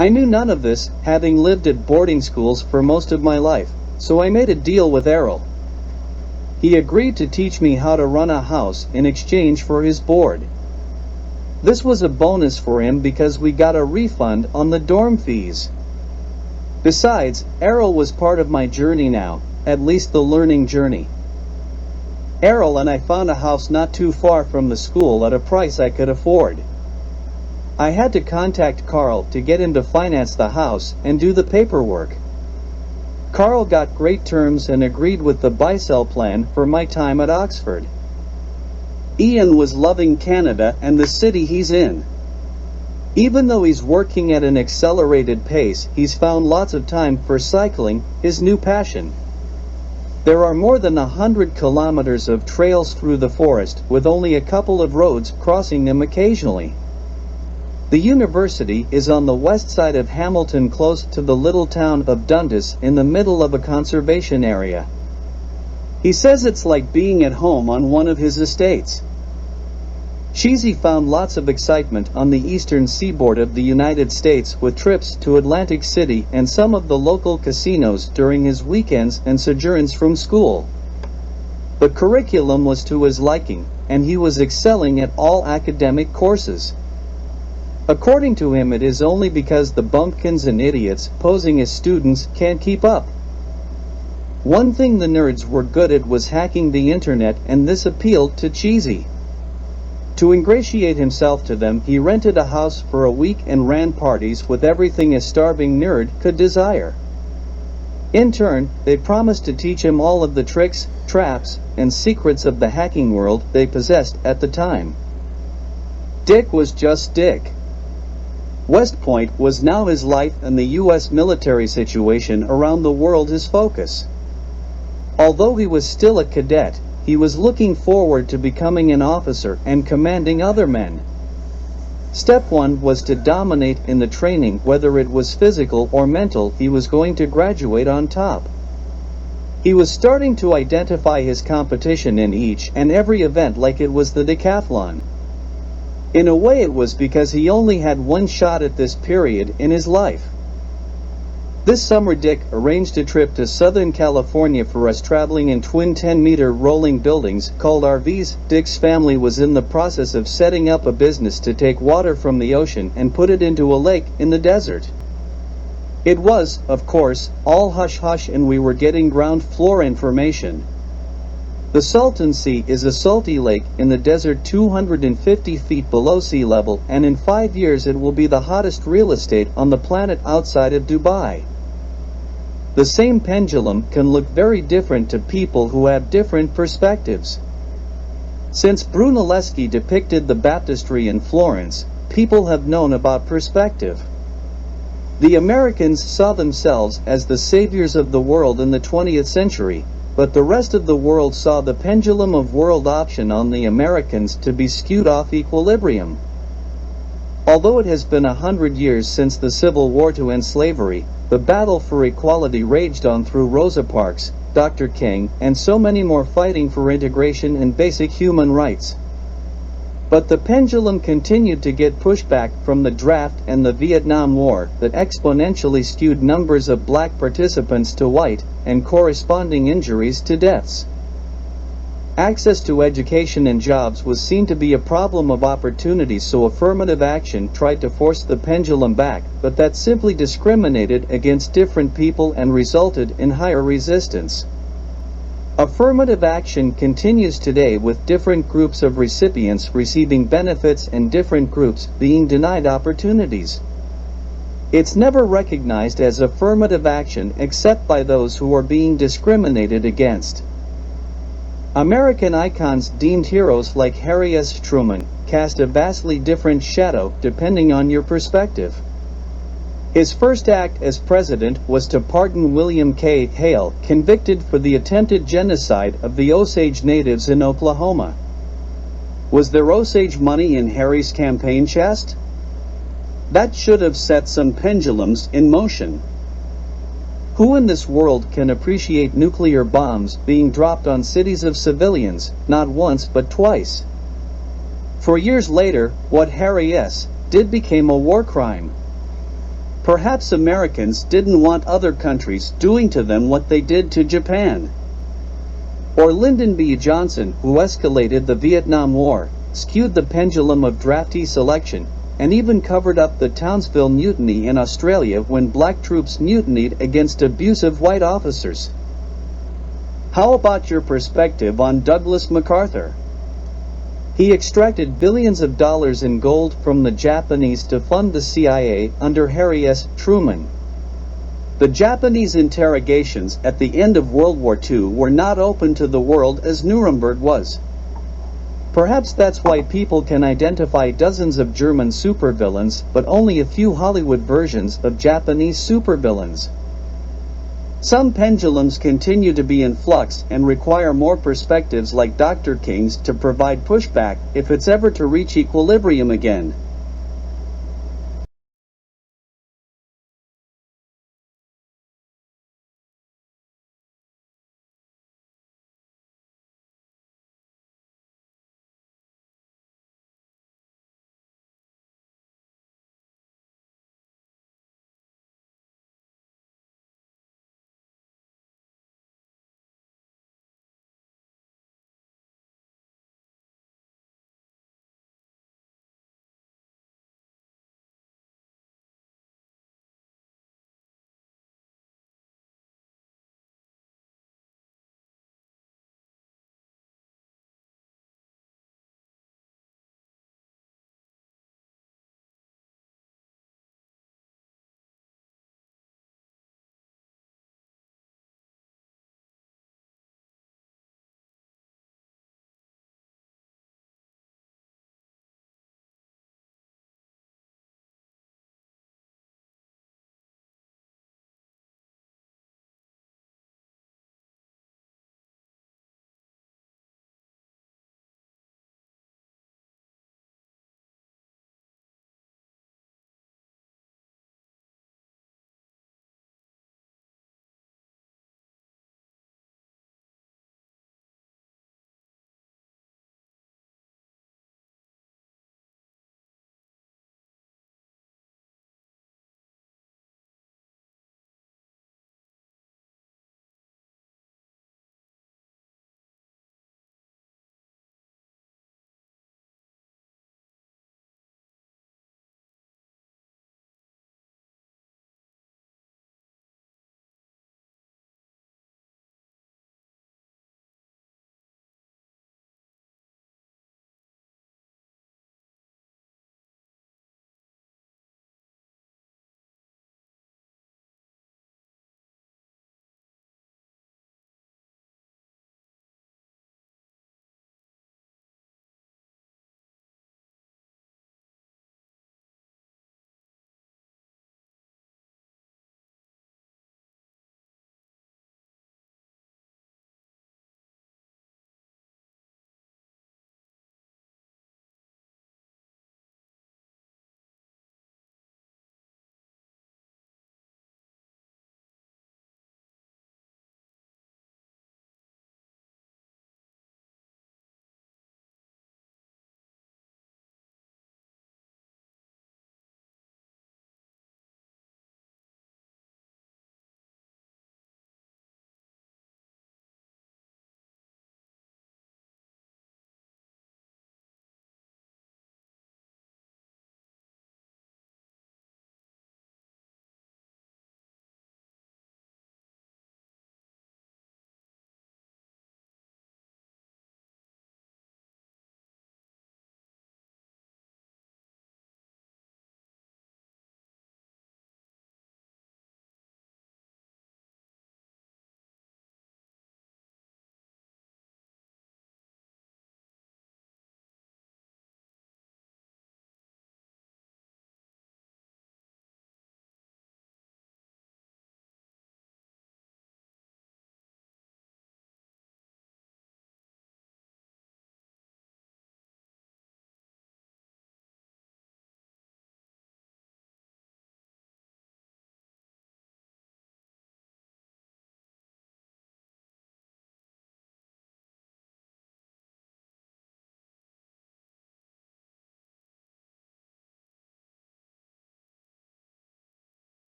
I knew none of this, having lived at boarding schools for most of my life, so I made a deal with Errol. He agreed to teach me how to run a house in exchange for his board. This was a bonus for him because we got a refund on the dorm fees. Besides, Errol was part of my journey now, at least the learning journey. Errol and I found a house not too far from the school at a price I could afford. I had to contact Carl to get him to finance the house and do the paperwork. Carl got great terms and agreed with the buy-sell plan for my time at Oxford. Ian was loving Canada and the city he's in. Even though he's working at an accelerated pace, he's found lots of time for cycling, his new passion. There are more than 100 kilometers of trails through the forest, with only a couple of roads crossing them occasionally. The university is on the west side of Hamilton, close to the little town of Dundas, in the middle of a conservation area. He says it's like being at home on one of his estates. Cheesy found lots of excitement on the eastern seaboard of the United States, with trips to Atlantic City and some of the local casinos during his weekends and sojourns from school. The curriculum was to his liking, and he was excelling at all academic courses. According to him, it is only because the bumpkins and idiots posing as students can't keep up. One thing the nerds were good at was hacking the internet, and this appealed to Cheesy. To ingratiate himself to them, he rented a house for a week and ran parties with everything a starving nerd could desire. In turn, they promised to teach him all of the tricks, traps, and secrets of the hacking world they possessed at the time. Dick was just Dick. West Point was now his life, and the U.S. military situation around the world his focus. Although he was still a cadet, he was looking forward to becoming an officer and commanding other men. Step 1 was to dominate in the training, whether it was physical or mental. He was going to graduate on top. He was starting to identify his competition in each and every event like it was the decathlon. In a way, it was because he only had one shot at this period in his life. This summer Dick arranged a trip to Southern California for us, traveling in twin 10-meter rolling buildings called RVs. Dick's family was in the process of setting up a business to take water from the ocean and put it into a lake in the desert. It was, of course, all hush-hush, and we were getting ground floor information. The Salton Sea is a salty lake in the desert 250 feet below sea level, and in 5 years it will be the hottest real estate on the planet outside of Dubai. The same pendulum can look very different to people who have different perspectives. Since Brunelleschi depicted the baptistry in Florence, people have known about perspective. The Americans saw themselves as the saviors of the world in the 20th century, but the rest of the world saw the pendulum of world option on the Americans to be skewed off equilibrium. Although it has been 100 years since the Civil War to end slavery, the battle for equality raged on through Rosa Parks, Dr. King, and so many more fighting for integration and basic human rights. But the pendulum continued to get pushback from the draft and the Vietnam War that exponentially skewed numbers of black participants to white, and corresponding injuries to deaths. Access to education and jobs was seen to be a problem of opportunity, so affirmative action tried to force the pendulum back, but that simply discriminated against different people and resulted in higher resistance. Affirmative action continues today, with different groups of recipients receiving benefits and different groups being denied opportunities. It's never recognized as affirmative action except by those who are being discriminated against. American icons deemed heroes like Harry S. Truman cast a vastly different shadow depending on your perspective. His first act as president was to pardon William K. Hale, convicted for the attempted genocide of the Osage natives in Oklahoma. Was there Osage money in Harry's campaign chest? That should have set some pendulums in motion. Who in this world can appreciate nuclear bombs being dropped on cities of civilians, not once but twice? For years later, what Harry S. did became a war crime. Perhaps Americans didn't want other countries doing to them what they did to Japan. Or Lyndon B. Johnson, who escalated the Vietnam War, skewed the pendulum of draftee selection, and even covered up the Townsville Mutiny in Australia when black troops mutinied against abusive white officers. How about your perspective on Douglas MacArthur? He extracted billions of dollars in gold from the Japanese to fund the CIA under Harry S. Truman. The Japanese interrogations at the end of World War II were not open to the world as Nuremberg was. Perhaps that's why people can identify dozens of German supervillains, but only a few Hollywood versions of Japanese supervillains. Some pendulums continue to be in flux and require more perspectives like Dr. King's to provide pushback if it's ever to reach equilibrium again.